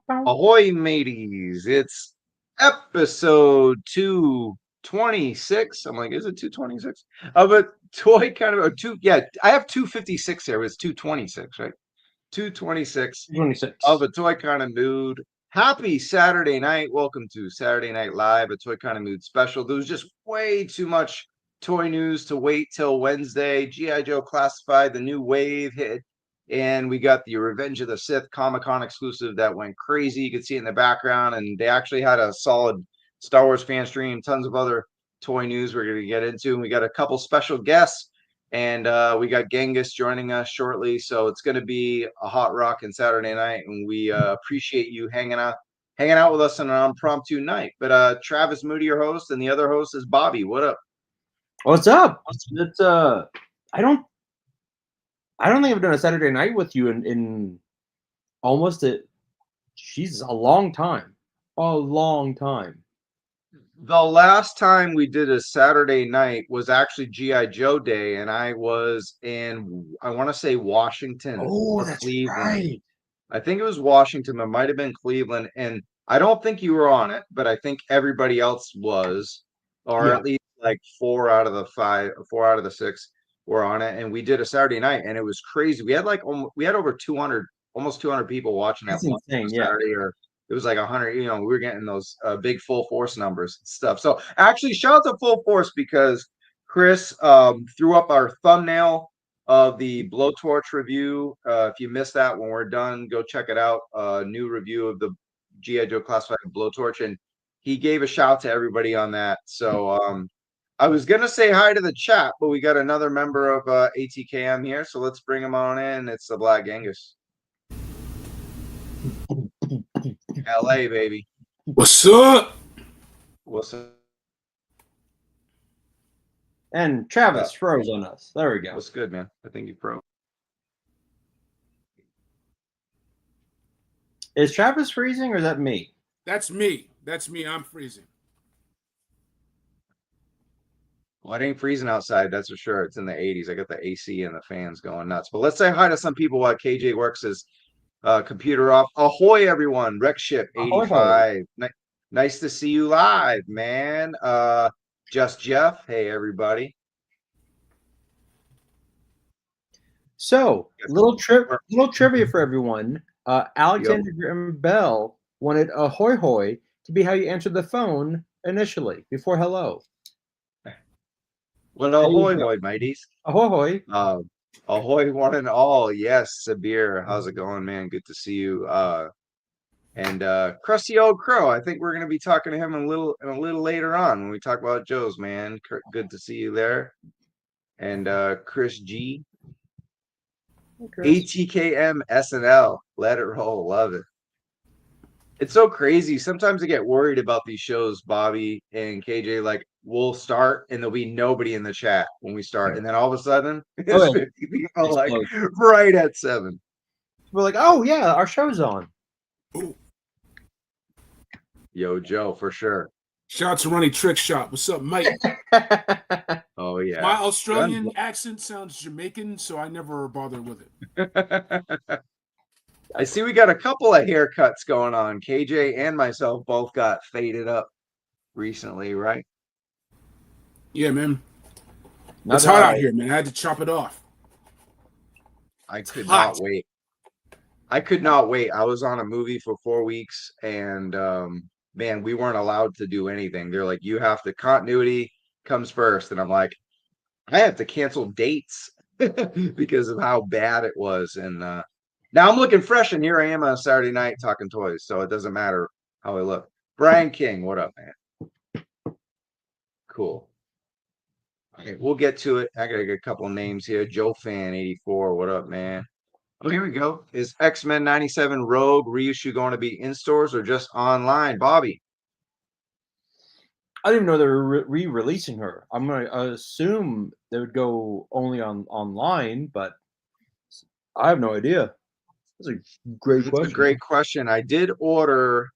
Ahoy, mateys! It's episode 226. I'm like, is it 226? Of a toy kind of a two. Yeah, I have 256 here. It's 226, right? 226 of 26. a toy kind of mood. Happy Saturday night. Welcome to Saturday Night Live, a toy kind of mood special. There was just way too much toy news to wait till Wednesday. GIJoe Classified, the new wave hit. And we got the Revenge of the Sith Comic-Con exclusive that went crazy. You can see it in the background. And they actually had a solid Star Wars fan stream, tons of other toy news we're going to get into. And we got a couple special guests. And we got Genghis joining us shortly. So it's going to be a hot rockin' Saturday night. And we appreciate you hanging out with us on an impromptu night. But Travis Moody, your host, and the other host is Bobby. What up? What's up? It's I don't think I've done a Saturday night with you in almost a long time. A long time. The last time we did a Saturday night was actually GIJoe Day, and I was in, I want to say Washington or That's Cleveland. right. I think it was Washington. It might have been Cleveland, and I don't think you were on it, but I think everybody else was, or Yeah. at least like 4 out of the 6 were on it. And we did a Saturday night, and it was crazy. We had over 200, almost 200 people watching that That's insane. Yeah. Saturday, or it was like 100. We were getting those big full force numbers and stuff. So actually, shout out to Full Force because Chris threw up our thumbnail of the Blowtorch review. If you missed that, when we're done, go check it out. New review of the GIJoe Classified Blowtorch, and he gave a shout to everybody on that. So I was gonna say hi to the chat, but we got another member of ATKM here, so let's bring him on in. It's the Black Genghis. LA, baby. What's up? What's up? And Travis froze on us. There we go. What's good, man? I think you pro. Is Travis freezing or is that me? That's me. That's me. I'm freezing. Well, it ain't freezing outside, that's for sure. It's in the 80s. I got the AC and the fans going nuts. But let's say hi to some people while KJ works his computer off. Ahoy, everyone. Wreckship 85. Nice to see you live, man. Just Jeff. Hey, everybody. So, little trivia for everyone. Alexander Graham Bell wanted ahoy hoy to be how you answered the phone initially before hello. Well, ahoy hoy, mateys. Ahoy hoy. Ahoy one and all. Yes, Sabir. How's it going, man? Good to see you. And Crusty Old Crow. I think we're gonna be talking to him a little later on when we talk about Joe's, man. Good to see you there. And Chris G. ATKM SNL. Let it roll. Love it. It's so crazy. Sometimes I get worried about these shows, Bobby and KJ. Like, we'll start and there'll be nobody in the chat when we start. And then all of a sudden, there's 50 people like right at 7. We're like, oh, yeah, our show's on. Ooh. Yo, Joe, for sure. Shout out to Ronnie Trick Shot. What's up, Mike? Oh, yeah. My Australian accent sounds Jamaican, so I never bother with it. I see we got a couple of haircuts going on. KJ and myself both got faded up recently, right? Yeah, man. It's hot out here, man. I had to chop it off. I could not wait. I was on a movie for 4 weeks, and man, we weren't allowed to do anything. They're like, you have to, continuity comes first. And I'm like, I have to cancel dates because of how bad it was. And now I'm looking fresh, and here I am on a Saturday night talking toys, so it doesn't matter how I look. Brian King, what up, man? Cool. Okay, we'll get to it. I got a couple of names here. Joe Fan 84, what up, man? Oh, here we go. Is X-Men 97 Rogue reissue going to be in stores or just online? Bobby? I didn't even know they were re-releasing her. I'm going to assume they would go only online, but I have no idea. That's a great question. That's a great question. I did order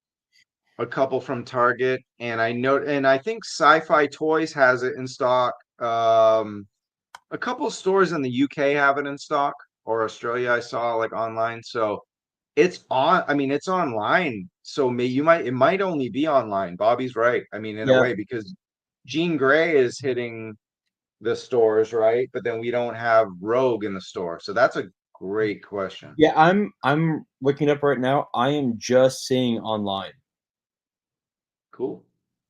a couple from Target, and I think Sci-Fi Toys has it in stock. A couple stores in the UK have it in stock, or Australia I saw like online. So It's on. I mean, it's online. So it might only be online. Bobby's right. I mean, in a Yeah. way, because Jean Grey is hitting the stores, right? But then we don't have Rogue in the store. So that's a great question. Yeah, I'm looking up right now. I am just seeing online. Cool.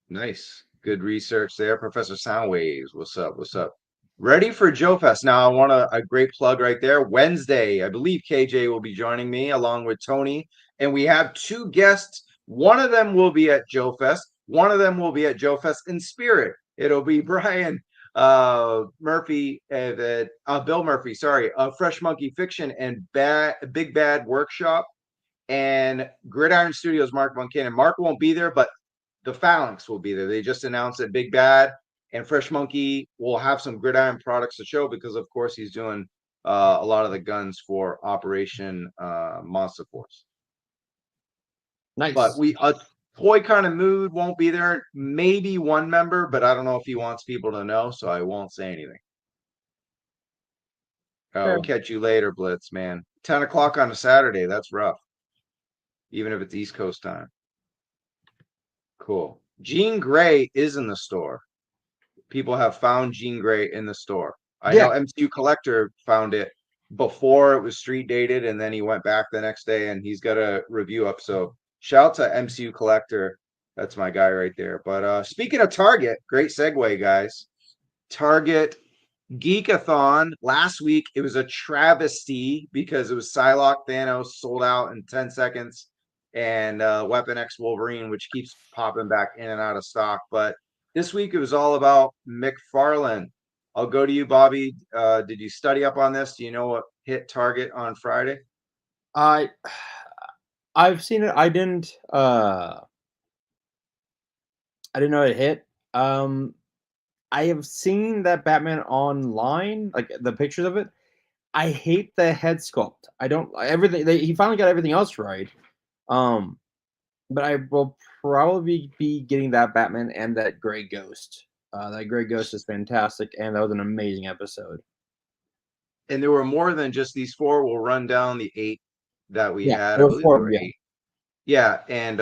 Nice. Good research there. Professor Soundwaves. What's up? What's up? Ready for Joe Fest. Now, I want a great plug right there. Wednesday, I believe KJ will be joining me along with Tony. And we have 2 guests. One of them will be at Joe Fest. One of them will be at Joe Fest in spirit. It'll be Brian Murphy, Bill Murphy, sorry, Fresh Monkey Fiction and Big Bad Workshop and Gridiron Studios, Mark Buncan. Mark won't be there, but the Phalanx will be there. They just announced that Big Bad and Fresh Monkey will have some Gridiron products to show because, of course, he's doing a lot of the guns for Operation Monster Force. Nice. But Toy Kind of Mood won't be there. Maybe one member, but I don't know if he wants people to know, so I won't say anything. We'll catch you later, Blitz, man. 10 o'clock on a Saturday. That's rough. Even if it's East Coast time. Cool. Jean Grey is in the store. People have found Jean Grey in the store. I know MCU Collector found it before it was street dated, and then he went back the next day and he's got a review up. So shout out to MCU Collector. That's my guy right there. But speaking of Target, great segue, guys. Target Geekathon last week. It was a travesty because it was Psylocke Thanos sold out in 10 seconds and Weapon X Wolverine, which keeps popping back in and out of stock. But this week it was all about McFarlane. I'll go to you, Bobby. Did you study up on this? Do you know what hit Target on Friday? I've seen it. I didn't know it hit. I have seen that Batman online, like the pictures of it. I hate the head sculpt. I don't everything. He finally got everything else right. But I will probably be getting that Batman and that Gray Ghost. That Gray Ghost is fantastic, and that was an amazing episode. And there were more than just these 4. We'll run down the 8 that we had. I believe there were 8. Yeah, and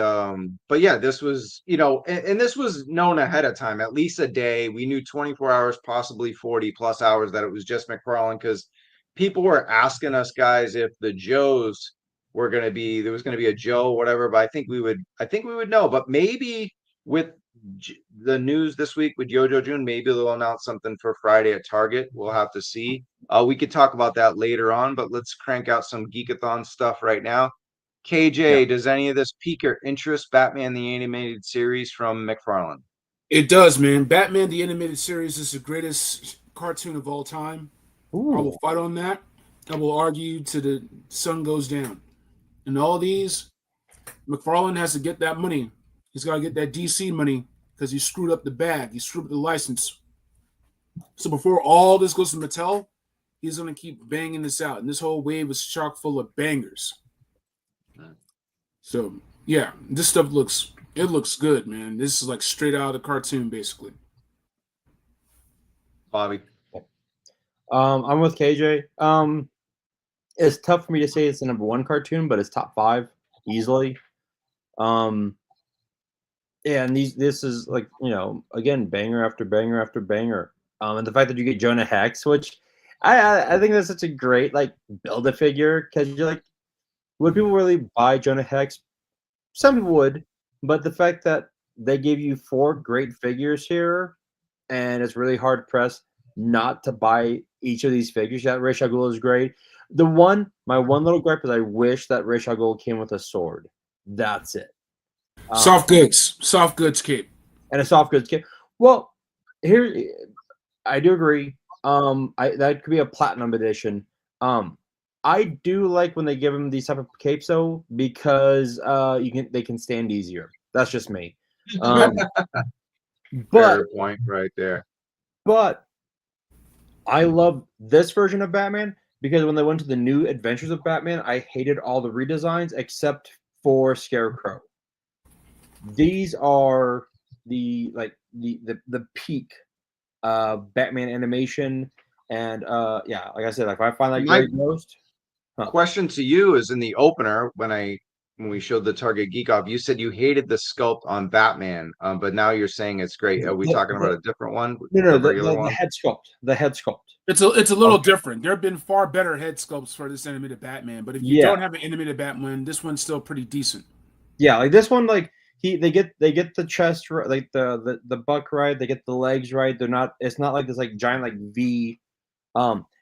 but yeah, this was, and this was known ahead of time, at least a day. We knew 24 hours, possibly 40 plus hours, that it was just McFarlane, because people were asking us, guys, if the Joes were going to be, there was going to be a Joe, whatever. But I think we would know. But maybe with the news this week with GIJoe June, maybe they'll announce something for Friday at Target. We'll have to see. We could talk about that later on, but let's crank out some Geekathon stuff right now. KJ, does any of this pique your interest? Batman the Animated Series from McFarlane. It does, man. Batman the Animated Series is the greatest cartoon of all time. Ooh. I will fight on that. I will argue till the sun goes down. And all these, McFarlane has to get that money. He's got to get that DC money because he screwed up the bag. He screwed up the license. So before all this goes to Mattel, he's going to keep banging this out. And this whole wave is chock full of bangers. So, yeah, this stuff looks good, man. This is like straight out of the cartoon, basically. Bobby. I'm with KJ. It's tough for me to say it's the #1 cartoon, but it's top 5 easily. Yeah, and this is like, again, banger after banger after banger. And the fact that you get Jonah Hex, which I think that's such a great Build-A-Figure, because you're like, would people really buy Jonah Hex? Some people would, but the fact that they gave you 4 great figures here, and it's really hard pressed not to buy each of these figures. That Ra's al Ghul is great. My one little gripe is I wish that Ra's al Ghul came with a sword. That's it. Soft goods cape, and a soft goods cape. Well, here I do agree. That could be a platinum edition. I do like when they give them these type of capes though, because they can stand easier. That's just me. Fair point right there. But I love this version of Batman because when they went to the New Adventures of Batman, I hated all the redesigns except for Scarecrow. These are the peak Batman animation, and like I said, if I find that Gray Ghost. Question to you is in the opener when we showed the Target Geek Off, you said you hated the sculpt on Batman, but now you're saying it's great. Are we talking about a different one? No, The regular one? the head sculpt. The head sculpt. It's a little different. There have been far better head sculpts for this animated Batman, but if you don't have an animated Batman, this one's still pretty decent. Yeah, like this one, like they get the chest right, like the buck right, they get the legs right. They're not. It's not like this like giant like V.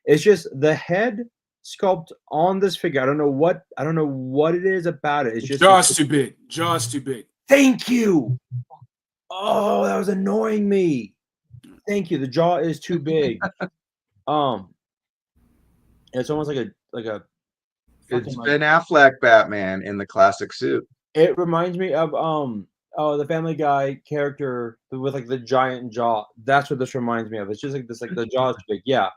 It's just the head sculpt on this figure. I don't know what it is about it. It's just Jaw's too big. Jaw's too big. Thank you. Oh, that was annoying me. Thank you. The jaw is too big. It's almost like a. It's Ben Affleck Batman in the classic suit. It reminds me of the Family Guy character with like the giant jaw. That's what this reminds me of. It's just like this, like the jaw is big. Yeah.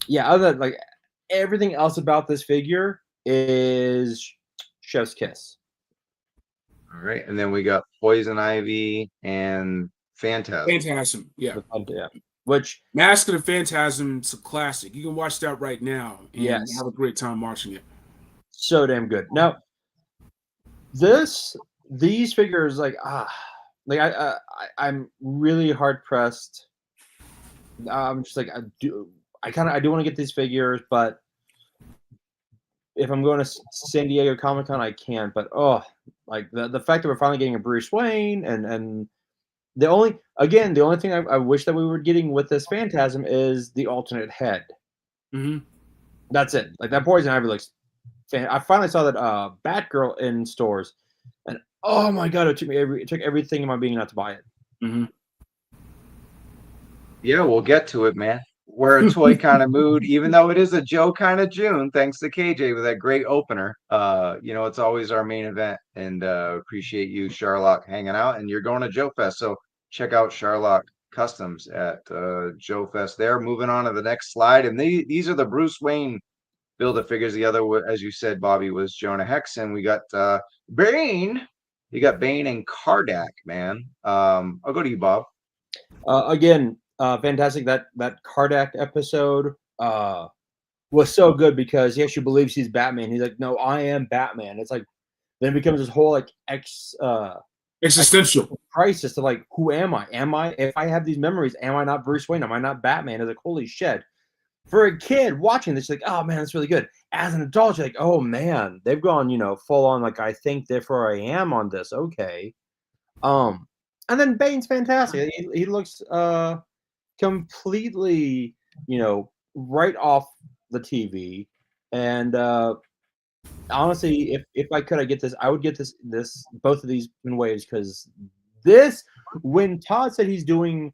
Yeah. Other than like everything else about this figure is chef's kiss. All right, and then we got Poison Ivy and Phantasm. Phantasm, yeah. Which Mask of the Phantasm's a classic. You can watch that right now and have a great time watching it. So damn good. Now, these figures, I'm really hard pressed. I'm just like I do want to get these figures, but if I'm going to San Diego Comic-Con, I can't. But like the fact that we're finally getting a Bruce Wayne and the only thing I wish that we were getting with this Phantasm is the alternate head. Mm-hmm. That's it. Like that Poison Ivy looks. I finally saw that Batgirl in stores, and oh my god, it took everything in my being not to buy it. Mm-hmm. Yeah, we'll get to it, man. We're a toy kind of mood, even though it is a Joe kind of June. Thanks to KJ with that great opener. It's always our main event, and appreciate you, Sherlock, hanging out. And you're going to Joe Fest, so check out Sherlock Customs at Joe Fest. There. Moving on to the next slide, and these are the Bruce Wayne Build-A-Figures. The other, as you said, Bobby, was Jonah Hex, and we got Bane. You got Bane and Kardak, man. I'll go to you, Bob. Again. Fantastic. That Kardak episode was so good because he actually believes he's Batman. He's like, no, I am Batman. It's like then it becomes this whole like existential crisis to like, who am I? If I have these memories, am I not Bruce Wayne? Am I not Batman? It's like, holy shit. For a kid watching this, like, oh man, that's really good. As an adult, you're like, oh man, they've gone, full on like I think therefore I am on this. Okay. And then Bane's fantastic. He looks completely, right off the TV. And honestly, if I could, I would get this both of these in waves because when Todd said he's doing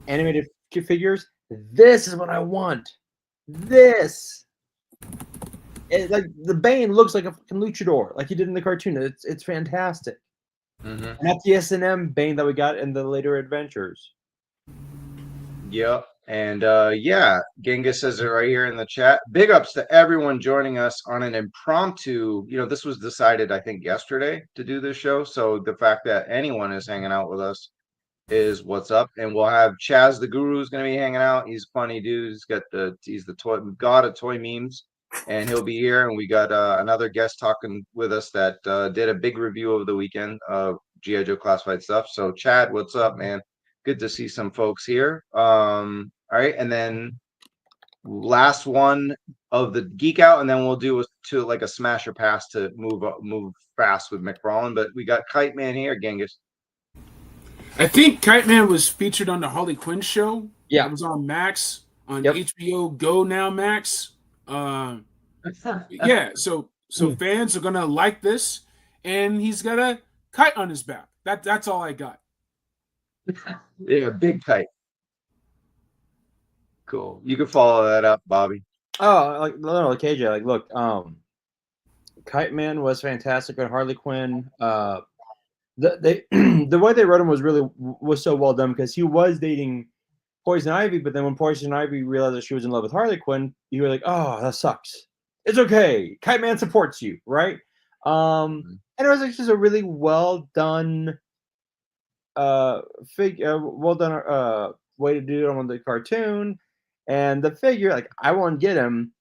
animated figures, this is what I want. This. It's like the Bane looks like a fucking luchador, like he did in the cartoon. It's fantastic. Mm-hmm. And that's the S&M Bane that we got in the later adventures. Yep. And Genghis says it right here in the chat. Big ups to everyone joining us on an impromptu. This was decided, I think, yesterday to do this show. So the fact that anyone is hanging out with us is what's up. And we'll have Chaz the Guru is going to be hanging out. He's a funny dude. He's the toy god of toy memes, and he'll be here. And we got another guest talking with us that did a big review over the weekend of GIJoe classified stuff. So Chad, what's up, man? Good to see some folks here. All right, and then last one of the geek out, and then we'll do a smasher pass to move fast with McFarlane. But we got Kite Man here, Genghis. I think Kite Man was featured on the Harley Quinn show. Yeah, it was on Max on HBO Go now, Max. Yeah, so fans are gonna like this, and he's got a kite on his back. That's all I got. Yeah, big kite. Cool. You can follow that up, Bobby. Oh, like KJ. Like, look, Kite Man was fantastic on Harley Quinn. The way they wrote him was so well done because he was dating Poison Ivy, but then when Poison Ivy realized that she was in love with Harley Quinn, you were like, oh, that sucks. It's okay. Kite Man supports you, right? And it was just a really well done way to do it on the cartoon. And the figure, like, I want to get him,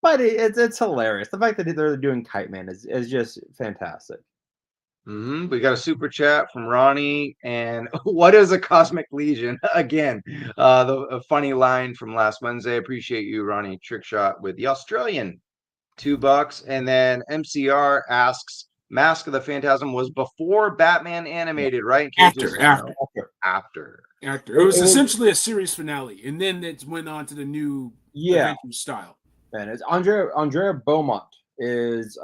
But it's hilarious. The fact that they're doing Kite Man is just fantastic. We got a super chat from Ronnie, and what is a Cosmic Legion? Again, a funny line from last Wednesday. Appreciate you, Ronnie. Trick shot with the Australian, $2, and then MCR asks, Mask of the Phantasm was before Batman animated, right? After. It was essentially a series finale, and then it went on to the new adventure style. And it's Andrea Beaumont is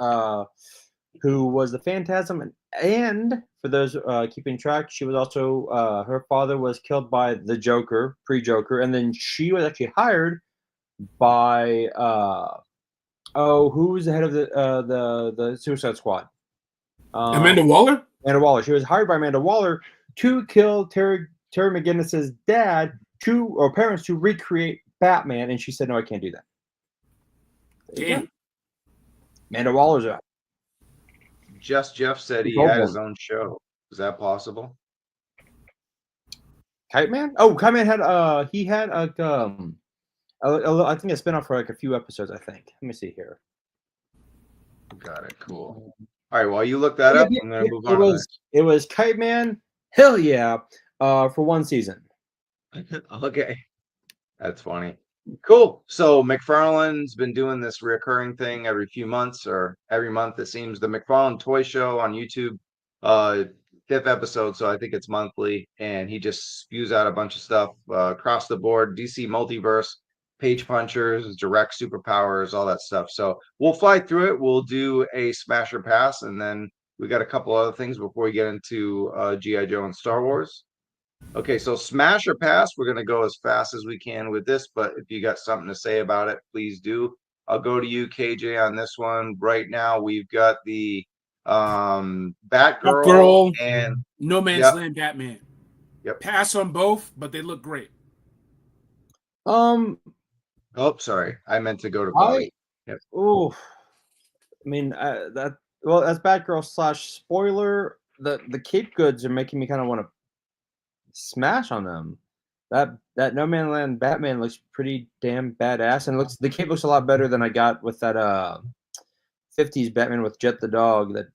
who was the Phantasm, and for those keeping track, she was also her father was killed by the Joker, pre-Joker, and then she was actually hired by who was the head of the Suicide Squad? Amanda Waller. Amanda Waller. She was hired by Amanda Waller to kill Terry McGinnis's dad parents to recreate Batman, and she said, "No, I can't do that." Damn. Amanda Waller's out. Just Jeff said he had his own show. Is that possible? Kite Man? Oh, Kite Man had he had I think a spinoff for like a few episodes. I think. Let me see here. Got it. Cool. All right. While you look that up, I'm going to move on. It was Kite Man. Hell yeah! For one season. Okay, that's funny. Cool. So McFarlane's been doing this recurring thing every few months or every month, it seems. The McFarlane Toy Show on YouTube, 5th episode, so I think it's monthly, and he just spews out a bunch of stuff across the board. DC Multiverse, Page Punchers, direct superpowers, all that stuff. So we'll fly through it. We'll do a smash or pass, and then we got a couple other things before we get into G.I. Joe and Star Wars. Okay, so smash or pass, we're going to go as fast as we can with this, but if you got something to say about it, please do. I'll go to you, KJ, on this one. Right now, we've got the Batgirl and No Man's Land Batman. Yep. Pass on both, but they look great. Oh, sorry. I meant to go to Bobby. Yep. Oh, I mean, that's Batgirl / spoiler. The cape goods are making me kind of want to smash on them. That No Man's Land Batman looks pretty damn badass, and the cape looks a lot better than I got with that 50s Batman with Jet the dog, that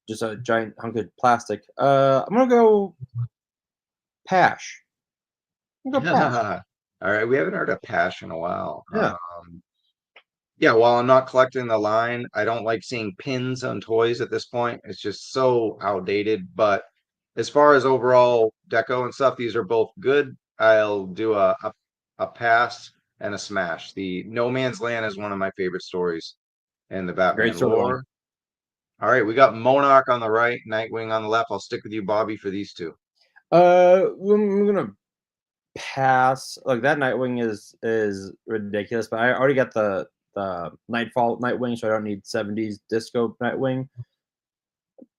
just a giant hunk of plastic. I'm gonna go Pash. Pash. All right, we haven't heard of Pash in a while. Yeah. While I'm not collecting the line, I don't like seeing pins on toys at this point. It's just so outdated. But as far as overall deco and stuff, these are both good. I'll do a pass and a smash. The No Man's Land is one of my favorite stories in the Batman lore. All right, we got Monarch on the right, Nightwing on the left. I'll stick with you, Bobby, for these two. I'm gonna pass. Like, that Nightwing is ridiculous, but I already got the Nightfall Nightwing, so I don't need 70s disco Nightwing.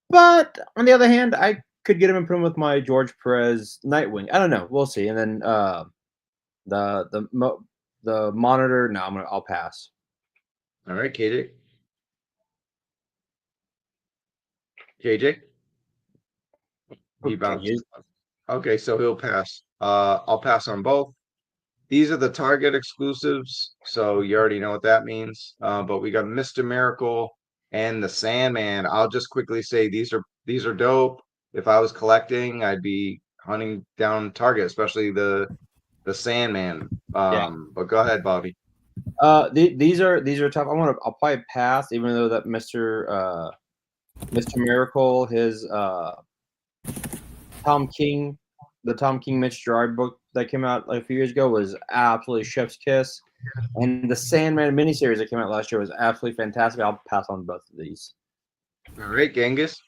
But on the other hand, I could get him and put him with my George Perez Nightwing. I don't know. We'll see. And then the Monitor. No, I'll pass. All right, KJ. KJ. He bounced. Okay, so he'll pass. I'll pass on both. These are the Target exclusives, so you already know what that means. But we got Mr. Miracle and the Sandman. I'll just quickly say these are dope. If I was collecting, I'd be hunting down Target, especially the Sandman. But go ahead, Bobby. These are tough. I'll probably pass, even though that Mr. Miracle, his Tom King, the Tom King Mitch Gerard book that came out like a few years ago was absolutely chef's kiss, and the Sandman miniseries that came out last year was absolutely fantastic. I'll pass on both of these. All right, Genghis.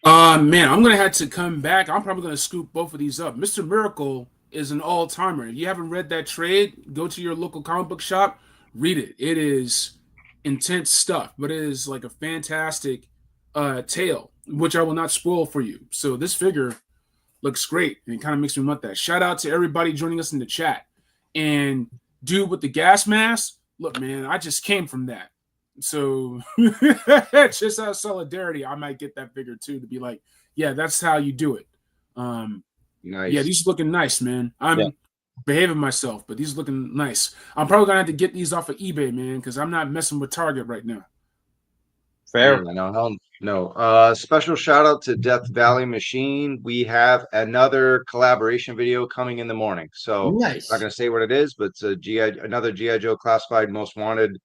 Man, I'm gonna have to come back. I'm probably gonna scoop both of these up. Mr. Miracle is an all-timer. If you haven't read that trade, go to your local comic book shop, read it. It is intense stuff, but it is like a fantastic tale, which I will not spoil for you. So this figure looks great, and it kind of makes me want that. Shout out to everybody joining us in the chat. And dude with the gas mask, look, man, I just came from that. So just out of solidarity, I might get that figure too, to be like, yeah, that's how you do it. Nice. Yeah, these looking nice, man. behaving myself, but these looking nice. I'm probably gonna have to get these off of eBay, man, because I'm not messing with Target right now. Fair. Yeah, no. Special shout out to Death Valley Machine. We have another collaboration video coming in the morning. So I'm Nice. not gonna say what it is, but it's another GI Joe Classified Most Wanted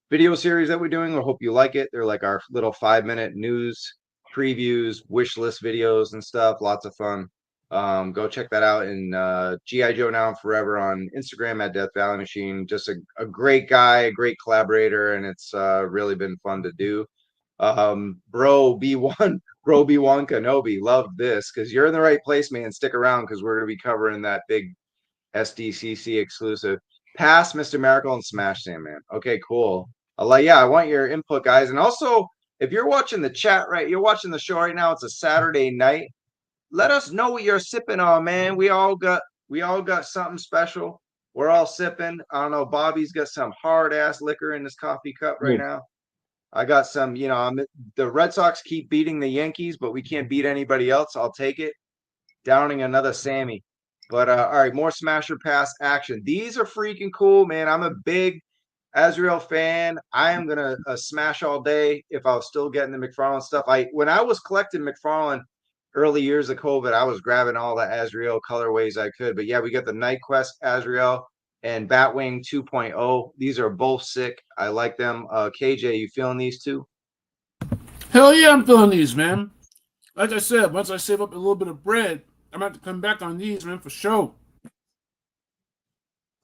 video series that we're doing. I hope you like it. They're like our little 5-minute news previews, wish list videos and stuff. Lots of fun. Go check that out. And GI Joe Now and Forever on Instagram at Death Valley Machine. Just a great guy, a great collaborator, and it's really been fun to do. Bro B1 Kenobi, love this because you're in the right place, man. Stick around because we're gonna be covering that big SDCC exclusive. Pass Mr. Miracle and Smash Sandman. Okay, cool. I want your input, guys. And also, if you're watching the chat, right, you're watching the show right now. It's a Saturday night. Let us know what you're sipping on, man. We all got something special. We're all sipping. I don't know. Bobby's got some hard ass liquor in his coffee cup right now. I got some. The Red Sox keep beating the Yankees, but we can't beat anybody else. I'll take it. Downing another Sammy. But all right, more Smasher Pass action. These are freaking cool, man. I'm a big Azrael fan. I am gonna smash all day if I was still getting the McFarlane stuff. When I was collecting McFarlane early years of COVID, I was grabbing all the Azrael colorways I could. But yeah, we got the Night Quest Azrael and Batwing 2.0. These are both sick. I like them. KJ, you feeling these two? Hell yeah, I'm feeling these, man. Like I said, once I save up a little bit of bread, I'm going to have to come back on these, man, for sure.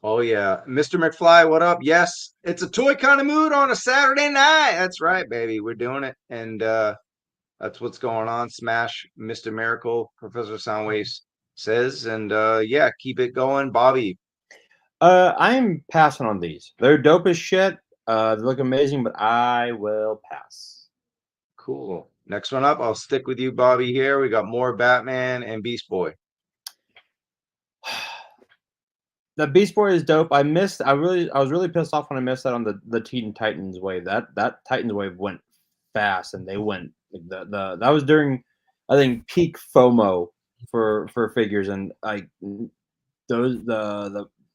Oh, yeah. Mr. McFly, what up? Yes, it's a toy kind of mood on a Saturday night. That's right, baby. We're doing it. And that's what's going on. Smash Mr. Miracle, Professor Soundwave says. And yeah, keep it going. Bobby. I'm passing on these. They're dope as shit. They look amazing, but I will pass. Cool. Next one up, I'll stick with you, Bobby, here. We got more Batman and Beast Boy. The Beast Boy is dope. I was really pissed off when I missed that on the Teen Titans wave. That Titans wave went fast, and they went that was during, I think, peak FOMO for figures, and like those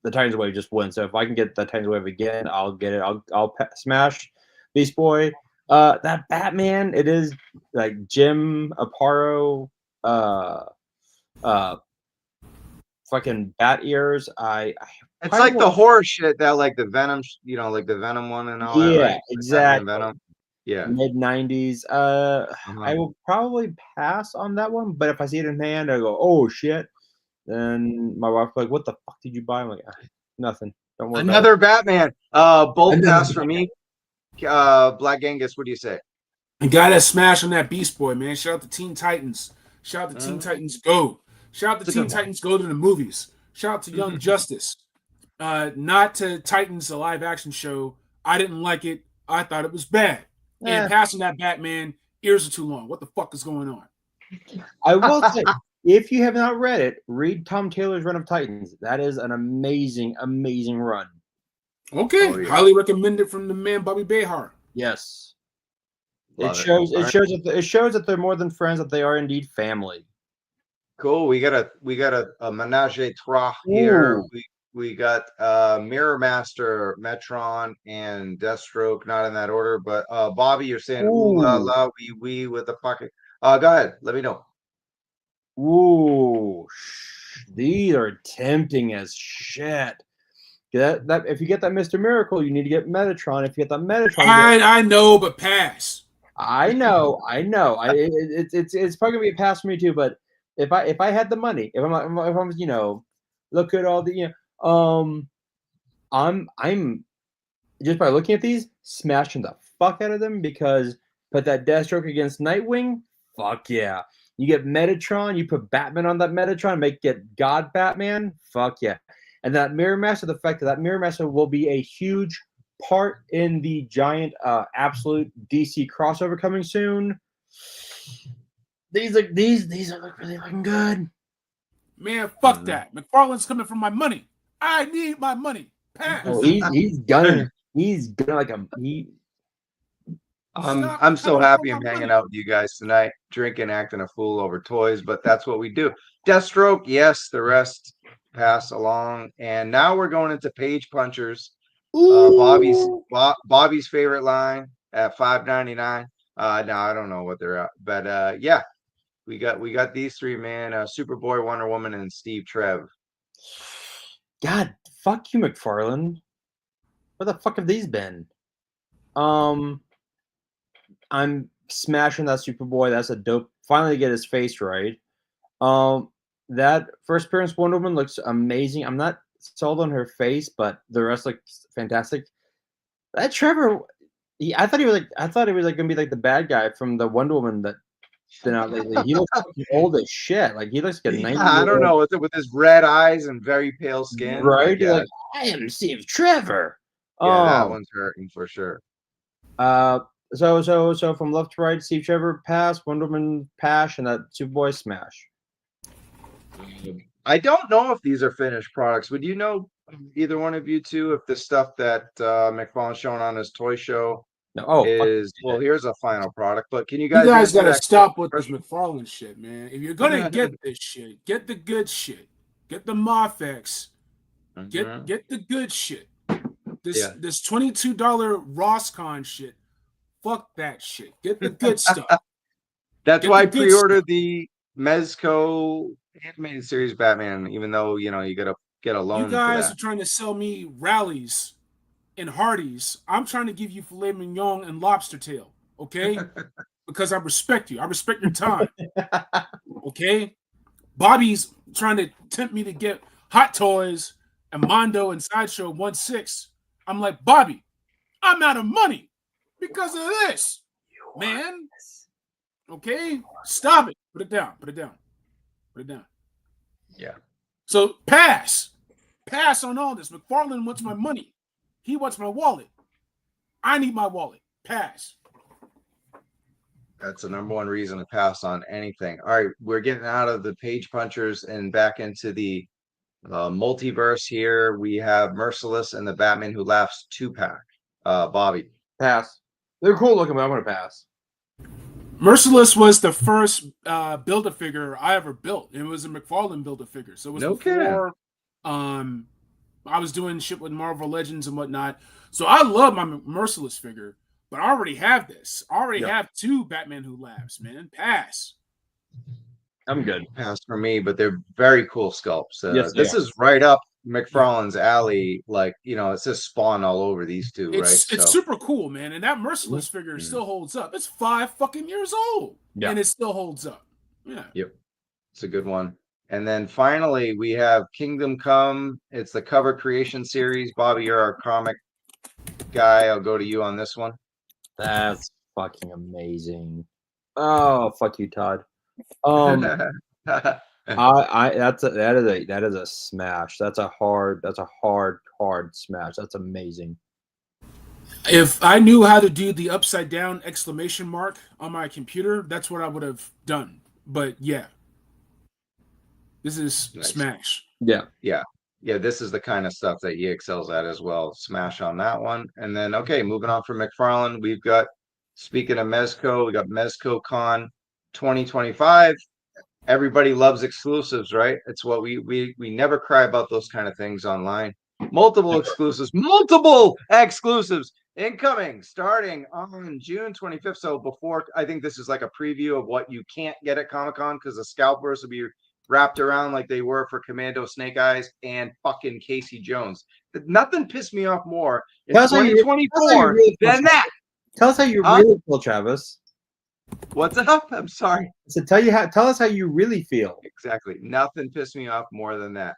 the Titans wave just went. So if I can get the Titans wave again, I'll get it. I'll smash Beast Boy. That Batman, it is like Jim Aparo, fucking bat ears. It's like the horror shit that like the Venom, like the Venom one and all that. Yeah, right? exactly. Venom. Yeah. Mid-90s. I will probably pass on that one, but if I see it in hand, I go, oh shit. Then my wife will be like, what the fuck did you buy? I'm like, nothing. Don't worry. Another Batman. Both pass for me. Black Genghis, what do you say? The guy that smashed on that Beast Boy, man. Shout out to Teen Titans. Shout out to Teen Titans Go. Shout out to Teen Titans Go to the movies. Shout out to Young Justice. Not to Titans, a live action show. I didn't like it. I thought it was bad. And passing that Batman, ears are too long. What the fuck is going on? I will say, if you have not read it, read Tom Taylor's Run of Titans. That is an amazing, amazing run. Okay, highly recommended from the man Bobby Behar. Yes, it shows that they're more than friends; that they are indeed family. Cool. We got a menage a trois here. We got Mirror Master, Metron, and Deathstroke. Not in that order, but Bobby, you're saying ooh la la wee with the pocket. Go ahead. Let me know. Ooh, these are tempting as shit. That if you get that Mr. Miracle, you need to get Metatron. If you get that Metatron, I know, but pass. I know. It's probably gonna be a pass for me too. But if I had the money, if I'm look at all the I'm just by looking at these smashing the fuck out of them because put that Deathstroke against Nightwing, fuck yeah. You get Metatron, you put Batman on that Metatron, get God Batman, fuck yeah. And that Mirror Master, the fact that Mirror Master will be a huge part in the giant absolute DC crossover coming soon. These are really looking good. Man, fuck that. McFarlane's coming for my money. I need my money. Pass. Oh, he's gunning. He's gunning like a he. I'm so happy I'm hanging out with you guys tonight, drinking, acting a fool over toys, but that's what we do. Deathstroke, yes. The rest, pass along. And now we're going into page punchers. Ooh. Bobby's favorite line at $5.99. No, I don't know what they're at, but yeah, we got these three, man. Superboy, Wonder Woman, and Steve Trev. God, fuck you, McFarlane. Where the fuck have these been? I'm smashing that Superboy. That's a dope. Finally get his face right. That first appearance Wonder Woman looks amazing. I'm not sold on her face, but the rest looks fantastic. That Trevor, I thought he was gonna be like the bad guy from the Wonder Woman that been out lately. He looks fucking old as shit. Like he looks like a 90. I don't know with his red eyes and very pale skin. Right? Yeah, Like I am Steve Trevor. yeah, that one's hurting for sure. So from left to right, Steve Trevor pass, Wonder Woman pass, and that Superboy smash. I don't know if these are finished products. Would you know, either one of you two, if the stuff that McFarlane's showing on his toy show is well? Here's a final product, but can you guys? You guys gotta stop with this McFarlane shit, man. If you're gonna get this shit, get the good shit. Get the Mofex. Get the good shit. This $22 Rosscon shit. Fuck that shit. Get the good stuff. That's why I pre-ordered the Mezco animated series Batman, even though you gotta get a loan. You guys are trying to sell me rallies and Hardee's. I'm trying to give you filet mignon and lobster tail, okay? Because I respect you. I respect your time. Okay? Bobby's trying to tempt me to get Hot Toys and Mondo and Sideshow 1/6. I'm like, Bobby, I'm out of money because of this, man. Okay? Stop it. Put it down. Put it down. Put it down. Yeah. So pass. Pass on all this. McFarlane wants my money. He wants my wallet. I need my wallet. Pass. That's the number one reason to pass on anything. All right, we're getting out of the page punchers and back into the multiverse here. We have Merciless and the Batman Who Laughs 2-pack. Bobby. Pass. They're cool looking, but I'm going to pass. Merciless was the first Build-A-Figure I ever built. It was a McFarlane Build-A-Figure. So it was before I was doing shit with Marvel Legends and whatnot. So I love my Merciless figure, but I already have this. I already have 2 Batman Who Laughs, man. Pass. I'm good. Pass for me, but they're very cool sculpts. Yes, this is right up McFarlane's alley. Like, it says Spawn all over these two, right? It's super cool, man. And that Merciless figure still holds up. It's 5 fucking years old. Yeah. And it still holds up. Yeah. Yep. It's a good one. And then finally, we have Kingdom Come. It's the cover creation series. Bobby, you're our comic guy. I'll go to you on this one. That's fucking amazing. Oh, fuck you, Todd. That is a smash. That's a hard smash. That's amazing. If I knew how to do the upside down exclamation mark on my computer, that's what I would have done. But yeah. This is smash. Yeah. This is the kind of stuff that he excels at as well. Smash on that one. And then, okay, moving on from McFarlane, we've got, speaking of Mezco, we got Mezco Con 2025. Everybody loves exclusives, right? It's what we never cry about those kind of things online. Multiple exclusives incoming starting on June 25th. So before, I think this is like a preview of what you can't get at Comic-Con, because the scalpers will be wrapped around like they were for Commando Snake Eyes and fucking Casey Jones. Nothing pissed me off more in 2024 than that. Tell us how you really feel, Travis. What's up? I'm sorry. So tell us how you really feel. Exactly. Nothing pissed me off more than that.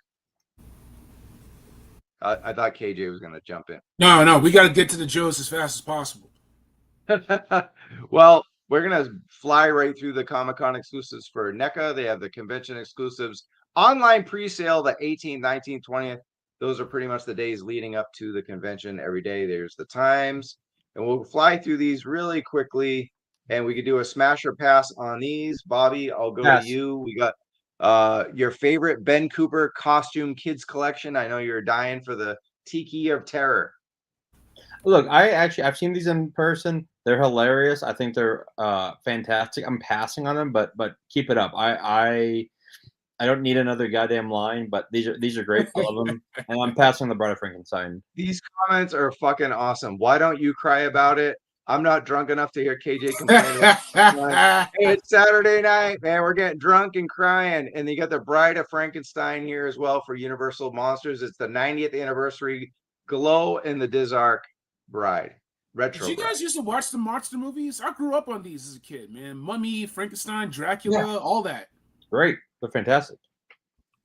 I thought KJ was going to jump in. No, we got to get to the Joes as fast as possible. Well, we're going to fly right through the Comic-Con exclusives for NECA. They have the convention exclusives. Online pre-sale the 18th, 19th, 20th. Those are pretty much the days leading up to the convention. Every day there's the times. And we'll fly through these really quickly. And we could do a smasher pass on these. Bobby, I'll go to you. We got your favorite Ben Cooper costume kids collection. I know you're dying for the Tiki of Terror. Look, I've seen these in person. They're hilarious. I think they're fantastic. I'm passing on them, but keep it up. I I don't need another goddamn line, but these are great. I love them, and I'm passing the Bride of Frankenstein. These comments are fucking awesome. Why don't you cry about it? I'm not drunk enough to hear KJ complain about it. Hey, it's Saturday night, man. We're getting drunk and crying. And you got the Bride of Frankenstein here as well for Universal Monsters. It's the 90th anniversary. Glow in the Dizark Bride. Retro. Did you guys used to watch the monster movies? I grew up on these as a kid, man. Mummy, Frankenstein, Dracula, all that. Great. They're fantastic.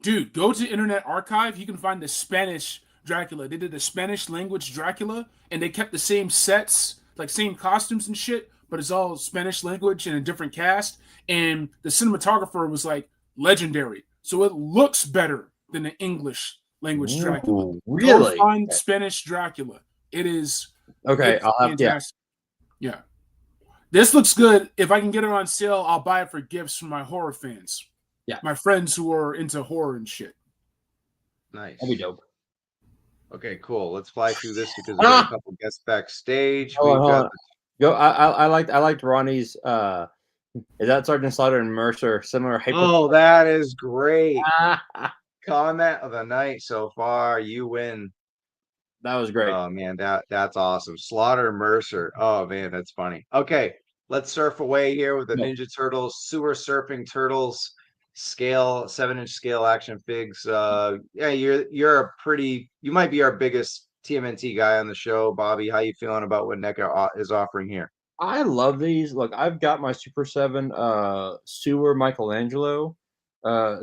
Dude, go to Internet Archive. You can find the Spanish Dracula. They did the Spanish language Dracula, and they kept the same sets, like same costumes and shit, but it's all Spanish language and a different cast. And the cinematographer was like legendary. So it looks better than the English language Dracula. Really? Go find Spanish Dracula. It is okay. I'll have yeah. This looks good. If I can get it on sale, I'll buy it for gifts from my horror fans. Yeah, my friends who are into horror and shit. Nice. That'd be dope. Okay, cool. Let's fly through this because we got a couple guests backstage. I liked Ronnie's. Is that Sergeant Slaughter and Mercer similar? Oh, that is great. Comment of the night so far. You win. That was great. Oh man, that's awesome. Slaughter Mercer. Oh man, that's funny. Okay, let's surf away here with the Ninja Turtles, sewer surfing turtles scale, 7-inch scale action figs. Yeah, you might be our biggest TMNT guy on the show, Bobby. How you feeling about what NECA is offering here? I love these. Look, I've got my Super 7 sewer Michelangelo.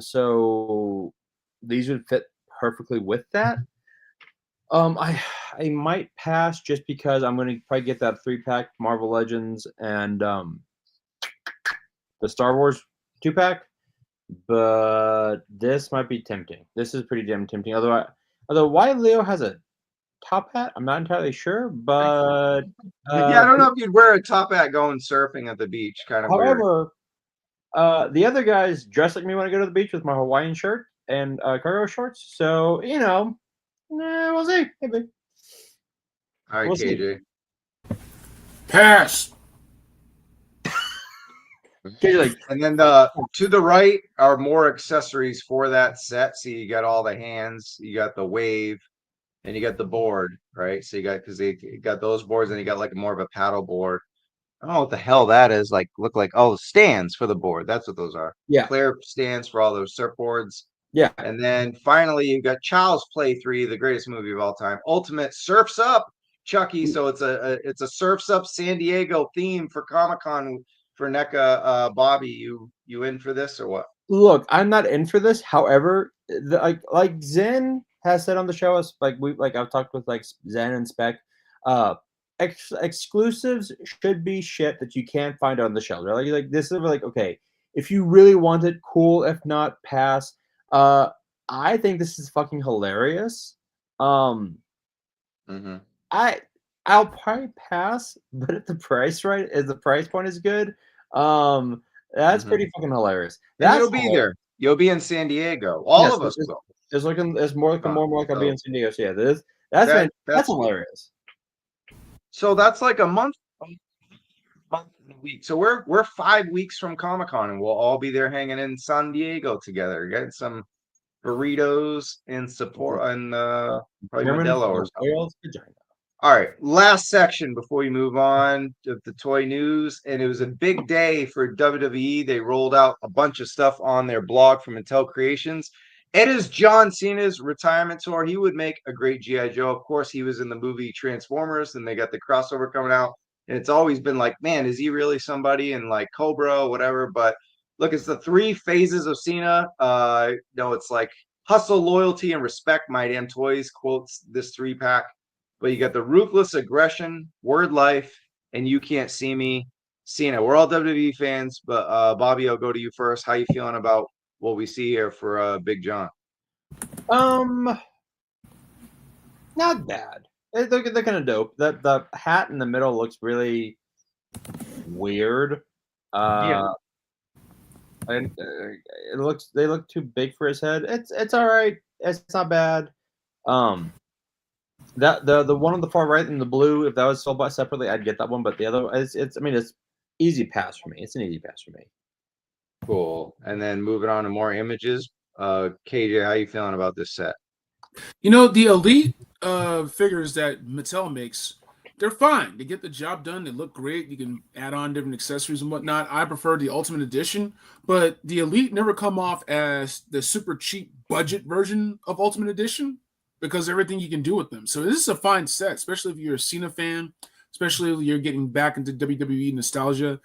So these would fit perfectly with that. I might pass just because I'm going to probably get that 3-pack Marvel Legends and the Star Wars 2-pack, but this might be tempting. This is pretty damn tempting. Although why Leo has a top hat, I'm not entirely sure, but yeah, I don't know if you'd wear a top hat going surfing at the beach. Kind of. However, the other guys dress like me when I go to the beach with my Hawaiian shirt and cargo shorts. So we'll see. Maybe. All right, KJ. Pass. And then to the right are more accessories for that set. So you got all the hands, you got the wave, and you got the board, right? So you got those boards, and you got like more of a paddle board. I don't know what the hell that is. Look like stands for the board. That's what those are. Yeah. Clear stands for all those surfboards. Yeah. And then finally you got Child's Play 3, the greatest movie of all time. Ultimate Surfs Up, Chucky. So it's a Surfs Up San Diego theme for Comic-Con for NECA. Bobby, you in for this or what? Look, I'm not in for this. However, like Zen has said on the show, I've talked with like Zen and Spec. Exclusives should be shit that you can't find on the shelf. Right? Like this is like, okay, if you really want it, cool. If not, pass. I think this is fucking hilarious. I'll probably pass, but if the price point is good, that's pretty fucking hilarious. You'll be there. You'll be in San Diego. All of us will. It's more like I'll be in San Diego. So yeah, that's hilarious. So that's like a month and a week. So we're 5 weeks from Comic-Con, and we'll all be there hanging in San Diego together, getting some burritos and Sapporo and probably Modelo or something. All right, last section before we move on to the toy news, and it was a big day for WWE. They rolled out a bunch of stuff on their blog from Intel Creations. It is John Cena's retirement tour. He would make a great GIJoe. Of course, he was in the movie Transformers, and they got the crossover coming out. And it's always been like, man, is he really somebody? And like Cobra, whatever. But look, it's the 3 phases of Cena. It's like hustle, loyalty, and respect. My Damn Toys quotes this 3-pack. But you got the ruthless aggression, word life, and you can't see me. Cena. We're all WWE fans, but Bobby, I'll go to you first. How you feeling about what we see here for Big John? Not bad. They're kind of dope. The hat in the middle looks really weird. And they look too big for his head. It's all right. It's not bad. That the one on the far right in the blue, if that was sold separately, I'd get that one. But the other, it's easy pass for me. It's an easy pass for me. Cool. And then moving on to more images. KJ, how you feeling about this set? You know, the elite figures that Mattel makes, they're fine. They get the job done. They look great. You can add on different accessories and whatnot. I prefer the Ultimate Edition, but the elite never come off as the super cheap budget version of Ultimate Edition because everything you can do with them. So this is a fine set, especially if you're a Cena fan, especially if you're getting back into WWE nostalgia.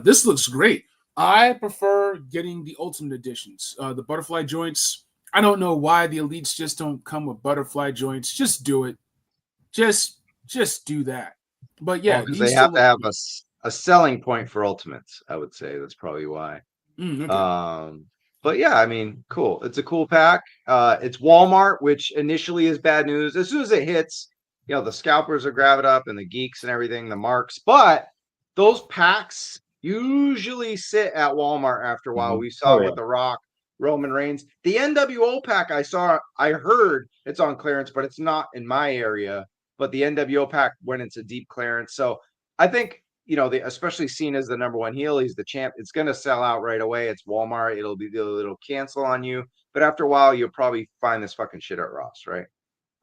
This looks great. I prefer getting the Ultimate Editions. The butterfly joints, I don't know why the elites just don't come with butterfly joints. Just do it. Just do that. But yeah, because they have to have a selling point for Ultimates. I would say that's probably why. Okay. But yeah, I mean, cool. It's a cool pack. It's Walmart, which initially is bad news. As soon as it hits, you know, the scalpers are grab it up and the geeks and everything, the marks. But those packs usually sit at Walmart after a while. We saw it with The Rock, Roman Reigns. The NWO pack I heard it's on clearance, but it's not in my area. But the NWO pack went into deep clearance. So I think, you know, especially seen as the number one heel, he's the champ. It's going to sell out right away. It's Walmart. It'll cancel on you. But after a while, you'll probably find this fucking shit at Ross, right?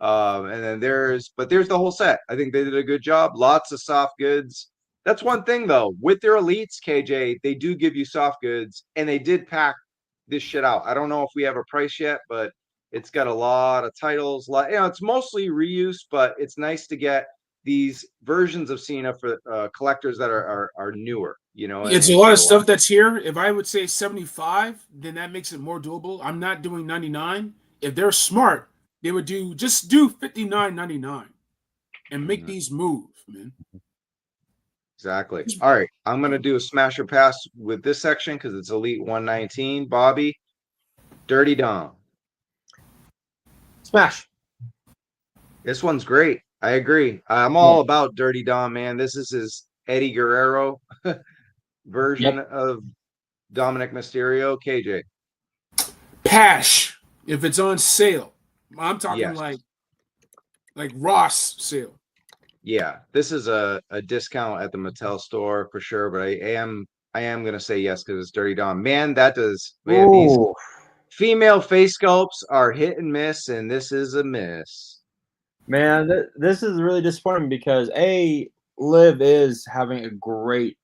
And then there's the whole set. I think they did a good job. Lots of soft goods. That's one thing though. With their elites, KJ, they do give you soft goods, and they did pack this shit out. I don't know if we have a price yet, but it's got a lot of titles. It's mostly reuse, but it's nice to get these versions of Cena for collectors that are newer. You know, it's a lot of stuff that's here. If I would say 75, then that makes it more doable. I'm not doing 99. If they're smart, they would do 59.99 and make these move, man. Exactly. All right, I'm gonna do a smash or pass with this section because it's Elite 119. Bobby, Dirty Dom. Smash. This one's great. I agree. I'm all about Dirty Dom, man. This is his Eddie Guerrero version of Dominic Mysterio. KJ. Pash. If it's on sale. I'm talking like Ross sale. Yeah, this is a discount at the Mattel store for sure, but I am gonna say yes because it's Dirty Dom. Man, these female face sculpts are hit and miss, and this is a miss. Man, this is really disappointing because Liv is having a great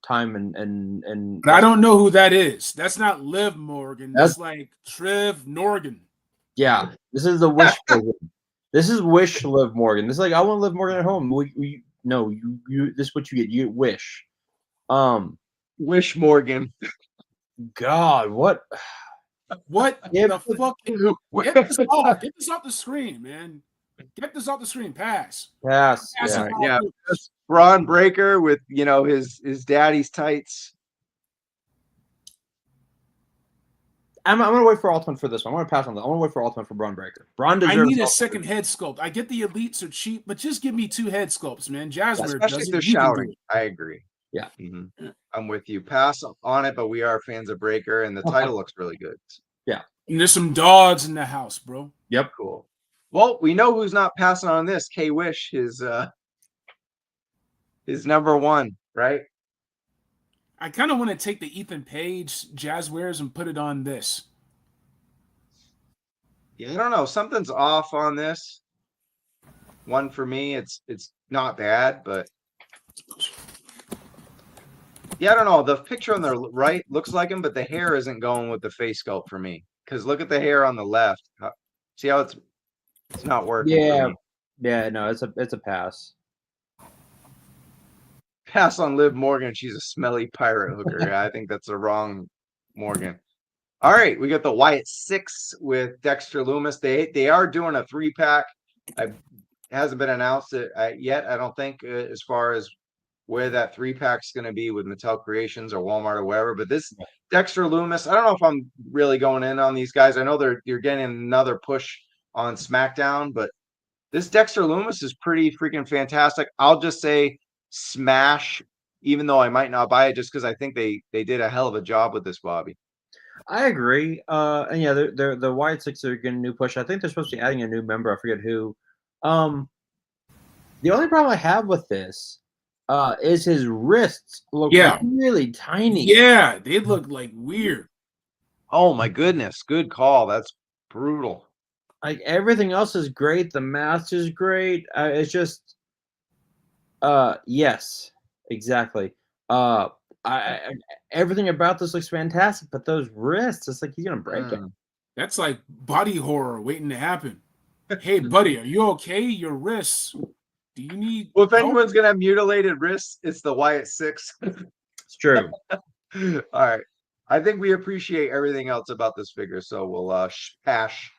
time and but I don't know who that is. That's not Liv Morgan. That's like Trev Norgan. Yeah, this is the Wish version. This is Wish Liv Morgan. This is like I want Liv Morgan at home. No, you this is what you get. You get Wish. Wish Morgan. God, what? What the fuck? Get this off the screen, man. Get this off the screen. Pass. Yeah. Braun Breaker with his daddy's tights. I'm gonna wait for Ultimate for this one. I'm gonna pass on that. I want to wait for Ultimate for Braun Breaker. Braun deserves. I need a second head sculpt. I get the elites are cheap, but just give me 2 head sculpts, man. Jazzware especially if they're shouting. I agree. Yeah. Mm-hmm. I'm with you. Pass on it, but we are fans of Breaker, and the title looks really good. Yeah. And there's some dogs in the house, bro. Yep. Cool. Well, we know who's not passing on this. K-Wish, his number one, right? I kind of want to take the Ethan Page Jazzwares and put it on this. Yeah, I don't know. Something's off on this. One for me, it's not bad, but yeah, I don't know. The picture on the right looks like him, but the hair isn't going with the face sculpt for me. Because look at the hair on the left. See how it's not working. Yeah, no, it's a pass. Pass on Liv Morgan. She's a smelly pirate hooker. I think that's the wrong Morgan. All right, we got the Wyatt 6 with Dexter Lumis. They are doing a 3-pack. It hasn't been announced yet, I don't think, as far as where that 3-pack's going to be with Mattel Creations or Walmart or wherever. But this Dexter Lumis, I don't know if I'm really going in on these guys. I know you're getting another push on SmackDown, but this Dexter Lumis is pretty freaking fantastic. I'll just say smash, even though I might not buy it, just because I think they did a hell of a job with this, Bobby. I agree. And yeah, they're the Wyatt 6 are getting a new push. I think they're supposed to be adding a new member. I forget who. The only problem I have with this is his wrists look really tiny. Yeah, they look like weird. Oh my goodness, good call. That's brutal. Like everything else is great. The mask is great. It's just, yes, exactly. I everything about this looks fantastic, but those wrists, it's like he's gonna break it. That's like body horror waiting to happen. Hey, buddy, are you okay? Your wrists. Do you need? Well, if help? anyone's gonna have mutilated wrists, it's the Wyatt 6. It's true. All right. I think we appreciate everything else about this figure, so we'll pash.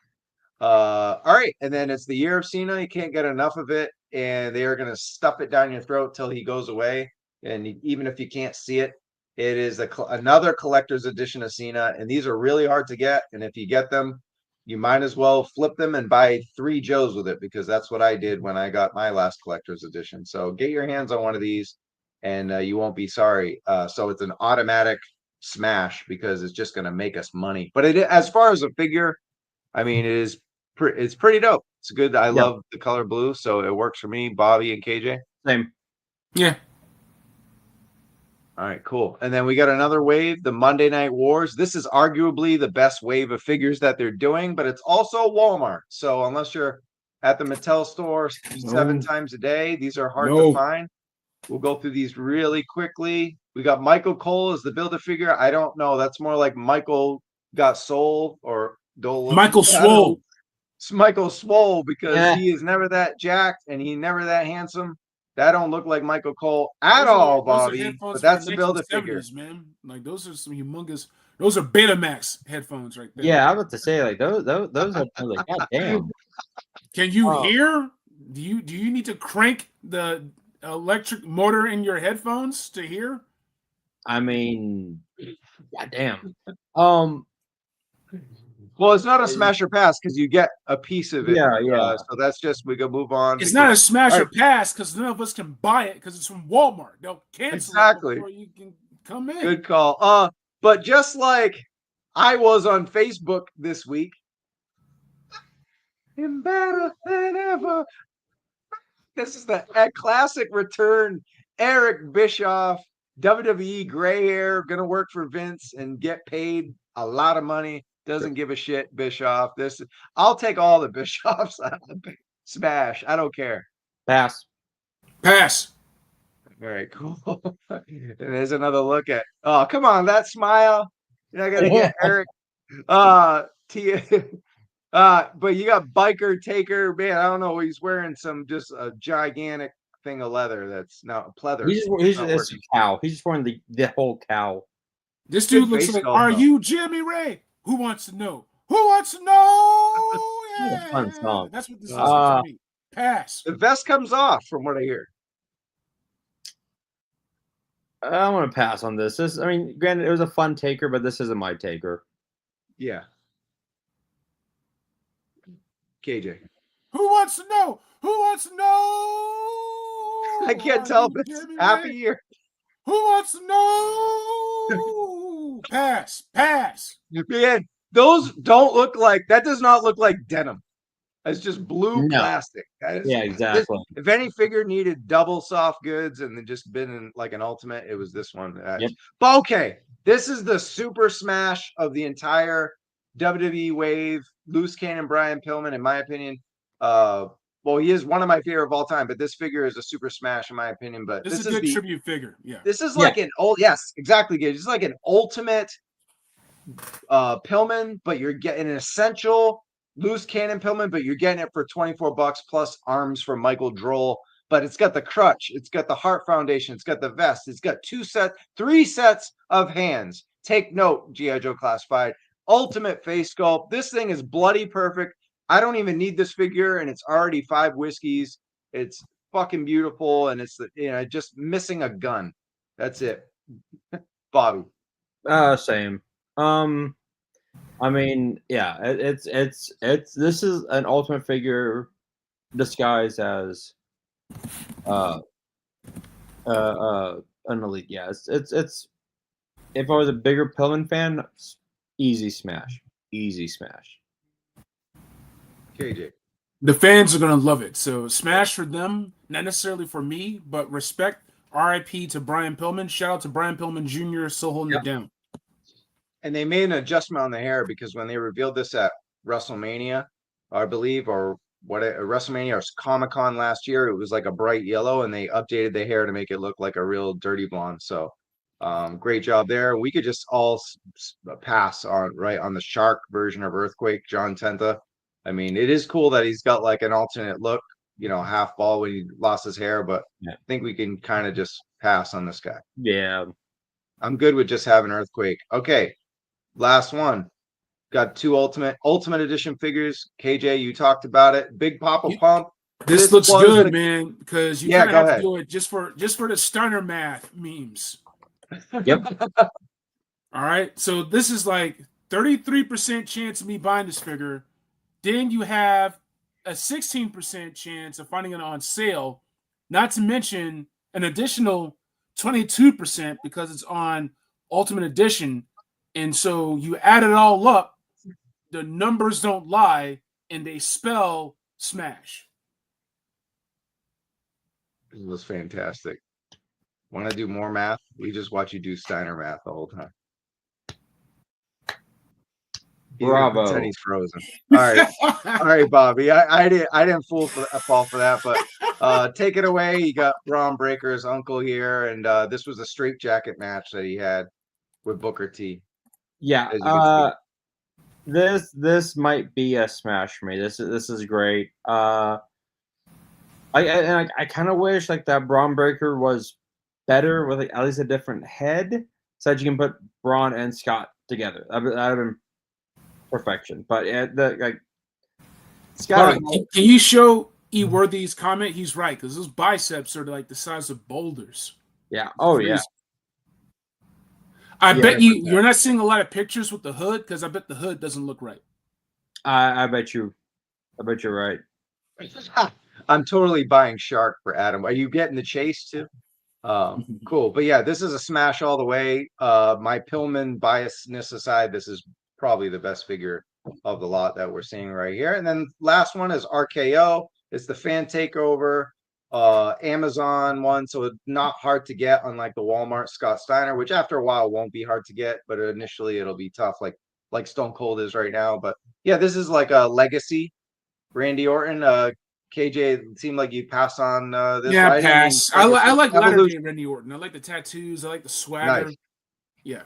All right, and then it's the year of Cena. You can't get enough of it, and they are gonna stuff it down your throat till he goes away. And even if you can't see it, it is another collector's edition of Cena, and these are really hard to get. And if you get them, you might as well flip them and buy 3 Joes with it, because that's what I did when I got my last collector's edition. So get your hands on one of these, and you won't be sorry. So it's an automatic smash because it's just going to make us money. But as far as a figure, I mean, it's pretty dope. It's good. I love the color blue, so it works for me, Bobby and KJ. Same. Yeah. All right, cool. And then we got another wave, the Monday Night Wars. This is arguably the best wave of figures that they're doing, but it's also Walmart. So unless you're at the Mattel store 7 times a day, these are hard to find. We'll go through these really quickly. We got Michael Cole as the Build-A-Figure. I don't know. That's more like Michael got soul or Dole. Michael Swole. It's Michael Swole because he is never that jacked and he never that handsome. That don't look like Michael Cole at all, Bobby. But that's the Build-A-Figure, man. Like those are some humongous. Those are Betamax headphones right there. Yeah, I was about to say like those are like goddamn. Can you hear? Do you need to crank the electric motor in your headphones to hear? I mean, goddamn. Well, it's not a smash or pass because you get a piece of it. Yeah. So that's just, we can move on. It's not a smash or pass because none of us can buy it because it's from Walmart. They'll cancel it before you can come in. Good call. But just like I was on Facebook this week, I'm better than ever. This is the classic return. Eric Bischoff, WWE gray hair, gonna work for Vince and get paid a lot of money. Doesn't give a shit, Bischoff. I'll take all the Bischoffs. Smash. I don't care. Pass. All right, cool. And there's another look at. Oh, come on, that smile. You're not gonna get Eric. But you got Biker Taker. Man, I don't know. He's wearing just a gigantic thing of leather that's not pleather. He's a cow. He's just wearing the whole cow. This dude looks like, are you Jimmy Ray? Who wants to know? Who wants to know? Yeah. Fun song. That's what this is for me. Pass. The vest comes off from what I hear. I want to pass on this. I mean, granted, it was a fun taker, but this isn't my taker. Yeah. KJ. Who wants to know? Who wants to know? I can't tell if it's half a year. Who wants to know? Pass. Man, those don't look like, that does not look like denim. It's just blue plastic. Exactly. If any figure needed double soft goods and then just been in like an ultimate, it was this one. But okay, this is the super smash of the entire WWE wave. Loose Cannon Brian Pillman, in my opinion. Well, he is one of my favorite of all time, but this figure is a super smash in my opinion. But this is a good tribute figure. Yeah. This is like an old, yes, exactly, Gage. It's like an ultimate Pillman, but you're getting an essential Loose Cannon Pillman, but you're getting it for $24 plus arms from Michael Droll. But it's got the crutch, it's got the heart foundation, it's got the vest, it's got 3 sets of hands. Take note, GIJoe Classified. Ultimate face sculpt. This thing is bloody perfect. I don't even need this figure, and it's already 5 whiskeys. It's fucking beautiful, and it's just missing a gun. That's it. Bobby. Same. I mean, yeah, it's this is an ultimate figure disguised as an elite. Yeah, it's if I was a bigger Pillman fan, easy smash. KJ. The fans are gonna love it. So smash for them, not necessarily for me, but respect. RIP to Brian Pillman. Shout out to Brian Pillman Jr. still holding it down. And they made an adjustment on the hair because when they revealed this at WrestleMania, I believe, or what WrestleMania or Comic-Con last year, it was like a bright yellow, and they updated the hair to make it look like a real dirty blonde. So great job there. We could just all pass on on the Shark version of Earthquake, John Tenta. I mean, it is cool that he's got like an alternate look, half ball when he lost his hair, but I think we can kind of just pass on this guy. Yeah. I'm good with just having Earthquake. Okay. Last one. Got 2 ultimate edition figures. KJ, you talked about it. Big Papa Pump. This looks good, man, because you kind of have to do it just for the Steiner math memes. Yep. All right. So this is like 33% chance of me buying this figure. Then you have a 16% chance of finding it on sale, not to mention an additional 22% because it's on Ultimate Edition. And so you add it all up, the numbers don't lie, and they spell smash. It was fantastic. Want to do more math? We just watch you do Steiner math the whole time. Bravo. He's frozen. All right, Bobby. I didn't fall for that, but take it away. You got Braun Breaker's uncle here, and this was a straight jacket match that he had with Booker T. Yeah. This might be a smash for me. This is great. I kind of wish like that Braun Breaker was better with like at least a different head, so that you can put Braun and Scott together. That would have been perfection. But Scott, can you show E. Worthy's comment? He's right, because those biceps are like the size of boulders. Yeah. Oh yeah. I bet you're not seeing a lot of pictures with the hood, because I bet the hood doesn't look right. I bet you're right. I'm totally buying Shark for Adam. Are you getting the chase too? Cool. But yeah, this is a smash all the way. My Pillman biasness aside, this is probably the best figure of the lot that we're seeing right here. And then last one is RKO. It's the fan takeover. Amazon one, so it's not hard to get, unlike the Walmart Scott Steiner, which after a while won't be hard to get, but initially it'll be tough, like Stone Cold is right now. But yeah, this is like a legacy Randy Orton. KJ, it seemed like you pass on this. Yeah, right? pass. I like latter day Randy Orton. I like the tattoos. I like the swagger. Nice. Yeah.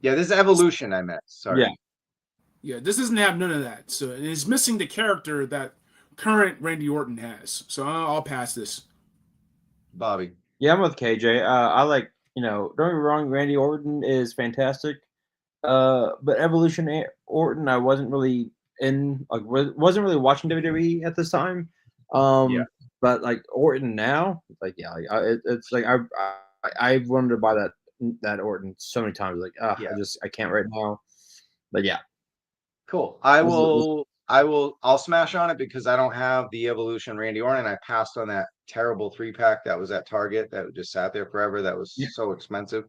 Yeah, this is Evolution I meant. Sorry. Yeah, this doesn't have none of that. So it's missing the character that current Randy Orton has. So I'll pass this. Bobby. Yeah, I'm with KJ. I like, don't get me wrong, Randy Orton is fantastic. But Evolution Orton, I wasn't really wasn't really watching WWE at this time. But like Orton now, like it's like I've wanted to buy that Orton so many times. Like I can't right now. But yeah. Cool. I'll smash on it because I don't have the Evolution Randy Orton. I passed on that terrible 3-pack that was at Target that just sat there forever. That was so expensive.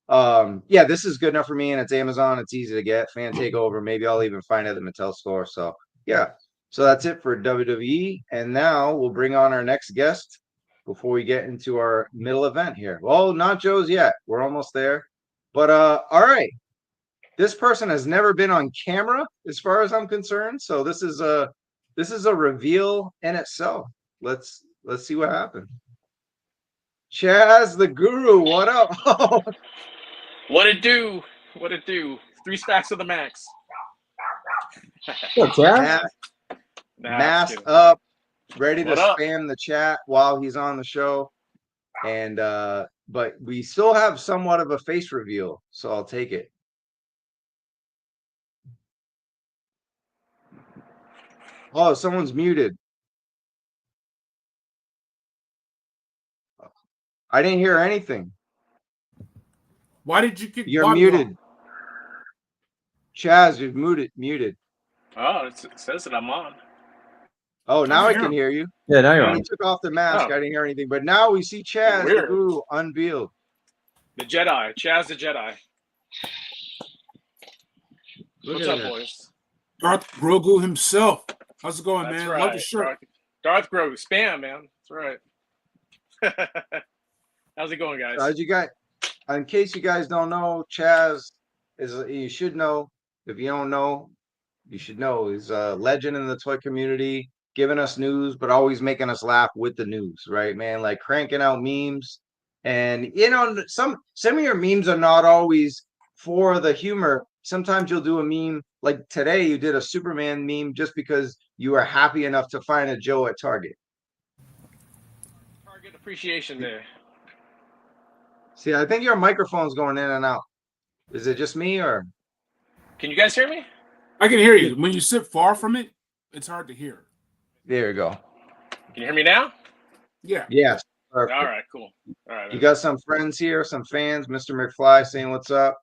Yeah, this is good enough for me, and it's Amazon. It's easy to get. Fan takeover. Maybe I'll even find it at the Mattel store. So yeah. So that's it for WWE. And now we'll bring on our next guest before we get into our middle event here. Well, not Joe's yet. We're almost there. But all right. This person has never been on camera, as far as I'm concerned. So this is a reveal in itself. Let's see what happens. Chaz the Guru, what up? What it do? 3 stacks of the max. What's that? Mask up, ready to spam the chat while he's on the show. And but we still have somewhat of a face reveal, so I'll take it. Oh, someone's muted. I didn't hear anything. Why did you get? You're Bobby muted. off? Chaz, you're muted. Oh, it says that I'm on. Oh, now I can hear you. Yeah, now you're When on. he took off the mask, I didn't hear anything. But now we see Chaz the Guru unveiled. The Jedi, Chaz the Jedi. Look What's at up, that. boys? Darth Grogu himself. How's it going, That's man? right. Love the shirt. Darth Grogu, spam, man. That's right. How's it going, guys? As you guys, in case you guys don't know, Chaz is you should know. If you don't know, you should know. He's a legend in the toy community, giving us news, but always making us laugh with the news, right, man? Like cranking out memes. And some of your memes are not always for the humor. Sometimes you'll do a meme like today. You did a Superman meme just because you were happy enough to find a Joe at Target. Target Appreciation Day. See, I think your microphone's going in and out. Is it just me or? Can you guys hear me? I can hear you. When you sit far from it, it's hard to hear. There you go. Can you hear me now? Yeah. Yes. Perfect. All right, cool. All right. You got some friends here, some fans. Mr. McFly saying what's up.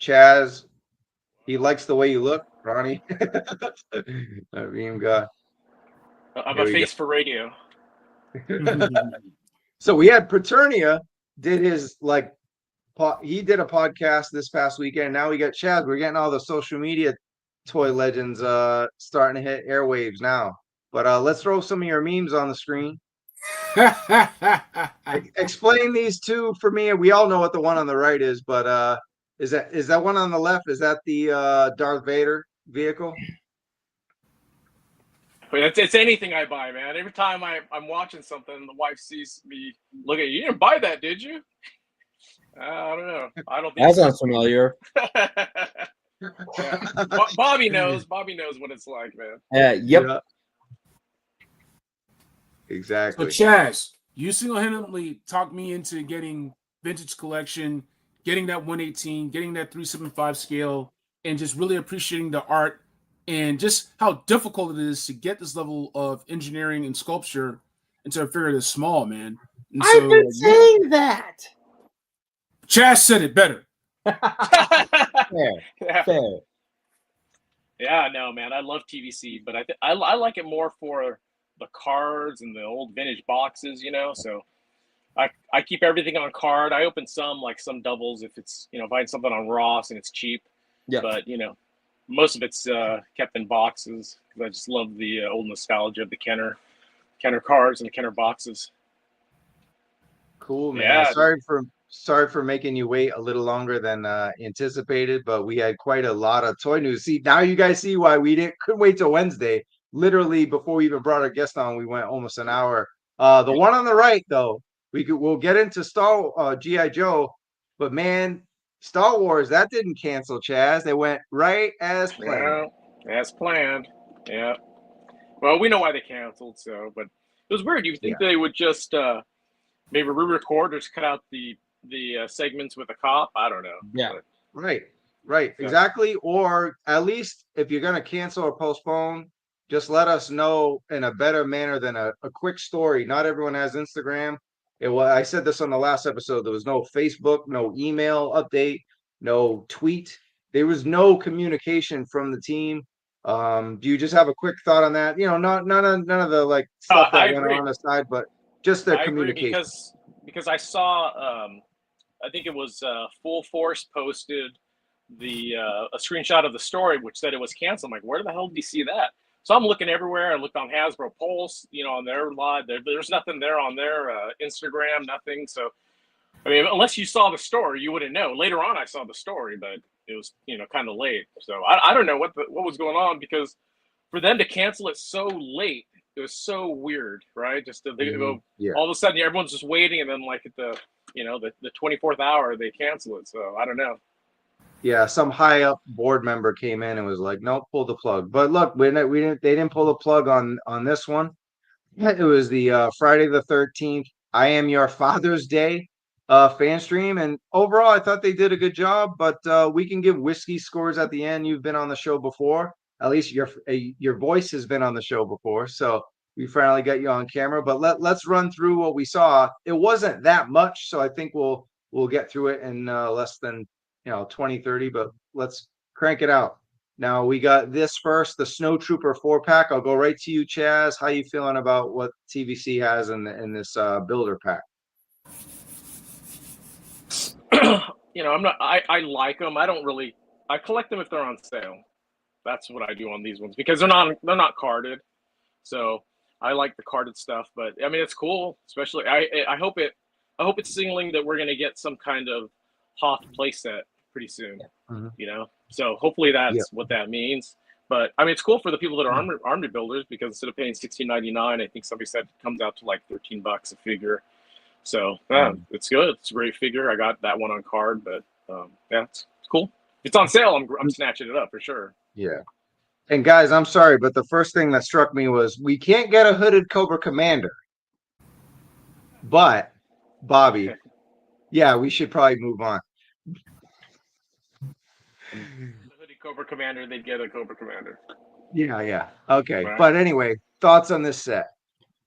Chaz, he likes the way you look. Ronnie, that meme guy. I'm Here a we face for radio. So we had Paternia did his he did a podcast this past weekend. Now we got Chaz. We're getting all the social media toy legends starting to hit airwaves now. But let's throw some of your memes on the screen. Explain these two for me. We all know what the one on the right is, but is that one on the left? Is that the Darth Vader vehicle? But it's anything I buy, man. Every time I'm watching something, the wife sees me look at you. You didn't buy that, did you? I don't know. I don't think That sounds familiar. Yeah. Bobby knows. Bobby knows what it's like, man. Yep. Yeah. Exactly. So Chaz, you single-handedly talked me into getting vintage collection, getting that 118, getting that 375 scale, and just really appreciating the art and just how difficult it is to get this level of engineering and sculpture into a figure this small, man. And I've been saying that. Chaz said it better. Fair. Yeah. Fair. Yeah, no, man. I love TVC, but I like it more for the cards and the old vintage boxes, So I keep everything on card. I open some doubles if it's find something on Ross and it's cheap. Yeah. But most of it's kept in boxes because I just love the old nostalgia of the Kenner cards and the Kenner boxes. Cool, man. Yeah. Sorry for making you wait a little longer than anticipated, but we had quite a lot of toy news. See, now you guys see why we couldn't wait till Wednesday. Literally, before we even brought our guest on, we went almost an hour. The one on the right, though, we'll get into GIJoe, but man, Star Wars that didn't cancel, Chaz. They went right as planned. Yeah, as planned. Yeah. Well, we know why they canceled, but it was weird. You think they would just maybe re-record or just cut out the segments with a cop? I don't know. Yeah. Right. Exactly. Or at least if you're gonna cancel or postpone, just let us know in a better manner than a quick story. Not everyone has Instagram. I said this on the last episode. There was no Facebook, no email update, no tweet. There was no communication from the team. Do you just have a quick thought on that? None of the stuff that went on the side, but just their communication. Because I saw I think it was Full Force posted a screenshot of the story which said it was canceled. I'm like, where the hell did you see that? So I'm looking everywhere. I looked on Hasbro Pulse, on their live. There's nothing there on their Instagram, nothing. So, I mean, unless you saw the story, you wouldn't know. Later on, I saw the story, but it was, kind of late. So I don't know what was going on, because for them to cancel it so late, it was so weird, right? Just all of a sudden, everyone's just waiting, and then at the 24th hour, they cancel it. So I don't know. Yeah, some high up board member came in and was like, "Nope, pull the plug." But look, they didn't pull the plug on this one. It was the Friday the 13th. I Am Your Father's Day fan stream, and overall, I thought they did a good job. But we can give whiskey scores at the end. You've been on the show before. At least your voice has been on the show before, so we finally got you on camera. But let's run through what we saw. It wasn't that much, so I think we'll get through it in less than 20-30, but let's crank it out. Now we got this first, the Snow Trooper 4-pack. I'll go right to you, Chaz. How you feeling about what TVC has in this builder pack? I like them. I collect them if they're on sale. That's what I do on these ones, because they're not carded. So I like the carded stuff, but I mean, it's cool. Especially I hope it's signaling that we're going to get some kind of Hoth playset pretty soon. Mhm. You know, so hopefully that's what that means. But I mean, it's cool for the people that are army builders because instead of paying $16.99, I think somebody said it comes out to like $13 a figure. So it's good. It's a great figure. I got that one on card, but yeah, it's cool. If it's on sale, I'm snatching it up for sure. Yeah. And guys, I'm sorry, but the first thing that struck me was we can't get a hooded Cobra Commander. But Bobby, yeah, we should probably move on. The hoodie Cobra Commander, they'd get a Cobra Commander. Yeah. Okay. Right. But anyway, thoughts on this set?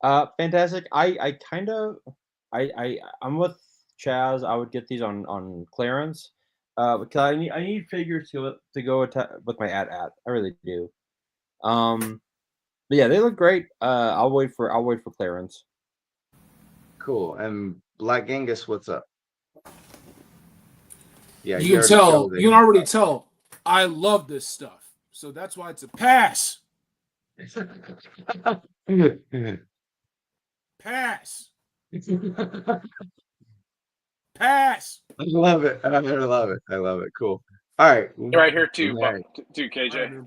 Fantastic. I'm with Chaz. I would get these on clearance. Because I need figures to go with my at. I really do. But yeah, they look great. I'll wait for clearance. Cool. And Black Genghis, what's up? Yeah, you can tell. You can already tell. I love this stuff, so that's why it's a pass. Pass. Pass. I love it. I love it. I love it. Cool. All right. You're right here too, KJ.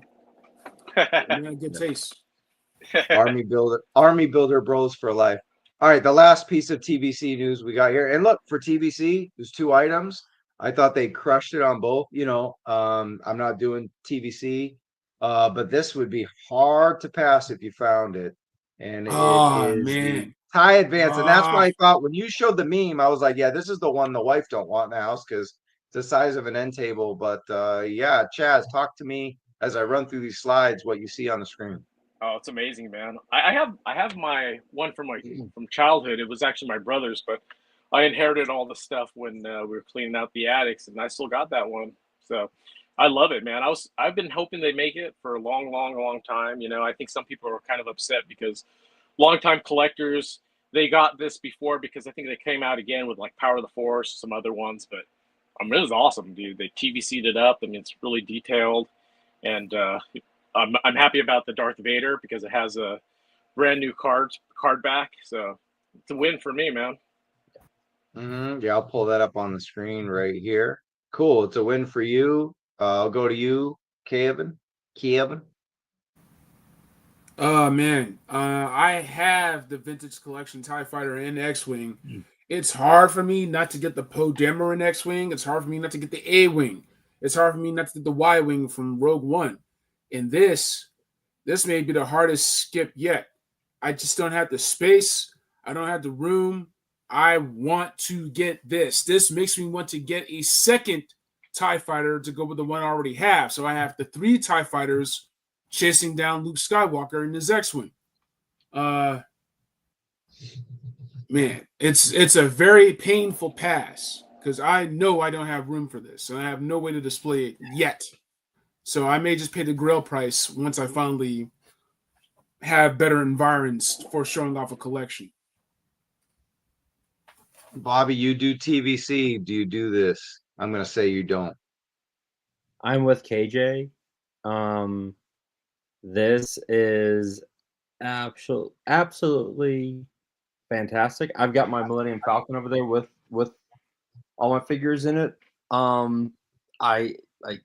Good taste. Army builder bros for life. All right, the last piece of TBC news we got here, and look, for TBC, there's 2 items. I thought they crushed it on both. You know, I'm not doing TBC, but this would be hard to pass if you found it. And it is the tie advance, and that's why I thought when you showed the meme, I was like, yeah, this is the one the wife don't want in the house because it's the size of an end table. But yeah, Chaz, talk to me as I run through these slides what you see on the screen. Oh, it's amazing, man. I have my one from childhood. It was actually my brother's, but I inherited all the stuff when we were cleaning out the attics, and I still got that one. So I love it, man. I've been hoping they make it for a long time. You know, I think some people are kind of upset because longtime collectors, they got this before because I think they came out again with like Power of the Force, some other ones, but I mean, it was awesome, dude. They TVC'd it up. I mean, it's really detailed, and I'm happy about the Darth Vader because it has a brand new card back. So it's a win for me, man. Yeah, I'll pull that up on the screen right here. Cool. It's a win for you. I'll go to you, Kevin. Oh man, I have the vintage collection TIE Fighter and X-Wing. It's hard for me not to get the Poe Dameron X-Wing. It's hard for me not to get the A-Wing. It's hard for me not to get the Y-Wing from Rogue One. And this may be the hardest skip yet. I just don't have the space. I don't have the room. I want to get this. This makes me want to get a second TIE Fighter to go with the one I already have. So I have the 3 TIE Fighters chasing down Luke Skywalker in his X-Wing. Man, it's a very painful pass because I know I don't have room for this, and I have no way to display it yet. So I may just pay the Grail price once I finally have better environs for showing off a collection. Bobby, you do TVC. Do you do this? I'm going to say you don't. I'm with KJ. This is absolutely fantastic. I've got my Millennium Falcon over there with all my figures in it. I like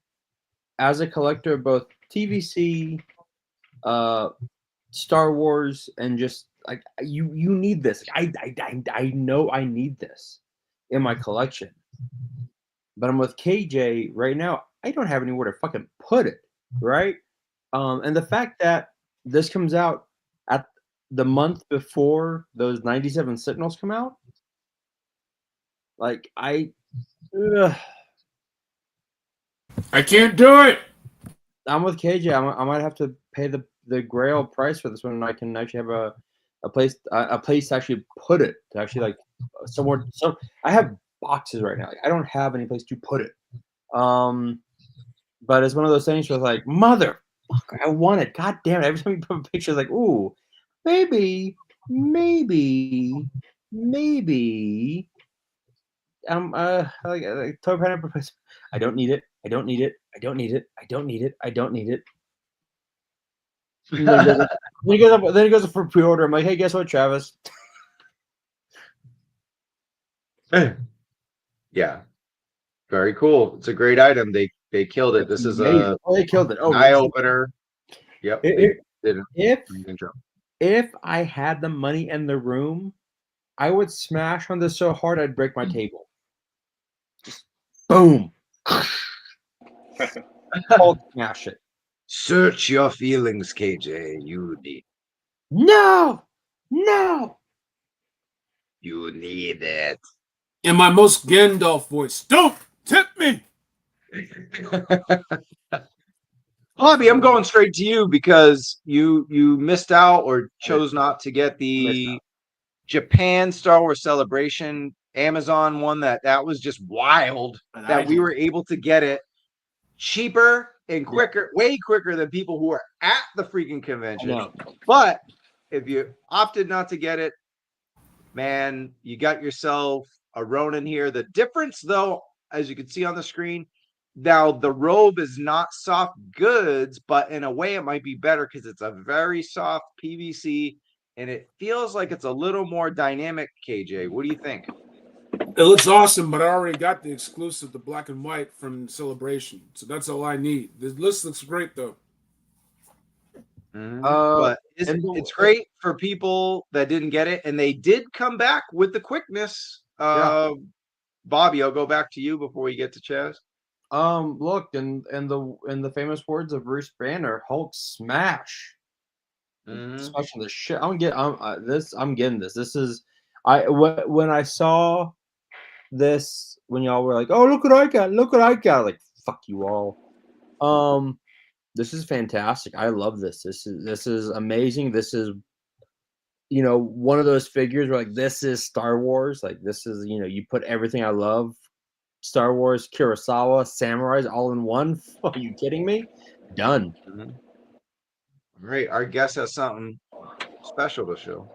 as a collector of both TVC, Star Wars, and just like you need this. I know I need this in my collection. But I'm with KJ right now. I don't have anywhere to fucking put it, right? And the fact that this comes out at the month before those 97 Sentinels come out, like I can't do it. I'm with KJ. I might have to pay the Grail price for this one, and I can actually have a place to actually put it, to actually like somewhere. So I have boxes right now. Like, I don't have any place to put it. But it's one of those things where like, motherfucker, I want it. God damn it. Every time you put a picture, like, ooh, maybe. Like Toy Pineapple. I don't need it. I don't need it. I don't need it. I don't need it. I don't need it. Then he goes up for pre-order. I'm like, hey, guess what, Travis? Yeah. Very cool. It's a great item. They killed it. This is Amazing. They killed it. an eye opener. Yep. They did an If amazing job. if I had the money in the room, I would smash on this so hard I'd break my table. Just boom. Hulk smash it. Search your feelings, KJ. You need No. it. In my most Gandalf voice, don't tip me. Bobby, I'm going straight to you because you missed out or chose not to get the Japan Star Wars Celebration Amazon one. That was just wild that we were able to get it cheaper and quicker, way quicker than people who are at the freaking convention. But if you opted not to get it, man, you got yourself a Ronin here. The difference, though, as you can see on the screen, now the robe is not soft goods, but in a way it might be better because it's a very soft PVC and it feels like it's a little more dynamic. KJ, what do you think? It looks awesome, but I already got the exclusive, the black and white from Celebration, so that's all I need. This list looks great, though. But it's great for people that didn't get it, and they did come back with the quickness. Bobby, I'll go back to you before we get to Chaz. Look, in the famous words of Bruce Banner, Hulk smash. Smashing the shit. I'm getting this. This is when I saw this, when y'all were like, "Oh, look what I got!" Like, fuck you all. This is fantastic. I love this. This is amazing. This is, one of those figures where like this is Star Wars. Like this is, you put everything I love, Star Wars, Kurosawa, samurais all in one. Are you kidding me? Done. All right, our guest has something special to show.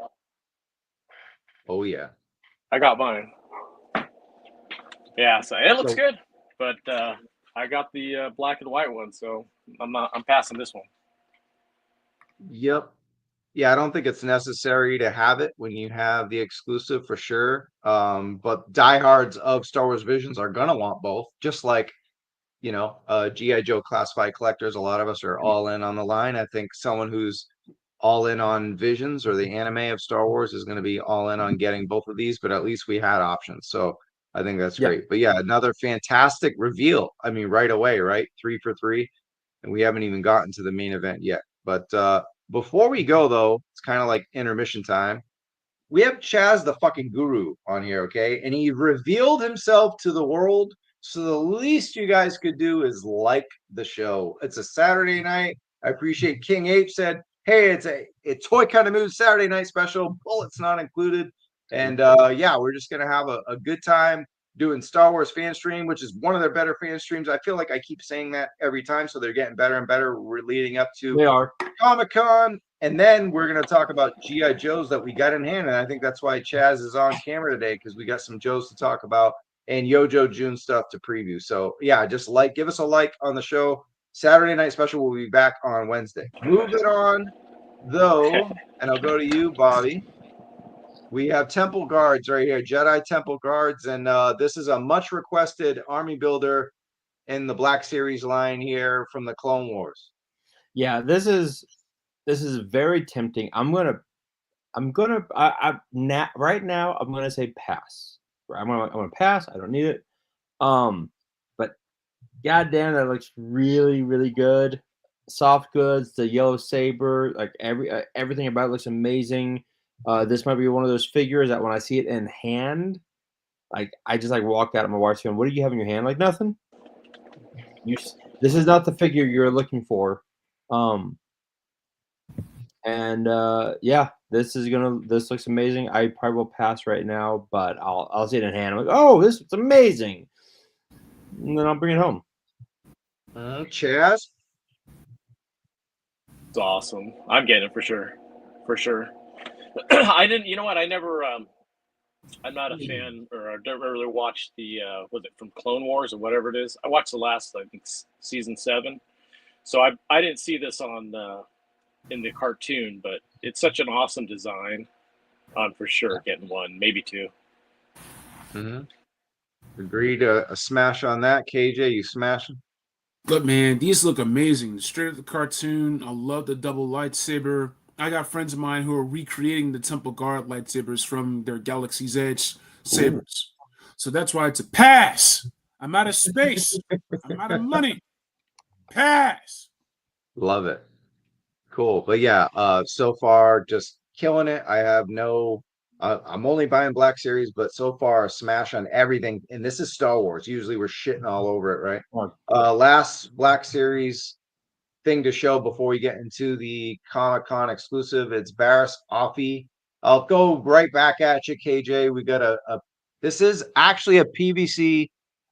Oh yeah, I got mine. Yeah, so it looks good, but I got the black and white one, so I'm passing this one. Yep. Yeah, I don't think it's necessary to have it when you have the exclusive for sure. But diehards of Star Wars Visions are gonna want both, just like GIJoe classified collectors. A lot of us are all in on the line. I think someone who's all in on Visions or the anime of Star Wars is going to be all in on getting both of these, but at least we had options. So I think that's great. But yeah, another fantastic reveal. I mean, right away, right? 3 for 3. And we haven't even gotten to the main event yet. But before we go, though, it's kind of like intermission time. We have Chaz the fucking guru on here, okay? And he revealed himself to the world. So the least you guys could do is like the show. It's a Saturday night. I appreciate King H said, hey, it's a Toy Kind of Mood Saturday night special. Bullets not included. And yeah, we're just gonna have a good time doing Star Wars fan stream, which is one of their better fan streams. I feel like I keep saying that every time, so they're getting better and better. We're leading up to Comic-Con, and then we're gonna talk about GI Joes that we got in hand, and I think that's why Chaz is on camera today, because we got some Joes to talk about and Yojo June stuff to preview. So yeah, just give us a like on the show. Saturday night special will be back on Wednesday. Moving on, though, and I'll go to you, Bobby. We have Temple Guards right here, Jedi Temple Guards, and this is a much requested army builder in the Black Series line here from the Clone Wars. Yeah, this is very tempting. Right now I'm gonna say pass. I'm gonna pass. I don't need it. But goddamn, that looks really, really good. Soft goods, the yellow saber, like everything about it looks amazing. This might be one of those figures that when I see it in hand, like I just like walk out of my wife's going, "What do you have in your hand?" Like nothing. This is not the figure you're looking for. Yeah, this looks amazing. I probably will pass right now, but I'll see it in hand. I'm like, oh, this is amazing, and then I'll bring it home. Chaz, It's awesome. I'm getting it for sure. I didn't. You know what? I never. I'm not a fan, or I never really watched the. Was it from Clone Wars or whatever it is? I watched the last, I think, season 7. So I didn't see this on in the cartoon, but it's such an awesome design. I'm for sure getting one, maybe 2. Mm-hmm. Agreed. A smash on that, KJ. You smashing? Look, man, these look amazing. Straight up the cartoon. I love the double lightsaber. I got friends of mine who are recreating the Temple Guard lightsabers from their Galaxy's Edge sabers. So that's why it's a pass. I'm out of space. I'm out of money. Pass. Love it. Cool. But yeah, so far just killing it. I have no I'm only buying Black Series, but so far a smash on everything. And this is Star Wars. Usually we're shitting all over it, right? Last Black Series thing to show before we get into the Comic-Con exclusive. It's Barris Offee. I'll go right back at you, KJ. We got a this is actually a PVC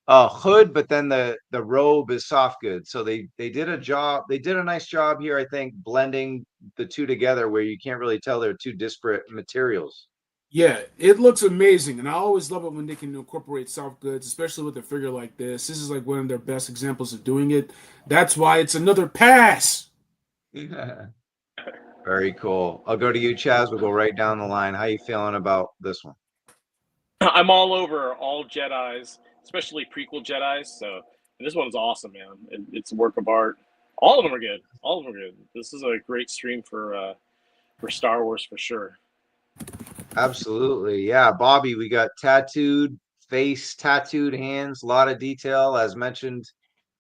hood, but then the robe is soft goods. So they did a job. They did a nice job here, I think, blending the two together where you can't really tell they're two disparate materials. Yeah, it looks amazing, and I always love it when they can incorporate soft goods, especially with a figure like this. This is like one of their best examples of doing it. That's why it's another pass. Yeah. Very cool. I'll go to you, Chaz. We'll go right down the line. How you feeling about this one? I'm all over all Jedis, especially prequel Jedis. So this one's awesome, man. It's a work of art. All of them are good. All of them are good. This is a great stream for Star Wars for sure. Absolutely. Yeah, Bobby, we got tattooed face, tattooed hands, a lot of detail. As mentioned,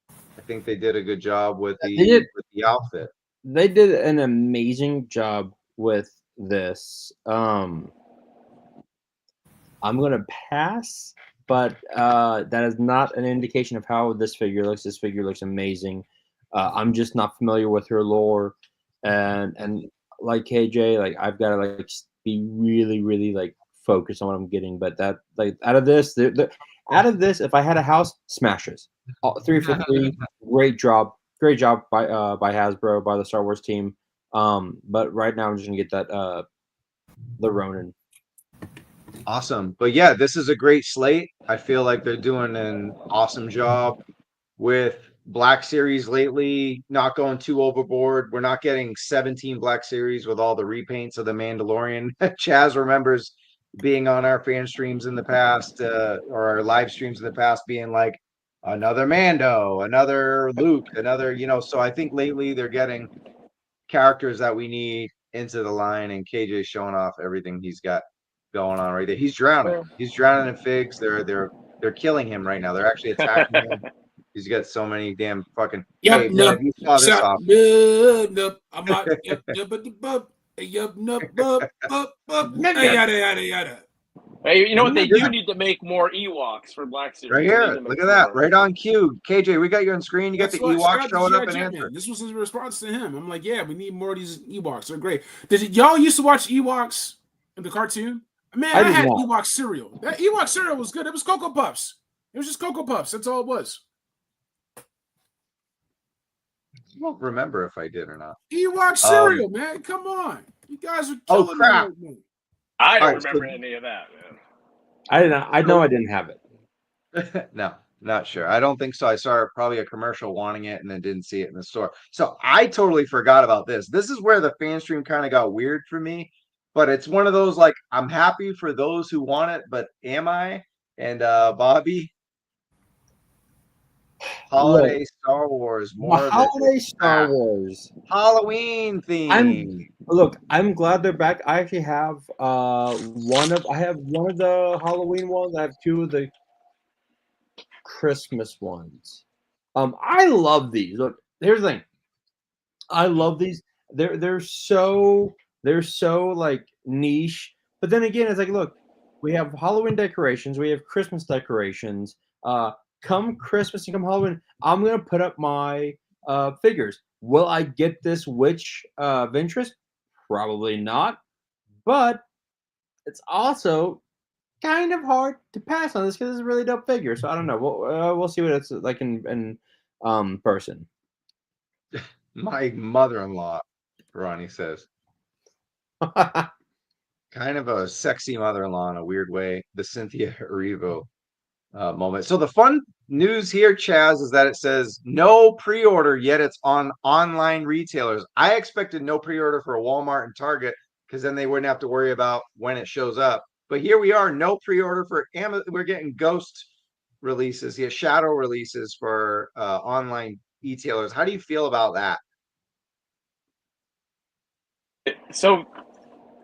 I think they did a good job with the outfit. They did an amazing job with this. I'm gonna pass, but that is not an indication of how this figure looks. This figure looks amazing. I'm just not familiar with her lore, and like KJ, like I've got to like be really like focused on what I'm getting. But that like out of this, if I had a house, smashes. 3 for 3, great job by Hasbro, by the Star Wars team. But right now I'm just gonna get that the Ronin. Awesome. But yeah, this is a great slate. I feel like they're doing an awesome job with Black Series lately, not going too overboard. We're not getting 17 Black Series with all the repaints of the Mandalorian. Chaz remembers being on our fan streams in the past, or our live streams in the past, being like, another Mando, another Luke, another, so I think lately they're getting characters that we need into the line, and KJ's showing off everything he's got going on right there. He's drowning. He's drowning in figs. They're killing him right now. They're actually attacking him. He's got so many damn fucking. Yep, hey, man, you saw this off. I'm not. Yada. Hey, you know what? They do need to make more Ewoks for Black Series. Right here. Look at that. Right on cue. KJ, we got you on screen. You got the Ewok showing up and answering. This was his response to him. I'm like, yeah, we need more of these Ewoks. They're great. Y'all used to watch Ewoks in the cartoon? Man, I had Ewok cereal. That Ewok cereal was good. It was Cocoa Puffs. It was just Cocoa Puffs. That's all it was. I won't remember if I did or not. Ewok cereal, man. Come on. You guys are killing me. I don't remember any of that, man. I know I didn't have it. No, not sure. I don't think so. I saw probably a commercial wanting it and then didn't see it in the store. So I totally forgot about this. This is where the fan stream kind of got weird for me. But it's one of those, like, I'm happy for those who want it, but am I? And Bobby, holiday Star Wars, more holiday Star Wars, Halloween theme. I'm glad they're back. I actually have one of the Halloween ones. I have 2 of the Christmas ones. I love these. Look, here's the thing. I love these. They're so like niche. But then again, it's like, look, we have Halloween decorations, we have Christmas decorations. Come Christmas and come Halloween, I'm gonna put up my figures. Will I get this witch of interest? Probably not. But it's also kind of hard to pass on this because it's a really dope figure. So I don't know. We'll see what it's like in person. My mother-in-law, Ronnie says. Kind of a sexy mother-in-law in a weird way. The Cynthia Erivo moment. So the fun news here, Chaz, is that it says no pre-order yet. It's on online retailers. I expected no pre-order for Walmart and Target because then they wouldn't have to worry about when it shows up. But here we are, no pre-order for Amazon. We're getting Ghost releases, shadow releases for online e-tailers. How do you feel about that? So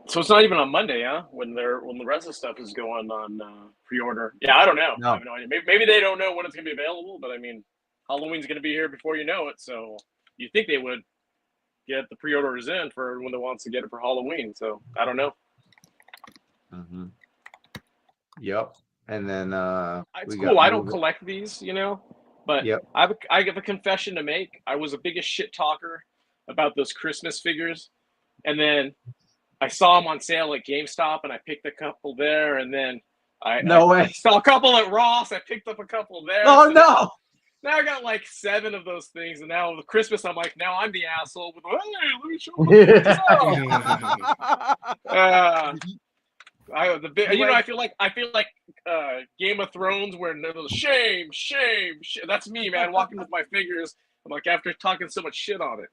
it's not even on Monday, huh? When the rest of the stuff is going on pre-order. Yeah, I don't know. No. I have no idea. Maybe they don't know when it's gonna be available, but I mean, Halloween's gonna be here before you know it. So you think they would get the pre-orders in for when they wants to get it for Halloween. So I don't know. Mm-hmm. Yep. And then It's we cool. got I don't collect these, but Yep. I have a confession to make. I was the biggest shit talker about those Christmas figures, and then I saw them on sale at GameStop, and I picked a couple there, and then No way. I saw a couple at Ross. I picked up a couple there. Oh So no. Now I got like 7 of those things, and now with Christmas, I'm like, now I'm the asshole with, hey, let me show you I feel like Game of Thrones where shame. That's me, man, walking with my fingers. I'm like, after talking so much shit on it.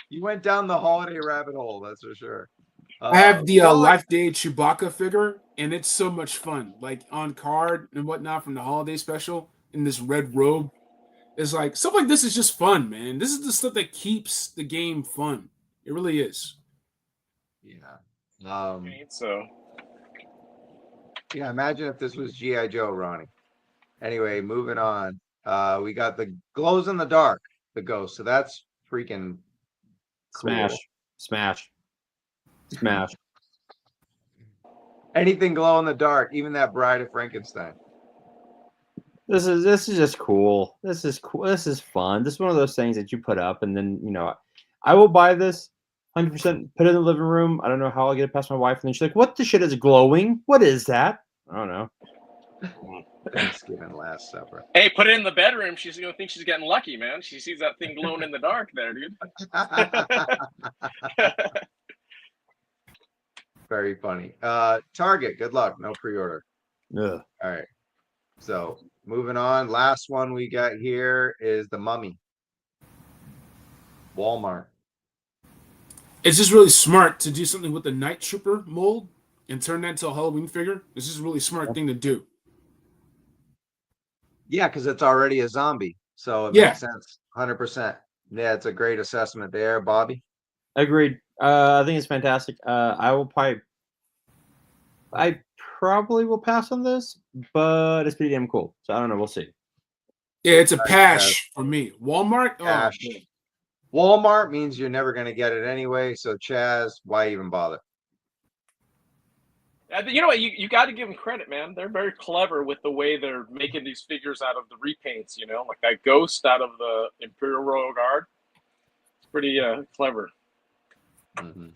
You went down the holiday rabbit hole, that's for sure. I have the Life Day Chewbacca figure, and it's so much fun. Like on card and whatnot from the holiday special in this red robe. It's like stuff like this is just fun, man. This is the stuff that keeps the game fun. It really is. Yeah. So Yeah, imagine if this was GIJoe, Ronnie. Anyway, moving on. We got the glows in the dark, the ghost. So that's freaking cool. Smash. Anything glow in the dark, even that Bride of Frankenstein. This is just cool. This is cool. This is fun. This is one of those things that you put up, and then I will buy this 100%. Put it in the living room. I don't know how I'll get it past my wife, and then she's like, "What the shit is glowing? What is that?" I don't know. Thanksgiving, Last Supper. Hey, put it in the bedroom. She's gonna think she's getting lucky, man. She sees that thing glowing in the dark there, dude. Very funny. Target, good luck. No pre-order. Ugh. All right. So moving on. Last one we got here is the Mummy. Walmart. It's just really smart to do something with the Night Trooper mold and turn that into a Halloween figure. This is a really smart thing to do. Yeah, because it's already a zombie. So it makes sense. 100%. Yeah, it's a great assessment there, Bobby. Agreed. I think it's fantastic. I probably will pass on this, but it's pretty damn cool. So I don't know. We'll see. Yeah, it's a pass for me. Walmart? Pass. Oh, Walmart means you're never going to get it anyway. So Chaz, why even bother? You know what? You got to give them credit, man. They're very clever with the way they're making these figures out of the repaints. Like that ghost out of the Imperial Royal Guard. It's pretty clever. Mm-hmm.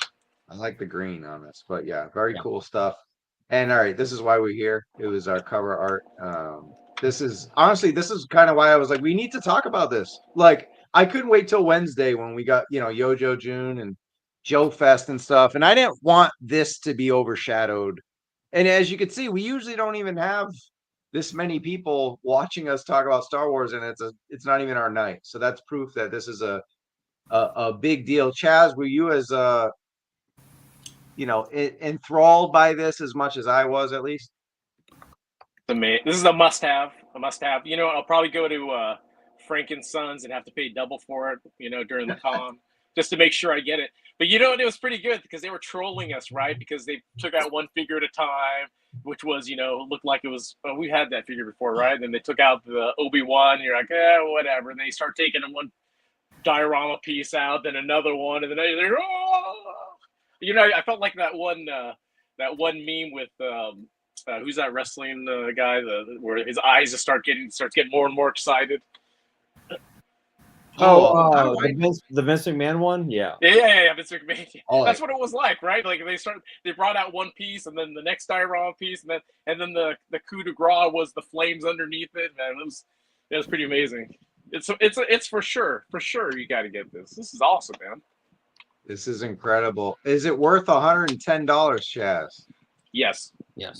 I like the green on this, but yeah, very cool stuff. And all right, this is why we're here. It was our cover art. This is kind of why I was like, we need to talk about this. Like, I couldn't wait till Wednesday when we got, Yojo June and Joe Fest and stuff. And I didn't want this to be overshadowed. And as you can see, we usually don't even have this many people watching us talk about Star Wars, and it's not even our night. So that's proof that this is a big deal. Chaz, were you as enthralled by this as much as I was, at least? This is a must-have. I'll probably go to Frank and Sons and have to pay double for it, during the con, just to make sure I get it. But it was pretty good because they were trolling us, right? Because they took out one figure at a time, which was, looked like it was. Well, we had that figure before, right? And then they took out the Obi-Wan. And you're like, whatever. And they start taking one diorama piece out, then another one, and then they're I felt like that one meme with who's that wrestling guy where his eyes just starts getting more and more excited. The Vince McMahon one, yeah, Vince McMahon. That's what it was like, right? Like they brought out one piece, and then the next diorama piece, and then the coup de grace was the flames underneath it. Man, it was pretty amazing. It's for sure you got to get this. This is awesome, man. This is incredible. Is it worth $110, Chaz? Yes. And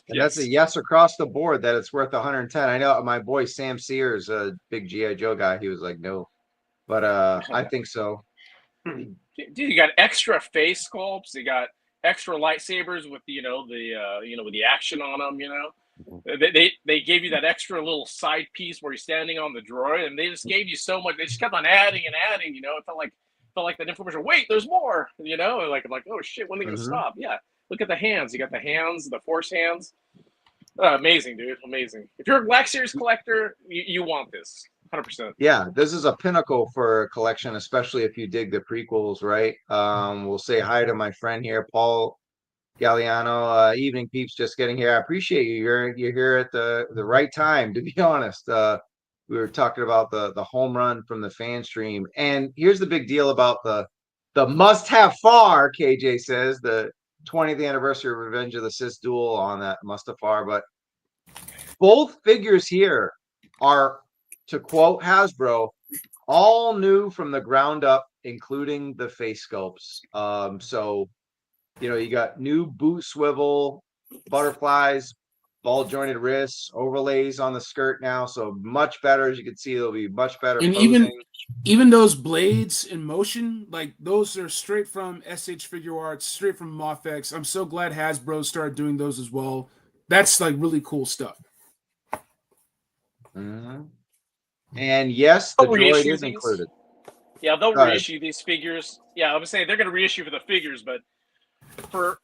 that's a yes across the board that it's worth 110. I know my boy Sam Sears, a big GIJoe guy, he was like, no, but I think so. Dude, you got extra face sculpts. You got extra lightsabers with with the action on them. They gave you that extra little side piece where you're standing on the droid, and they just gave you so much. They just kept on adding and adding. You know, it felt like that information. Wait, there's more. You know, and like I'm like, oh shit, when are they gonna stop? Yeah, look at the hands. You got the hands, the Force hands. Amazing, dude, amazing. If you're a Black Series collector, you want this, 100%. Yeah, this is a pinnacle for a collection, especially if you dig the prequels, right? We'll say hi to my friend here, Paul Galliano. Evening peeps, just getting here. I appreciate you. You're here at the right time, to be honest. We were talking about the home run from the fan stream, and here's the big deal about the must-have far. KJ says the 20th anniversary of Revenge of the Sith duel on that Mustafar, but both figures here are, to quote Hasbro, all new from the ground up, including the face sculpts. So, you know, you got new boot swivel, butterflies, ball jointed wrists, overlays on the skirt now. So much better. As you can see, it'll be much better. And even those blades in motion, like those are straight from SH Figure Arts, straight from Mofex. I'm so glad Hasbro started doing those as well. That's like really cool stuff. Mm-hmm. And yes, the droid is included. Yeah, they'll reissue these figures. Yeah, I was saying they're going to reissue for the figures, but for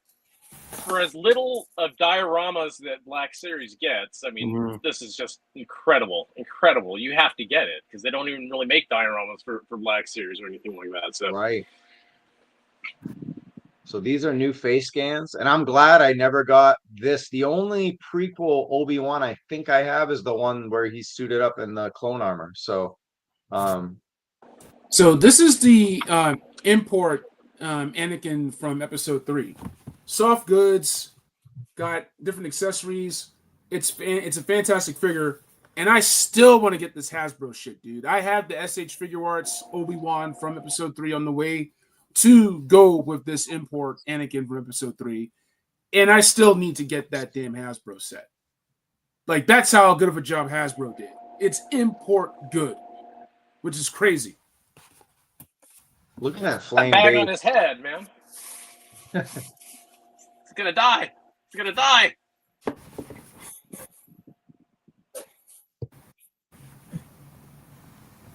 as little of dioramas that Black Series gets, I mean, this is just incredible. You have to get it because they don't even really make dioramas for Black Series or anything like that. So right. So these are new face scans, and I'm glad I never got this. The only prequel Obi-Wan I think I have is the one where he's suited up in the clone armor. So, so this is the import Anakin from Episode 3. Soft goods, got different accessories. It's a fantastic figure, and I still want to get this Hasbro shit, dude. I have the SH Figure Arts Obi-Wan from Episode 3 on the way to go with this import Anakin from Episode 3, and I still need to get that damn Hasbro set. Like, that's how good of a job Hasbro did. It's import good, which is crazy. Look at that flame bag on his head, man. It's gonna die. It's gonna die.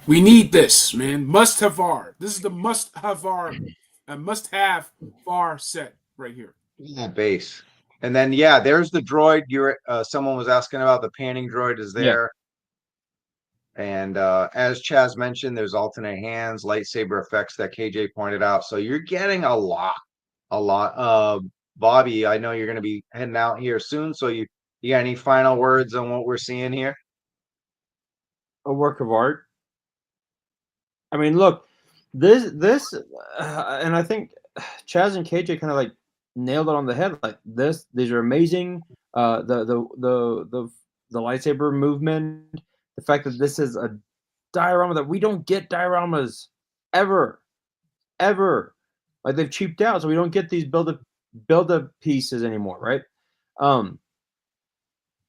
We need this, man. Must-have-var. This is the must-have-var, a must-have var set right here. Yeah, base. And then, yeah, there's the droid. Someone was asking about the panning droid is there. Yeah. And as Chaz mentioned, there's alternate hands, lightsaber effects that KJ pointed out. So you're getting a lot. Bobby, I know you're going to be heading out here soon. So you got any final words on what we're seeing here? A work of art. I mean, look, this, and I think Chaz and KJ kind of like nailed it on the head. Like these are amazing. The lightsaber movement, the fact that this is a diorama that we don't get dioramas ever. Like they've cheaped out, so we don't get these build up pieces anymore, right?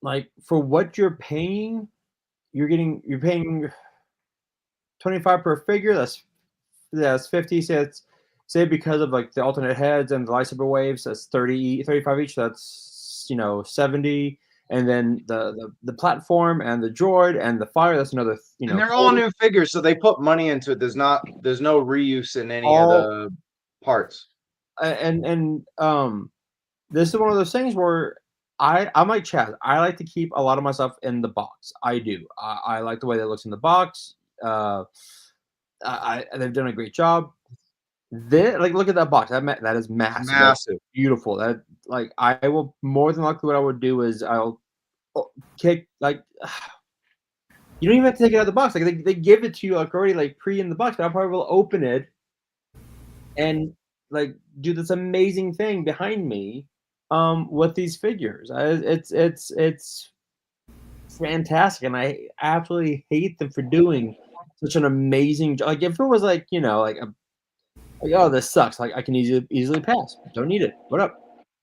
Like for what you're paying, you're paying $25 per figure. That's 50 cents. Say because of like the alternate heads and the lightsaber waves, that's 35 each. That's 70. And then the platform and the droid and the fire, that's another. And they're all new figures, so they put money into it. There's no reuse in any of the parts. And this is one of those things where I'm like Chaz. I like to keep a lot of my stuff in the box. I do. I like the way that looks in the box. They've done a great job. Look at that box. That is massive. That's beautiful. That I will more than likely what I would do is I'll kick you don't even have to take it out of the box. Like they give it to you already pre in the box. But I probably will open it and do this amazing thing behind me with these figures. It's fantastic, and I absolutely hate them for doing such an amazing job. If it was oh, this sucks. I can easily pass. Don't need it. What up?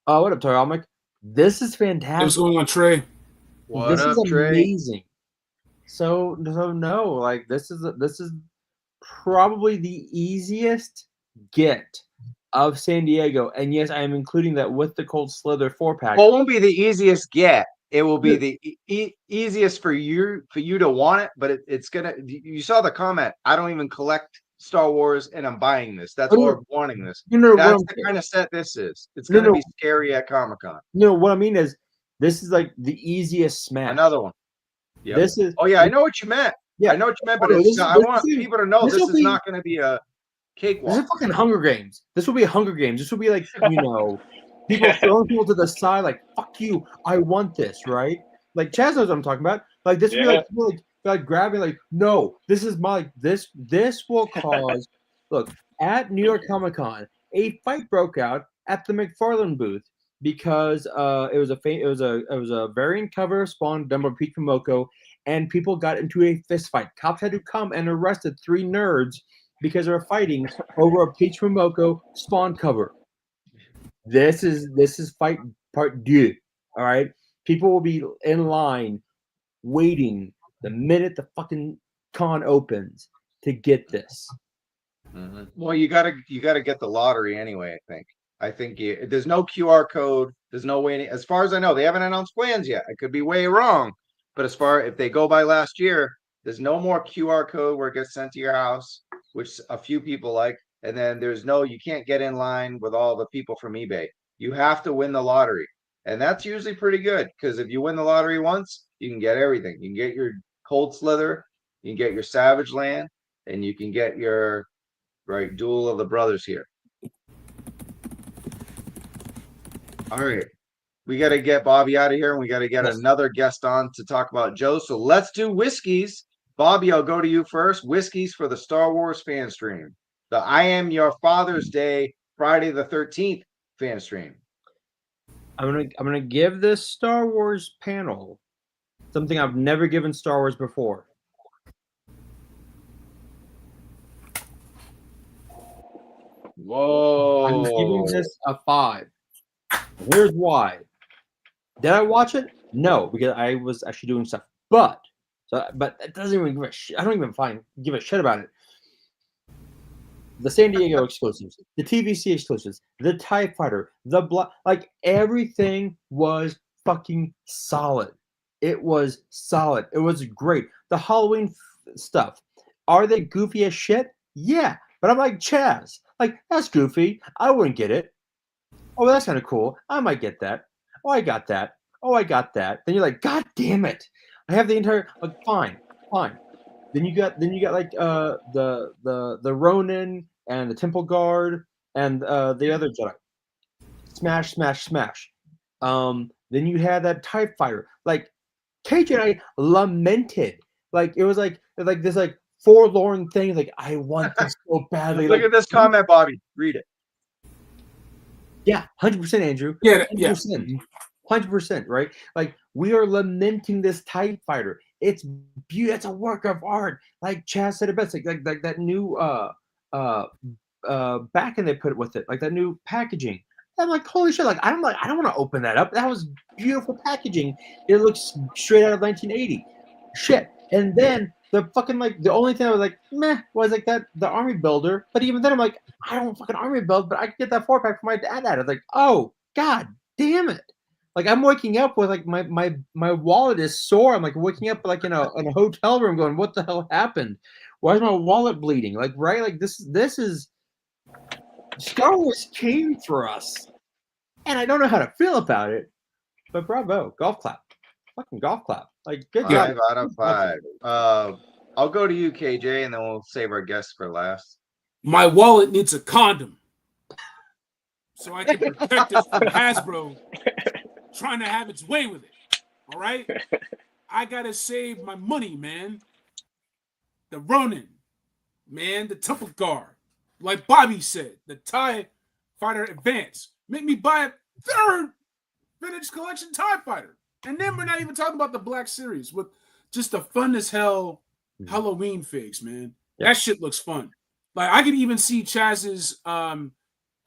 What up, Tori? This is fantastic. What's going on, Trey? This is amazing. So no, this is probably the easiest get of San Diego, and yes, I am including that with the Cold Slither 4-pack. Well, it won't be the easiest get. it will be the easiest for you to want it, but it's gonna. You saw the comment. I don't even collect Star Wars, and I'm buying this. That's or wanting this. That's the kind of set this is. It's gonna be scary at Comic-Con. No, what I mean is, this is like the easiest smash. Another one. Yep. This is. Oh yeah, I know what you meant. Yeah, I know what you meant, but I want people to know this is not going to be a cakewalk. This is fucking Hunger Games. This will be Hunger Games. This will be like, people throwing people to the side, like, fuck you, I want this, right? Like, Chaz knows what I'm talking about. Like, this will be like grabbing, like, no, this is my, this will cause, look, at New York Comic Con, a fight broke out at the McFarlane booth because it was a variant cover Spawn done by Pete Momoko, and people got into a fist fight. Cops had to come and arrested 3 nerds because they were fighting over a Peach Momoko Spawn cover. This is fight part 2. All right, people will be in line waiting the minute the fucking con opens to get this. Mm-hmm. Well, you gotta get the lottery anyway. I think there's no QR code. There's no way. As far as I know, they haven't announced plans yet. I could be way wrong, but if they go by last year, there's no more QR code where it gets sent to your house, which a few people like. And then you can't get in line with all the people from eBay. You have to win the lottery. And that's usually pretty good because if you win the lottery once, you can get everything. You can get your Cold Slither, you can get your Savage Land, and you can get your Duel of the Brothers here. All right. We got to get Bobby out of here, and we got to get another guest on to talk about Joe. So let's do whiskeys. Bobby, I'll go to you first. Whiskeys for the Star Wars fan stream. The I Am Your Father's Day, Friday the 13th fan stream. I'm gonna give this Star Wars panel something I've never given Star Wars before. Whoa! I'm giving this a 5. Here's why. Did I watch it? No, because I was actually doing stuff. But it doesn't even give a shit. I don't even give a shit about it. The San Diego exclusives, the TVC exclusives, the TIE Fighter, everything was fucking solid. It was solid. It was great. The Halloween stuff. Are they goofy as shit? Yeah. But I'm like, Chaz, that's goofy. I wouldn't get it. Oh, that's kind of cool. I might get that. Oh, I got that. Oh, I got that. Then you're like, God damn it. I have the entire, fine. Then you got the Ronin and the Temple Guard and the other Jedi. Smash. Then you had that TIE Fighter. KJ and I lamented. It was this forlorn thing. I want this so badly. Look at this comment, Bobby. Read it. Yeah, 100%, Andrew. Yeah, 100%. 100%, right? We are lamenting this TIE Fighter. It's beautiful. It's a work of art. Like Chaz said it best. Like that new backing they put with it. That new packaging. I'm like, holy shit! I don't want to open that up. That was beautiful packaging. It looks straight out of 1980. Shit. And then the fucking the only thing I was meh was the army builder. But even then I'm like, I don't fucking army build, but I could get that 4-pack for my dad. I was oh god damn it. I'm waking up with my wallet is sore. I'm waking up in a hotel room going, what the hell happened? Why is my wallet bleeding? This is Star Wars came for us. And I don't know how to feel about it. But bravo. Golf clap. Fucking golf clap. Good job. 5 out of 5. I'll go to you, KJ, and then we'll save our guests for last. My wallet needs a condom. So I can protect it from Hasbro trying to have its way with it. All right? I gotta save my money, man. The Ronin, man, the Temple Guard. Like Bobby said, the TIE Fighter Advance. Make me buy a 3rd vintage collection TIE Fighter. And then we're not even talking about the Black Series with just the fun as hell Halloween figs, man. Yeah. That shit looks fun. I could even see Chaz's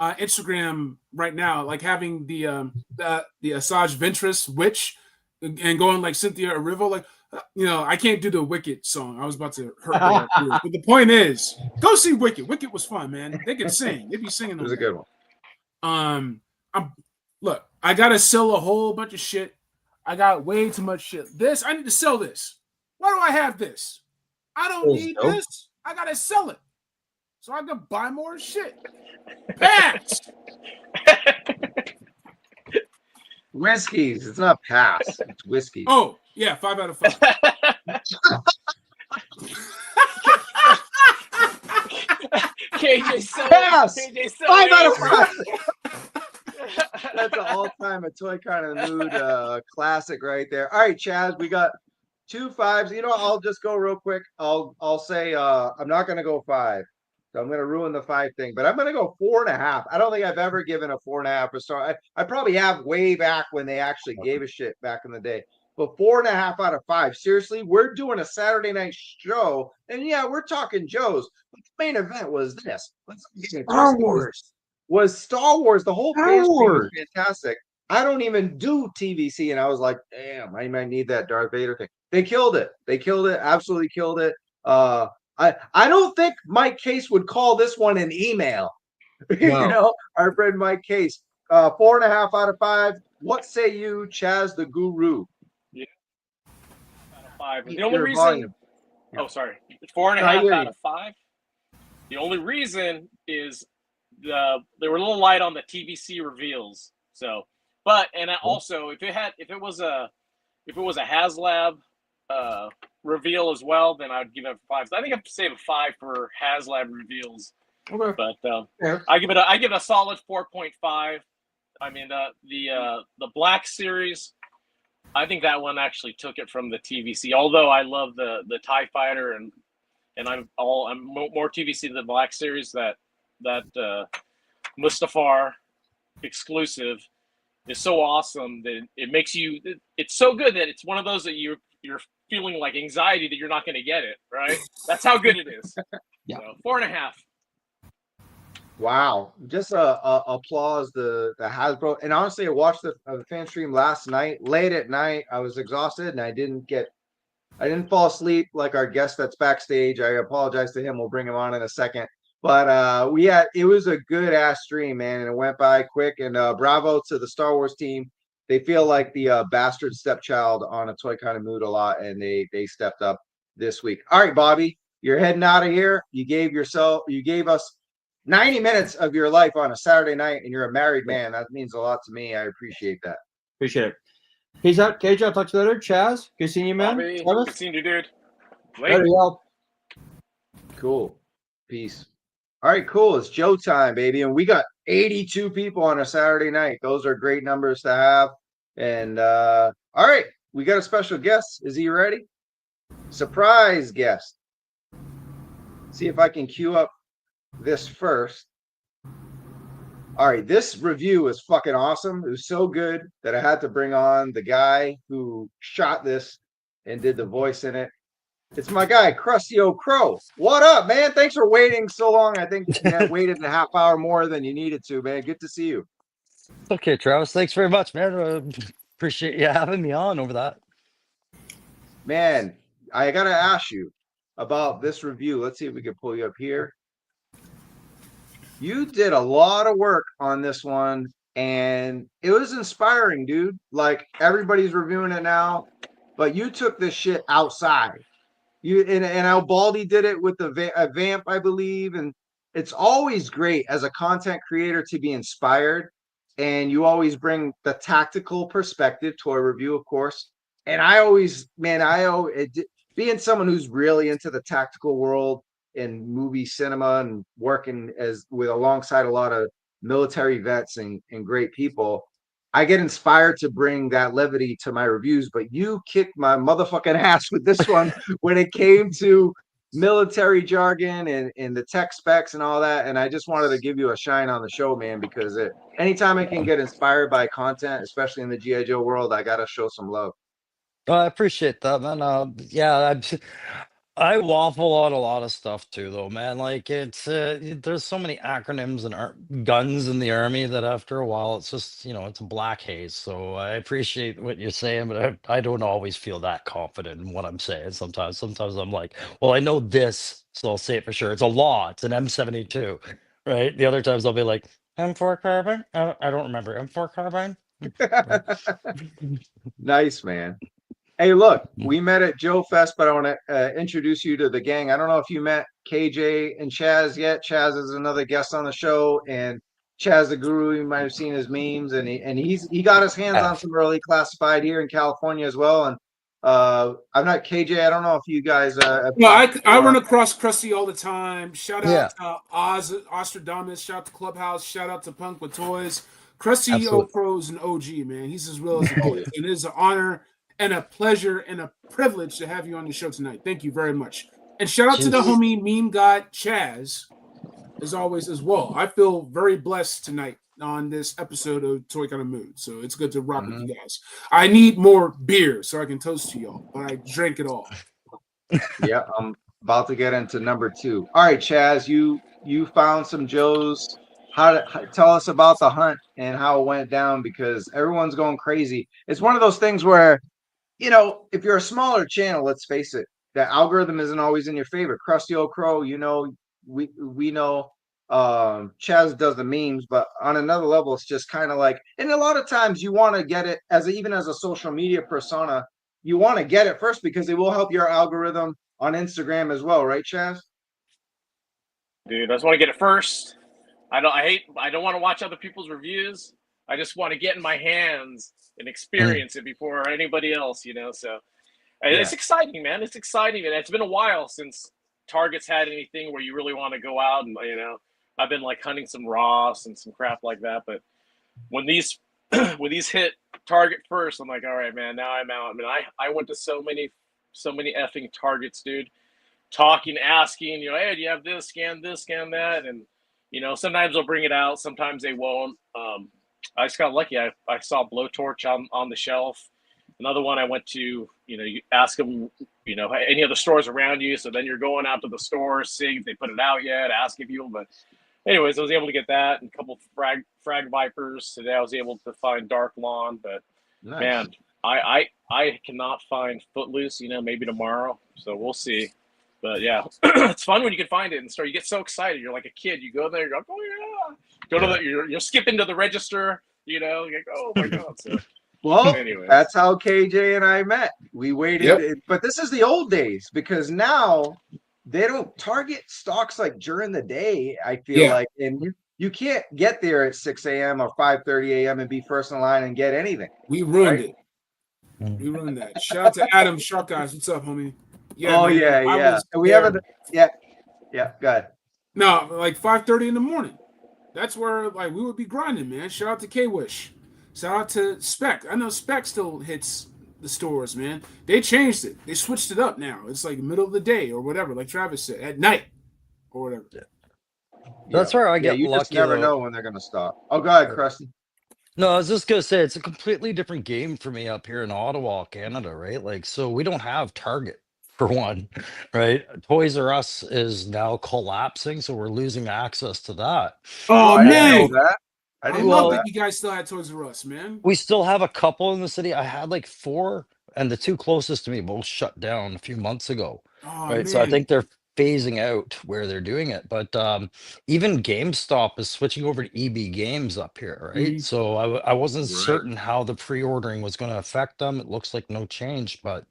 Instagram right now, having the Asajj Ventress witch and going like Cynthia Erivo. I can't do the Wicked song. I was about to hurt her. But the point is, go see Wicked. Wicked was fun, man. They could sing. They'd be singing. It was a good one. Look, I gotta sell a whole bunch of shit. I got way too much shit. I need to sell this. Why do I have this? I don't need this. I gotta sell it so I can buy more shit. Pass. Whiskeys. It's not pass. It's whiskey. Oh yeah, 5 out of 5. KJ so Pass. KJ so 5 out of angry. 5. That's an all-time a toy kind of mood classic right there. All right, Chaz, we got 2 5s. You know, I'll just go real quick. I'll say I'm not gonna go 5. So I'm gonna ruin the 5 thing, but I'm gonna go 4.5. I don't think I've ever given a 4.5 a star. I probably have way back when they actually gave a shit back in the day. But 4.5 out of 5. Seriously, we're doing a Saturday night show, and yeah, we're talking Joe's. But the main event was this. Star Wars. Was Star Wars. The whole Star page Wars. was fantastic. I don't even do TVC, and I was like, damn, I might need that Darth Vader thing. They killed it. They killed it. Absolutely killed it. I don't think Mike Case would call this one an email. No. You know, our friend Mike Case. 4.5 out of 5. What say you, Chaz the Guru? Yeah. Out of 5. The only Your reason. volume. Oh, sorry. 4.5 out of 5. The only reason is they were a little light on the TVC reveals. So, but and also if it was a HasLab reveal as well, then I'd give it a 5. So I think I'd save a 5 for HasLab reveals. Okay. But Yeah. I give it a solid 4.5. I mean the Black Series, I think that one actually took it from the TVC. Although I love the TIE Fighter and I'm more TVC than the Black Series. That Mustafar exclusive is so awesome that it makes you. It's so good that it's one of those that you're feeling like anxiety that you're not going to get it. Right? That's how good it is. Yeah. So 4.5. Wow. Just applause the Hasbro. And honestly, I watched the fan stream last night, late at night. I was exhausted and I didn't fall asleep like our guest that's backstage. I apologize to him. We'll bring him on in a second. But it was a good ass stream, man, and it went by quick. And bravo to the Star Wars team. They feel like the bastard stepchild on a toy kind of mood a lot, and they stepped up this week. All right, Bobby, you're heading out of here. You gave us 90 minutes of your life on a Saturday night, and you're a married man. That means a lot to me. I appreciate that. Appreciate it. Peace out, KJ. I'll talk to you later. Chaz, good seeing you, man. Bobby, good seeing you, dude. Later, y'all. Cool. Peace. All right, cool. It's Joe time, baby. And we got 82 people on a Saturday night. Those are great numbers to have. And all right, we got a special guest. Is he ready? Surprise guest. See if I can queue up this first. All right, this review is fucking awesome. It was so good that I had to bring on the guy who shot this and did the voice in it. It's my guy, Krusty O'Crow. What up, man? Thanks for waiting so long. I think you waited a half hour more than you needed to, man. Good to see you. Okay, Travis. Thanks very much, man. Appreciate you having me on over that. Man, I got to ask you about this review. Let's see if we can pull you up here. You did a lot of work on this one, and it was inspiring, dude. Like, everybody's reviewing it now, but you took this shit outside. And Albaldi did it with a vamp, I believe. And it's always great as a content creator to be inspired. And you always bring the tactical perspective to a review, of course. And being someone who's really into the tactical world in movie cinema and working alongside a lot of military vets and great people, I get inspired to bring that levity to my reviews, but you kicked my motherfucking ass with this one when it came to military jargon and the tech specs and all that. And I just wanted to give you a shine on the show, man, because anytime I can get inspired by content, especially in the GIJoe world, I got to show some love. I appreciate that, man. Yeah, I waffle on a lot of stuff too, though, man. Like there's so many acronyms and guns in the army that after a while it's just it's a black haze. So I appreciate what you're saying, but I don't always feel that confident in what I'm saying. Sometimes I'm like, well, I know this, so I'll say it for sure. It's a law. It's an M72, right? The other times I'll be like M4 carbine. I don't remember M4 carbine. Nice, man. Hey, look, we met at Joe Fest, but I want to introduce you to the gang. I don't know if you met KJ and Chaz yet. Chaz is another guest on the show, and Chaz the Guru, you might have seen his memes, and he got his hands on some early classified here in California as well. And I'm not KJ. I don't know if you guys. No, I run across Krusty all the time. Shout out to Ostradamus. Shout out to Clubhouse. Shout out to Punk with Toys. Krusty Pro is an OG, man. He's as real as it gets. It is an honor and a pleasure and a privilege to have you on the show tonight. Thank you very much. And shout out to the homie meme god Chaz, as always, as well. I feel very blessed tonight on this episode of Toy Kind of Mood. So it's good to rock with you guys. I need more beer so I can toast to y'all, but I drank it all. Yeah, I'm about to get into number 2. All right, Chaz, you found some Joes. Tell us about the hunt and how it went down, because everyone's going crazy. It's one of those things where, you know, if you're a smaller channel, let's face it, the algorithm isn't always in your favor. Krusty Old Crow, you know, we know Chaz does the memes, but on another level, it's just kind of like, and a lot of times you want to get it even as a social media persona, you want to get it first because it will help your algorithm on Instagram as well, right, Chaz? Dude, I just want to get it first. I don't want to watch other people's reviews. I just want to get in my hands and experience it before anybody else, you know. So it's exciting, man. It's exciting, and it's been a while since Target's had anything where you really want to go out and, you know, I've been like hunting some Ross and some crap like that. But when these hit Target first, I'm like, all right, man, now I'm out. I mean, I went to so many effing Targets, dude, talking, asking, you know, hey, do you have this, scan that, and you know, sometimes they'll bring it out, sometimes they won't. I just got lucky. I saw Blowtorch on the shelf. Another one I went to, you know, you ask them, you know, any other stores around you. So then you're going out to the stores, seeing if they put it out yet, asking people. But anyways, I was able to get that and a couple Frag-Vipers. Today I was able to find Dark Lawn. But nice. Man, I cannot find Footloose, you know, maybe tomorrow. So we'll see. But yeah, it's fun when you can find it in the store. You get so excited. You're like a kid. You go there, you're like, oh yeah. Go to you're skipping to the register, you know, you're like, oh my God. So well, anyways. That's how KJ and I met. We waited, but this is the old days, because now they don't Target stocks like during the day, I feel like, and you can't get there at 6 a.m. or 5:30 a.m. and be first in line and get anything. We ruined it. We ruined that. Shout out to Adam Shark Guys. What's up, homie? Yeah, oh, man, yeah. We haven't. Yeah. Go ahead. No, like 5:30 in the morning. That's where like we would be grinding, man. Shout out to K-Wish. Shout out to Spec. I know Spec still hits the stores, man. They changed it. They switched it up now. It's like middle of the day or whatever, like Travis said, at night or whatever. That's where I get you lucky. Just never know when they're gonna stop. Oh, go ahead, Krusty. No, I was just gonna say it's a completely different game for me up here in Ottawa, Canada, right? Like, so we don't have Target for one, right? Toys R Us is now collapsing, so we're losing access to that. Oh man, I didn't know that you guys still had Toys R Us, man. We still have a couple in the city. I had like 4, and the 2 closest to me both shut down a few months ago. Oh, right, man. so I think they're phasing out where they're doing it, but even GameStop is switching over to EB Games up here, right? So I wasn't certain how the pre-ordering was going to affect them. It looks like no change, but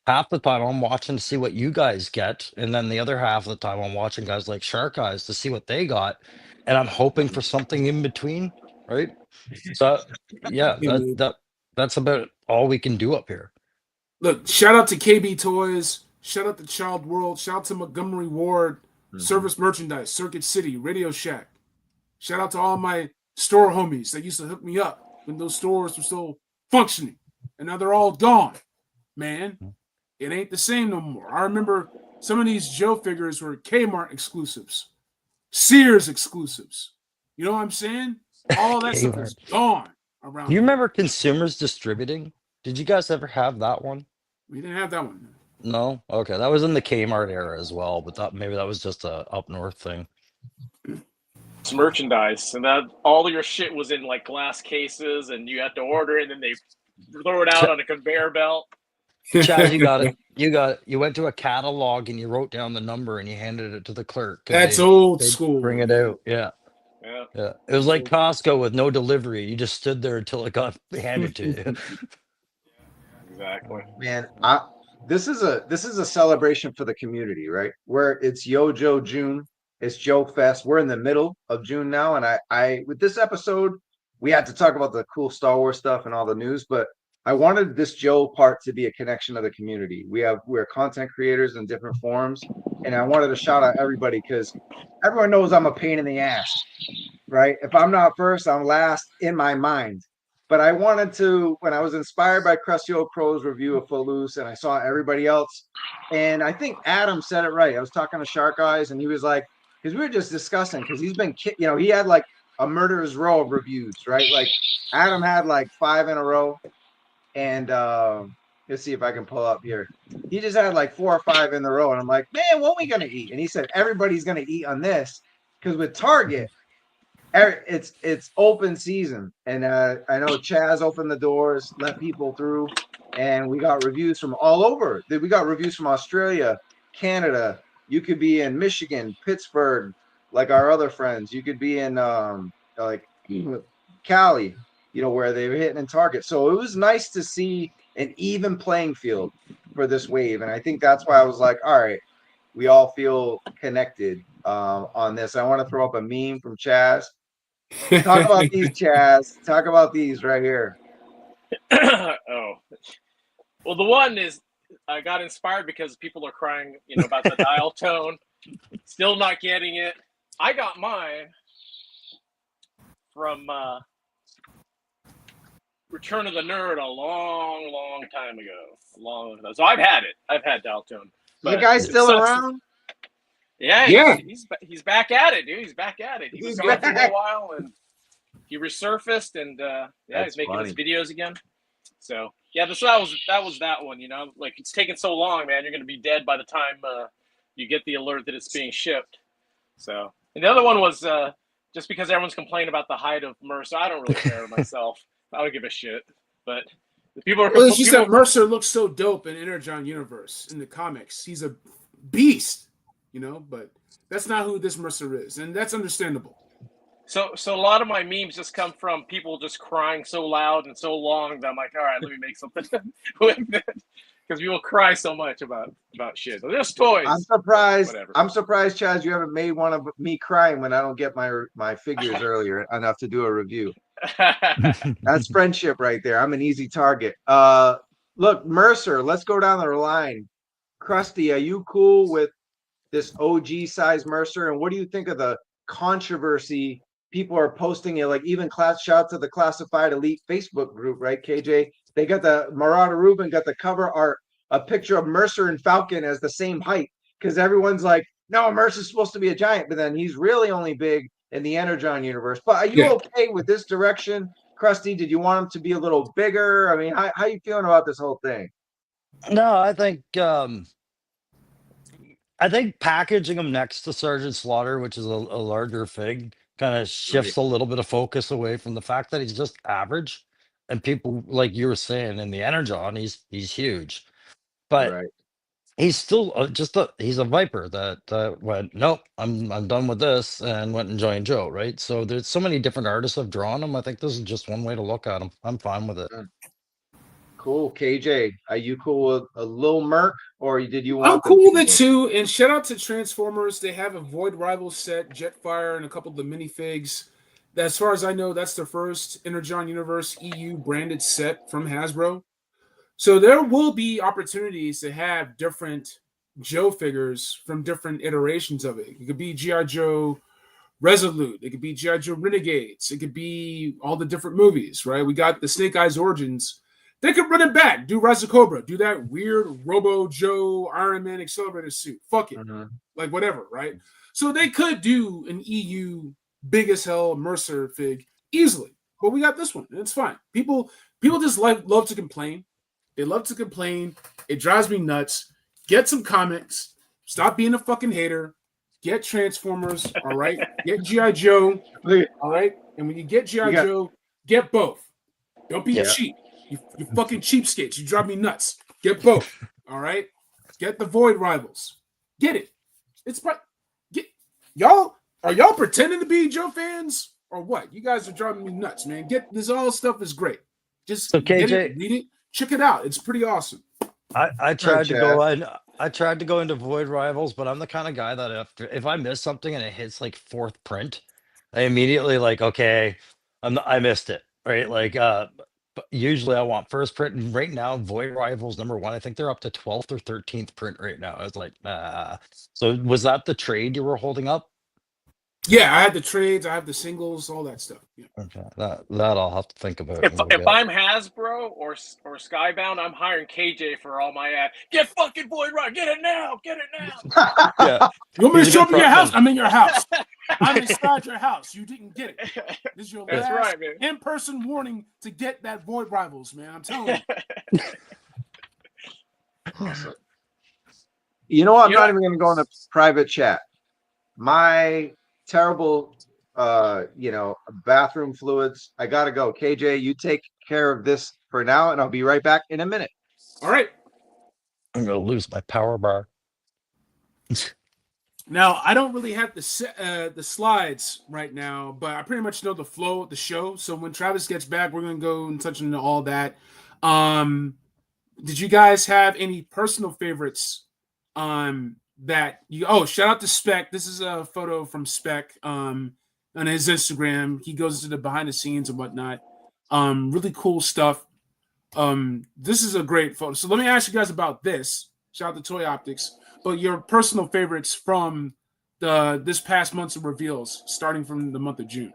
half the time I'm watching to see what you guys get, and then the other half of the time I'm watching guys like Shark Eyes to see what they got, and I'm hoping for something in between, right? So yeah, that's about all we can do up here. Look, shout out to KB Toys, shout out to Child World, shout out to Montgomery Ward, Service Merchandise, Circuit City, Radio Shack. Shout out to all my store homies that used to hook me up when those stores were still functioning, and now they're all gone, man. It ain't the same no more. I remember some of these Joe figures were Kmart exclusives, Sears exclusives. You know what I'm saying? All that stuff is gone around. Do you remember Consumers Distributing? Did you guys ever have that one? We didn't have that one. No? Okay, that was in the Kmart era as well, but maybe that was just a up north thing. It's merchandise, and that all of your shit was in like glass cases, and you had to order it, and then they throw it out on a conveyor belt. Chaz, you got it. You went to a catalog and you wrote down the number and you handed it to the clerk. That's old school. Bring it out. Yeah. Yeah, it was like Costco with no delivery. You just stood there until it got handed to you. Exactly. Man, this is a celebration for the community, right? Where it's GIJoe June, it's Joe Fest. We're in the middle of June now, and I with this episode, we had to talk about the cool Star Wars stuff and all the news, but I wanted this Joe part to be a connection of the community. We're content creators in different forms, and I wanted to shout out everybody because everyone knows I'm a pain in the ass, right? If I'm not first, I'm last in my mind. But I wanted to, when I was inspired by Crusty Old Crow's review of Footloose, and I saw everybody else, and I think Adam said it right. I was talking to Shark Eyes, and he was like, because we were just discussing, because he's been, he had like a murderer's row of reviews, right? Like Adam had like 5 in a row, and let's see if I can pull up here. He just had like 4 or 5 in a row, and I'm like, man, what are we gonna eat? And he said everybody's gonna eat on this because with Target, it's open season, and I know Chaz opened the doors, let people through, and we got reviews from all over. We got reviews from Australia, Canada. You could be in Michigan, Pittsburgh, like our other friends. You could be in like Cali, where they were hitting in Target. So it was nice to see an even playing field for this wave, and I think that's why I was like, all right, we all feel connected on this. I want to throw up a meme from Chaz. Talk about these, Chaz. Talk about these right here. Oh, well, the one is I got inspired because people are crying, about the dial tone. Still not getting it. I got mine from Return of the Nerd a long, long time ago. So I've had it. I've had dial tone. The guy's still around? Yeah. He's back at it, dude. He's back at it. He was gone for a while, and he resurfaced, and he's making his videos again. So yeah, that was that one. Like it's taking so long, man. You're gonna be dead by the time you get the alert that it's being shipped. So, and the other one was just because everyone's complaining about the height of Mercer. I don't really care myself. I don't give a shit. But the people are. Well, it's just that Mercer looks so dope in Energon Universe in the comics. He's a beast. But that's not who this Mercer is, and that's understandable. So a lot of my memes just come from people just crying so loud and so long that I'm like, all right, let me make something with it, because people cry so much about shit. So there's toys. I'm surprised. Whatever. I'm surprised, Chaz, you haven't made one of me crying when I don't get my figures earlier enough to do a review. That's friendship right there. I'm an easy target. Look, Mercer, let's go down the line. Krusty, are you cool with this OG size Mercer, and what do you think of the controversy? People are posting it, like even shout out to the Classified Elite Facebook group, right? KJ, they got the Marauder Rubin got the cover art, a picture of Mercer and Falcon as the same height, because everyone's like, no, Mercer's supposed to be a giant, but then he's really only big in the Energon universe. But are you okay with this direction, Krusty? Did you want him to be a little bigger? I mean, how are you feeling about this whole thing? No, I think packaging them next to Sergeant Slaughter, which is a larger fig, kind of shifts a little bit of focus away from the fact that he's just average. And people, like you were saying, in the Energon, he's huge. But he's still he's a Viper that went, nope, I'm done with this, and went and joined Joe, right? So there's so many different artists have drawn him. I think this is just one way to look at him. I'm fine with it. Cool. KJ, are you cool with a little Merc, or did you want? I'm cool with it too. And shout out to Transformers. They have a Void Rival set, Jetfire, and a couple of the minifigs. As far as I know, that's the first Energon Universe EU branded set from Hasbro. So there will be opportunities to have different Joe figures from different iterations of it. It could be GIJoe Resolute. It could be GIJoe Renegades. It could be all the different movies, right? We got the Snake Eyes Origins. They could run it back, do Rise of Cobra, do that weird Robo Joe Iron Man accelerator suit. Fuck it. Like whatever, right? So they could do an EU big as hell Mercer fig easily. But we got this one, and it's fine. People just love to complain. They love to complain. It drives me nuts. Get some comics. Stop being a fucking hater. Get Transformers, all right? Get GIJoe, all right? And when you get GIJoe, get both. Don't be cheap. You fucking cheapskates. You drive me nuts. Get both. All right? Get the Void Rivals. Get it. It's y'all Are y'all pretending to be Joe fans or what? You guys are driving me nuts, man. Get this all stuff is great. Just So get KJ, it, read it, check it out. It's pretty awesome. I tried to go Chaz. in. I tried to go into Void Rivals, but I'm the kind of guy that if I miss something and it hits like fourth print, I immediately like, okay, I missed it, right? Like but usually I want first print, and right now Void Rivals #1. I think they're up to 12th or 13th print right now. I was like, So was that the trade you were holding up? Yeah, I had the trades, I have the singles, all that stuff. Yeah. Okay, that I'll have to think about a If little if bit. I'm Hasbro or Skybound, I'm hiring KJ for all my ad. Get fucking Void Ride. Get it now. Get it now. Yeah, You want me to He's a show good up in your front house? man. I'm in your house. I'm inside your house. You didn't get it. This is your That's last right, man. in-person warning to get that Void Rivals, man. I'm telling you. Awesome. You know what? I'm You not know- even going to go in a private chat. My terrible, bathroom fluids. I got to go. KJ, you take care of this for now, and I'll be right back in a minute. All right. I'm gonna lose my power bar. Now, I don't really have the slides right now, but I pretty much know the flow of the show. So when Travis gets back, we're going to go and touch into all that. Did you guys have any personal favorites that you... Oh, shout out to Spec. This is a photo from Spec on his Instagram. He goes into the behind the scenes and whatnot. Really cool stuff. This is a great photo. So let me ask you guys about this. Shout out to Toy Optics. But your personal favorites from this past month's of reveals, starting from the month of June.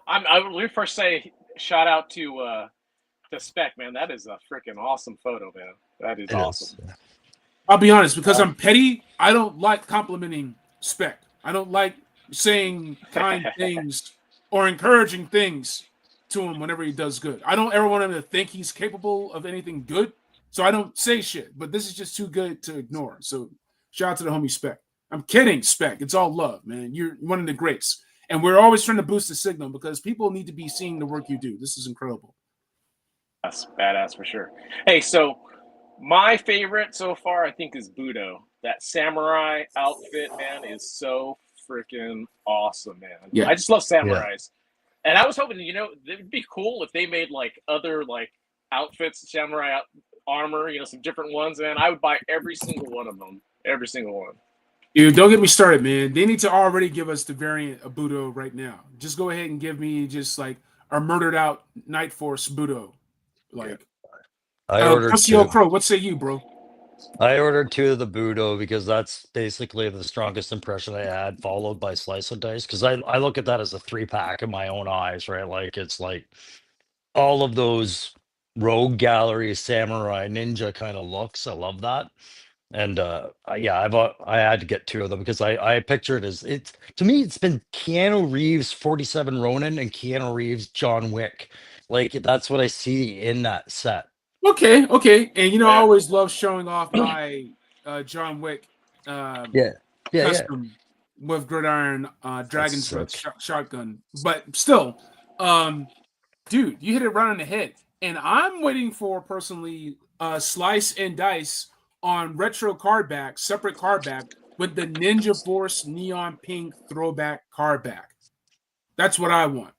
Let me first say shout out to Spec, man. That is a freaking awesome photo, man. That is awesome. I'll be honest, because I'm petty, I don't like complimenting Spec. I don't like saying kind things or encouraging things to him whenever he does good. I don't ever want him to think he's capable of anything good, so I don't say shit. But this is just too good to ignore. So shout out to the homie Spec. I'm kidding, Spec. It's all love, man. You're one of the greats. And we're always trying to boost the signal because people need to be seeing the work you do. This is incredible. That's badass for sure. Hey, so my favorite so far, I think, is Budo. That samurai outfit, man, is so freaking awesome, man. Yeah. I just love samurais. And I was hoping, it'd be cool if they made like other like outfits, samurai armor, some different ones, man. I would buy every single one of them. Every single one. Dude, don't get me started, man. They need to already give us the variant of Budo right now. Just go ahead and give me just like a murdered out Night Force Budo. Like, I ordered two. Crow, what say you, bro? I ordered 2 of the Budo because that's basically the strongest impression I had, followed by Slice and Dice. Because I look at that as a 3-pack in my own eyes, right? Like it's like all of those rogue gallery, samurai, ninja kind of looks. I love that. And I had to get 2 of them because I picture it as to me it's been Keanu Reeves 47 Ronin and Keanu Reeves John Wick. Like that's what I see in that set. Okay. And I always love showing off my John Wick custom with gridiron dragon's breath shotgun. But still, dude, you hit it right on the head. And I'm waiting for personally Slice and Dice on retro card back, separate card back with the Ninja Force neon pink throwback card back. That's what I want.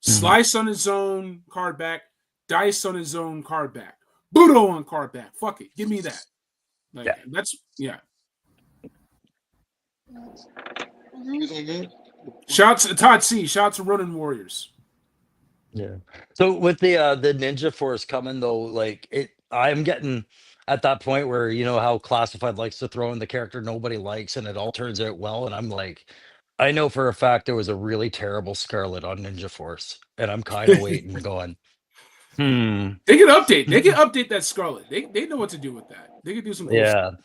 Slice on his own card back, Dice on his own card back, Budo on card back. Fuck it, give me that. Shouts to Todd C. Shouts to Ronin Warriors. Yeah. So with the Ninja Force coming though, like I'm getting at that point where how Classified likes to throw in the character nobody likes and it all turns out well, and I'm like, I know for a fact there was a really terrible Scarlet on Ninja Force, and I'm kind of waiting, going, They can update. They can update that Scarlet. They know what to do with that. They can do some cool stuff.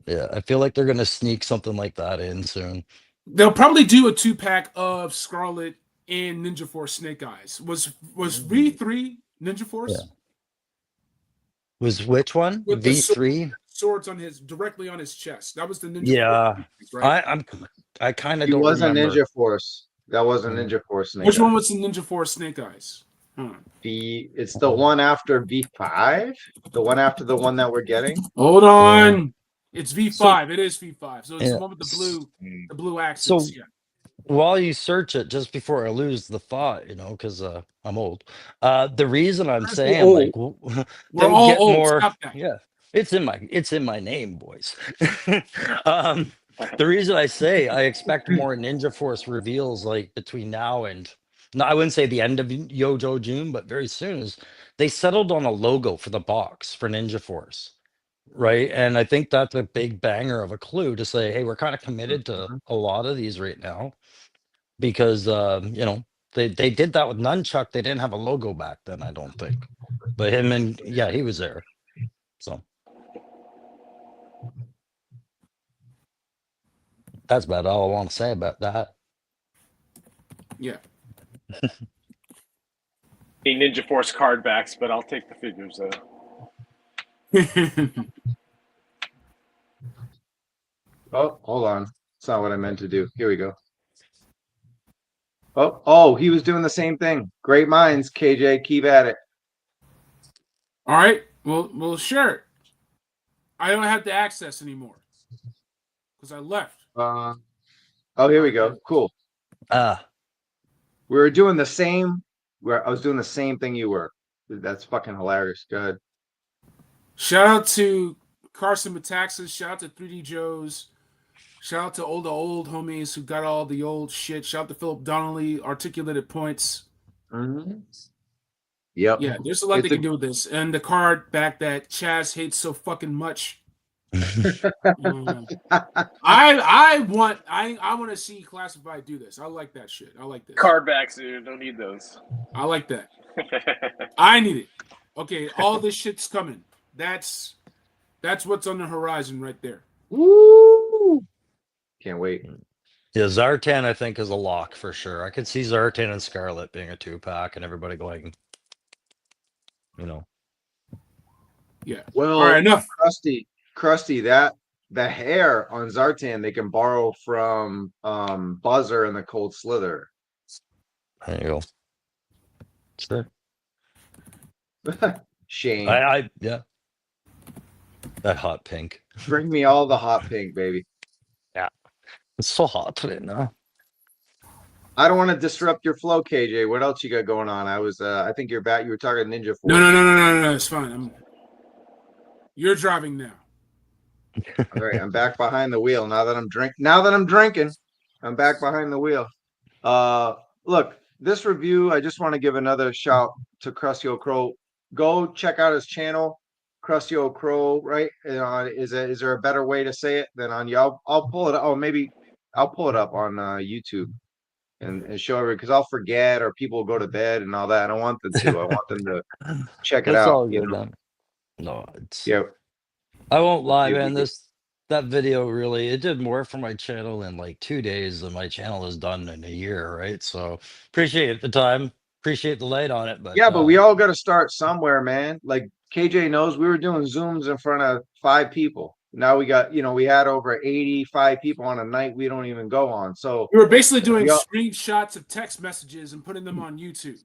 Yeah. I feel like they're gonna sneak something like that in soon. They'll probably do a 2-pack of Scarlet and Ninja Force Snake Eyes. Was V3 Ninja Force? Yeah. Was which one? With the V3 swords on directly on his chest. That was the Ninja. Yeah. Force, right? I kind of He don't wasn't remember. Ninja Force. That wasn't Ninja Force. Which one was the Ninja Force Snake Eyes? It's the one after V5, the one after the one that we're getting. Hold on. It's V5. It is V5. So it's Yeah. the one with the blue accents. So yeah. while you search it, just before I lose the thought, because I'm old. The reason I'm saying old. like We're they all get old. more, Stop that. yeah, it's in my name, boys. The reason I say I expect more Ninja Force reveals like between now and no, I wouldn't say the end of GIJoe June, but very soon is they settled on a logo for the box for Ninja Force. Right. And I think that's a big banger of a clue to say, hey, we're kind of committed to a lot of these right now because, they did that with Nunchuck. They didn't have a logo back then, I don't think. But him and, yeah, he was there. So that's about all I want to say about that. Yeah. The Ninja Force card backs, but I'll take the figures though. Oh, hold on. That's not what I meant to do. Here we go. Oh, he was doing the same thing. Great minds, KJ. Keep at it. All right. Well, sure. I don't have the access anymore because I left. Oh, here we go. Cool. We were doing the same. Where I was doing the same thing you were. That's fucking hilarious. Go ahead. Shout out to Carson Metaxas. Shout out to 3D Joes. Shout out to all the old homies who got all the old shit. Shout out to Philip Donnelly, articulated points. Mm-hmm. Yep. Yeah, there's a lot they can do with this. And the card back that Chaz hates so fucking much. I want to see Classified do this. I like that shit. I like this. Card backs, dude. Don't need those. I like that. I need it. Okay, all this shit's coming. That's what's on the horizon right there. Woo! Can't wait. Yeah, Zartan, I think, is a lock for sure. I could see Zartan and Scarlet being a 2-pack and everybody going, Yeah. Well, all right, enough. Krusty, that the hair on Zartan they can borrow from Buzzer and the Cold Slither. There you go. Sure. Shane. Yeah. That hot pink. Bring me all the hot pink, baby. Yeah. It's so hot today now. I don't want to disrupt your flow, KJ. What else you got going on? I think you're back. You were talking Ninja Force. No. It's fine. You're driving now. All right, I'm back behind the wheel. Now that I'm drinking, I'm back behind the wheel. Look, this review, I just want to give another shout to Krusty O'Crow. Go check out his channel, Krusty O'Crow, right? Is there a better way to say it than on you? I'll pull it up. Oh, maybe I'll pull it up on YouTube and show everybody because I'll forget or people will go to bed and all that. I don't want them to. I want them to check it out. All good, man. No, it's I won't lie, man. That video really it did more for my channel in like 2 days than my channel has done in a year, right? So appreciate the time, appreciate the light on it, but but we all got to start somewhere, man. Like KJ knows, we were doing Zooms in front of 5 people. Now we got, we had over 85 people on a night we don't even go on. So we were basically doing screenshots of text messages and putting them on YouTube.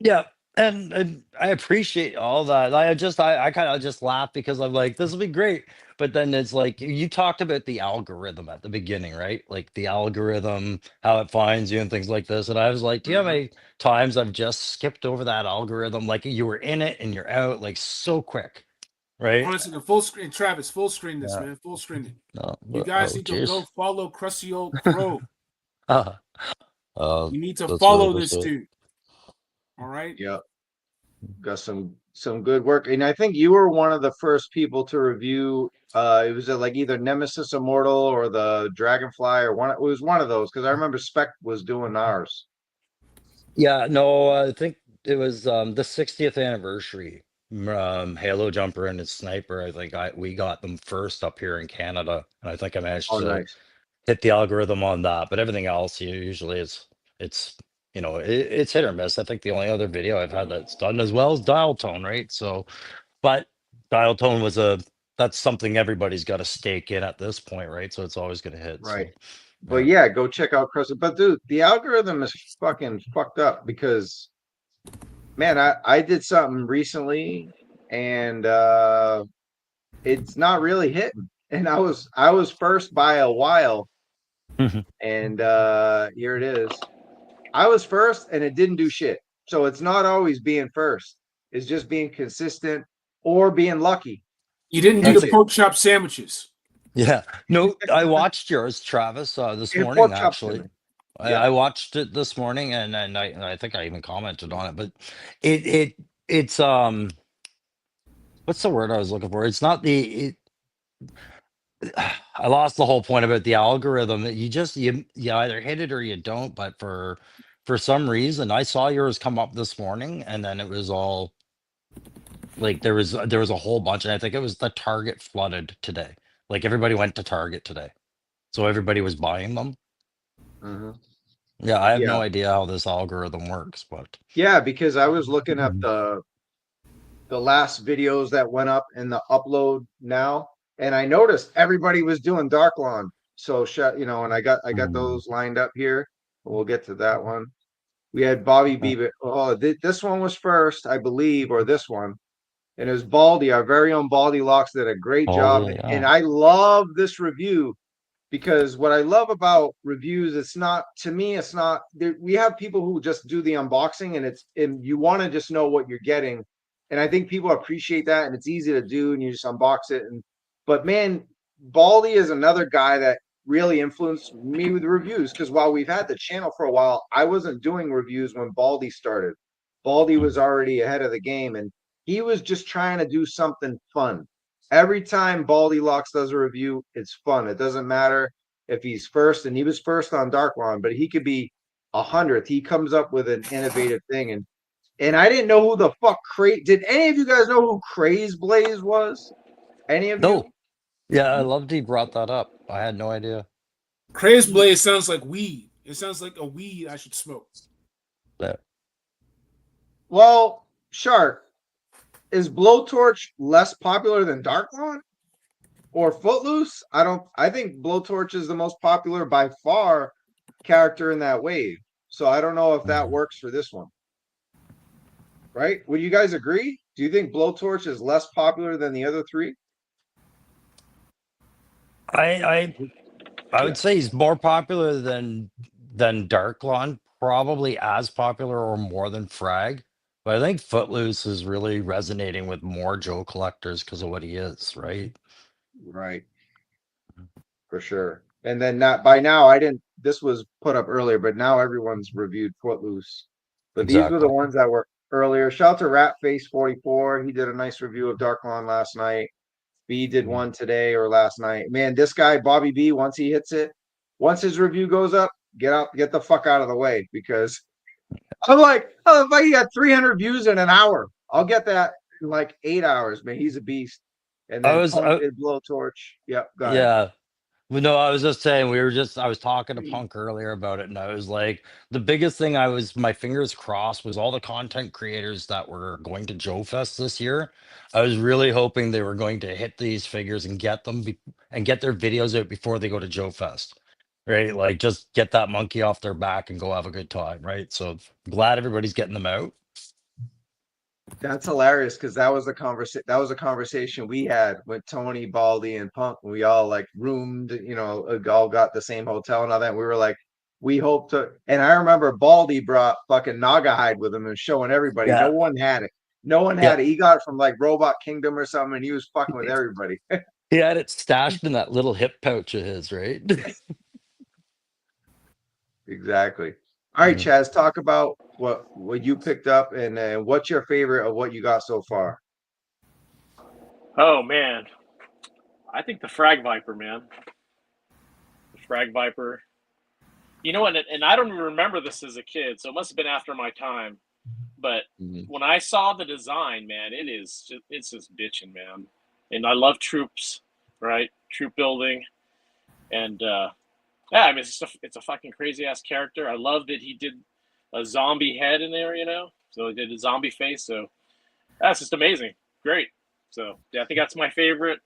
Yeah. And I appreciate all that. I kind of just laugh because I'm like, this will be great. But then it's like you talked about the algorithm at the beginning, right? Like the algorithm, how it finds you and things like this. And I was like, do you know how many times I've just skipped over that algorithm? Like you were in it and you're out like so quick, right? Honestly, the full screen, Travis, full screen this, man. Full screen it. No, you guys need to go follow Krusty O'Crow. You need to follow this dude. All right. Yeah. Got some good work. And I think you were one of the first people to review it was like either Nemesis Immortal or the Dragonfly or one. It was one of those because I remember Spec was doing ours. Yeah, no, I think it was the 60th anniversary. Halo Jumper and his Sniper. I think we got them first up here in Canada, and I think I managed to hit the algorithm on that. But everything else usually it's it's hit or miss. I think the only other video I've had that's done as well is Dial Tone, right? So, but Dial Tone that's something everybody's got to stake in at this point, right? So it's always going to hit, right? So, but yeah, go check out Krusty. But dude, the algorithm is fucking fucked up because Man, I did something recently, and it's not really hitting. And I was first by a while, and here it is. I was first, and it didn't do shit. So it's not always being first. It's just being consistent or being lucky. You didn't do That's the it. pork chop sandwiches. Yeah. No, I watched yours, Travis, this And morning pork chops in actually. it. I, Yeah. I watched it this morning and I think I even commented on it, but it's what's the word I was looking for? It's not I lost the whole point about the algorithm. You either hit it or you don't, but for some reason I saw yours come up this morning and then it was all like there was a whole bunch and I think it was the Target flooded today. Like everybody went to Target today. So everybody was buying them. Hmm. Yeah, I have Yeah. no idea how this algorithm works, but Yeah, because I was looking up the last videos that went up in the upload now, and I noticed everybody was doing Dark Lawn. So and I got Mm. those lined up here. We'll get to that one. We had Bobby B, but this one was first, I believe, or this one, and it was Baldy, our very own Baldy Locks, did a great All job, the and I love this review because what I love about reviews, it's not to me, it's not we have people who just do the unboxing and you want to just know what you're getting. And I think people appreciate that and it's easy to do and you just unbox it. But man, Baldy is another guy that really influenced me with reviews because while we've had the channel for a while, I wasn't doing reviews when Baldy started. Baldy was already ahead of the game and he was just trying to do something fun. Every time Baldy Locks does a review, it's fun. It doesn't matter if he's first, and he was first on Dark Lawn, but he could be 100th. He comes up with an innovative thing, and I didn't know who the fuck Did any of you guys know who Craze Blaze was? Any of you? No. Yeah, I loved he brought that up. I had no idea. Craze Blaze sounds like weed. It sounds like a weed I should smoke. That Well, Shark, is Blowtorch less popular than Dark Lawn or Footloose? I think Blowtorch is the most popular by far character in that wave. So I don't know if that works for this one. Right? Would you guys agree? Do you think Blowtorch is less popular than the other three? I I Yeah. would say he's more popular than Darklon, probably as popular or more than Frag. But I think Footloose is really resonating with more Joe collectors because of what he is, right? Right. For sure. And then not by now, I didn't. This was put up earlier, but now everyone's reviewed Footloose. But these were the Exactly. ones that were earlier. Shout out to Ratface44. He did a nice review of Darklon last night. B did one today or last night. Man, this guy, Bobby B, once he hits it, once his review goes up, get the fuck out of the way because I'm like, oh, if I got 300 views in an hour, I'll get that in like 8 hours, man. He's a beast. And I then was, Punk did Blowtorch. Yep, go ahead. yeah. Well, no, I was just saying I was talking to Punk earlier about it, and I was like, the biggest thing my fingers crossed was all the content creators that were going to Joe Fest this year. I was really hoping they were going to hit these figures and and get their videos out before they go to Joe Fest. Right? Like just get that monkey off their back and go have a good time, right? So glad everybody's getting them out. That's hilarious because that was a conversation we had with Tony, Baldy, and Punk. We all like roomed, all got the same hotel and all that. We were like, we hope to. And I remember Baldy brought fucking Naga hide with him and showing everybody. No Yeah. one had it. No one Yeah. had it. He got it from like Robot Kingdom or something, and he was fucking with everybody. He had it stashed in that little hip pouch of his, right? Exactly. All right, Chaz, talk about what you picked up and what's your favorite of what you got so far. Oh man, I think the Frag-Viper, man. The Frag-Viper. You know what? And I don't even remember this as a kid, so it must have been after my time. But when I saw the design, man, it's just bitching, man. And I love troops, right? Troop building, and yeah, I mean it's a fucking crazy ass character. I love that he did a zombie head in there, So he did a zombie face. So that's just amazing. Great. So yeah, I think that's my favorite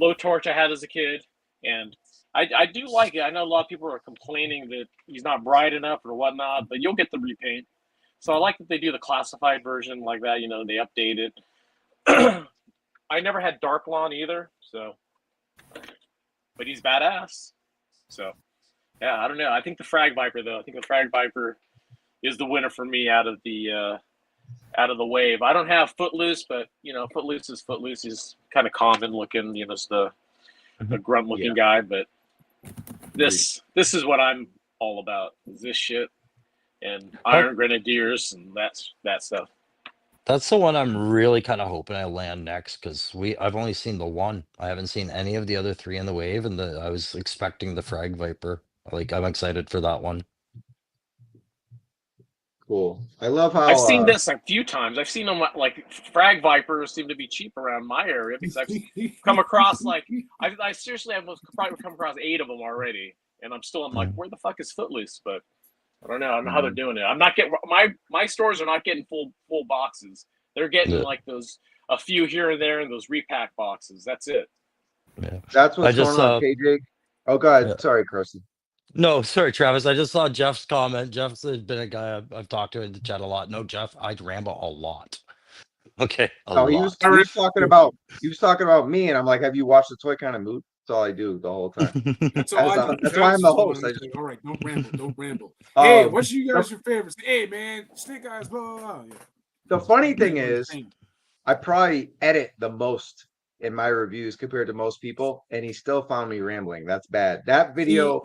Blowtorch I had as a kid, and I do like it. I know a lot of people are complaining that he's not bright enough or whatnot, but you'll get the repaint. So I like that they do the classified version like that. You know, they update it. I never had Dark Lawn either, so but he's badass. So yeah, I don't know. I think the Frag-Viper though. I think the Frag-Viper is the winner for me out of the wave. I don't have Footloose, but you know, Footloose is Footloose. He's kind of common looking, you know, it's the grunt looking guy. But this is what I'm all about. Is this shit and Iron Grenadiers and that stuff. That's the one I'm really kind of hoping I land next because I've only seen the one. I haven't seen any of the other three in the wave, and I was expecting the Frag-Viper. Like I'm excited for that one. Cool. I love how I've seen this a few times. I've seen them like Frag-Vipers seem to be cheap around my area because I've come across like I seriously have probably come across 8 of them already, and I'm like, where the fuck is Footloose? But I don't know. I don't know how they're doing it. I'm not getting my stores are not getting full boxes. They're getting like those a few here and there in those repack boxes. That's it. Yeah. That's what's going on, KJ. Oh god, Yeah. Sorry, Carson. No, sorry, Travis. I just saw Jeff's comment. Jeff's been a guy I've talked to in the chat a lot. No, Jeff, I ramble a lot. Okay, a lot. He was talking about me, and I'm like, have you watched the Toy Kind of Mood? That's all I do the whole time. That's all I do. That's why I'm the host. All right, don't ramble, don't ramble. Hey, what's you guys your favorites? Hey, man, Snake Eyes, blah, blah, blah. Yeah. The funny thing is, I probably edit the most in my reviews compared to most people, and he still found me rambling. That's bad. That video.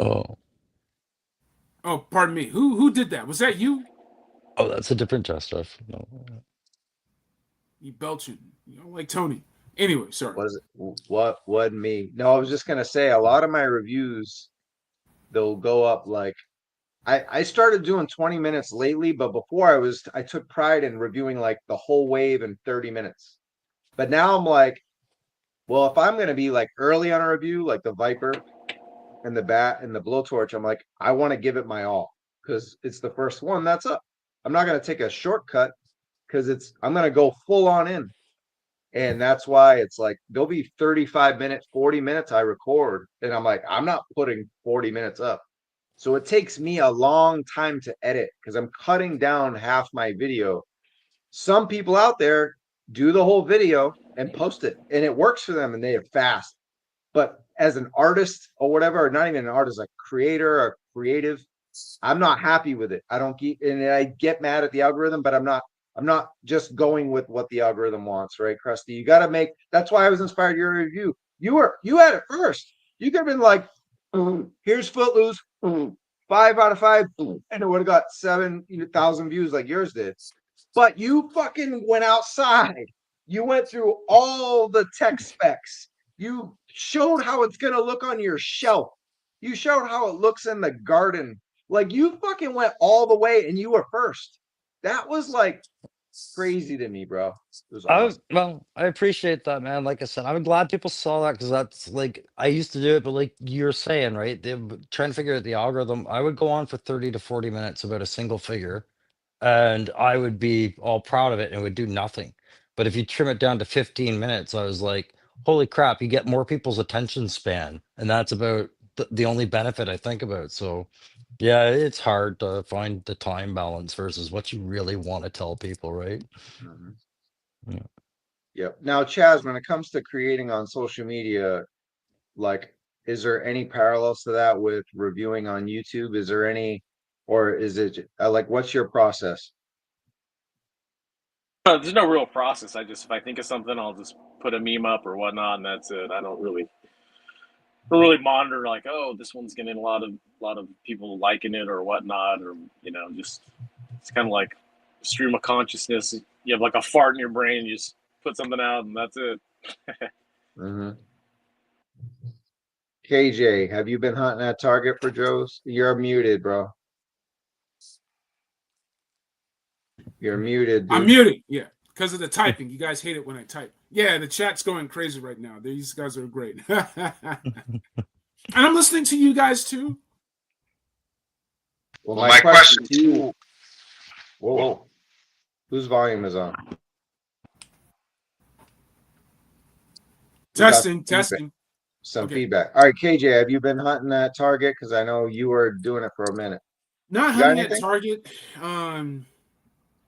Oh, pardon me. Who did that? Was that you? Oh, that's a different Jeff. No. You belching. You know, like Tony. Anyway, sorry. What is it? What me? No, I was just gonna say a lot of my reviews, they'll go up like I started doing 20 minutes lately, but before I took pride in reviewing like the whole wave in 30 minutes. But now I'm like, well, if I'm gonna be like early on a review, like the Viper and the Bat and the Blowtorch, I'm like, I want to give it my all because it's the first one that's up. I'm not gonna take a shortcut because I'm gonna go full on in. And that's why it's like there'll be 35 minutes, 40 minutes I record, and I'm like, I'm not putting 40 minutes up. So it takes me a long time to edit because I'm cutting down half my video. Some people out there do the whole video and post it, and it works for them and they are fast. But as an artist or whatever, or not even an artist, a creator or creative, I'm not happy with it. And I get mad at the algorithm, but I'm not just going with what the algorithm wants, right, Krusty? You got to make. That's why I was inspired your review. You had it first. You could have been like, here's Footloose, 5 out of 5, and it would have got 7,000 views like yours did. But you fucking went outside. You went through all the tech specs. You showed how it's gonna look on your shelf. You showed how it looks in the garden. Like you fucking went all the way, and you were first. That was like crazy to me, bro. It was awesome. Well, I appreciate that, man. Like I said, I'm glad people saw that because that's like I used to do it, but like you're saying, right? Trying to figure out the algorithm. I would go on for 30 to 40 minutes about a single figure, and I would be all proud of it and it would do nothing. But if you trim it down to 15 minutes, I was like, holy crap, you get more people's attention span, and that's about the only benefit I think about. So yeah, it's hard to find the time balance versus what you really want to tell people, right? Yeah. Yep. Now, Chaz, when it comes to creating on social media, like, is there any parallels to that with reviewing on YouTube? Is there any, or is it like, what's your process? There's no real process. If I think of something, I'll just put a meme up or whatnot, and that's it. I don't really monitor like, oh, this one's getting a lot of people liking it or whatnot, or just it's kind of like stream of consciousness. You have like a fart in your brain, you just put something out, and that's it. KJ, have you been hunting that target for Joe's? You're muted, bro. You're muted, dude. I'm muted, yeah, because of the typing. You guys hate it when I type. Yeah, the chat's going crazy right now. These guys are great. And I'm listening to you guys too. Well, my question to you. Whoa. Whose volume is on? Testing. Some feedback. All right, KJ, have you been hunting that target? Because I know you were doing it for a minute. Not hunting at target.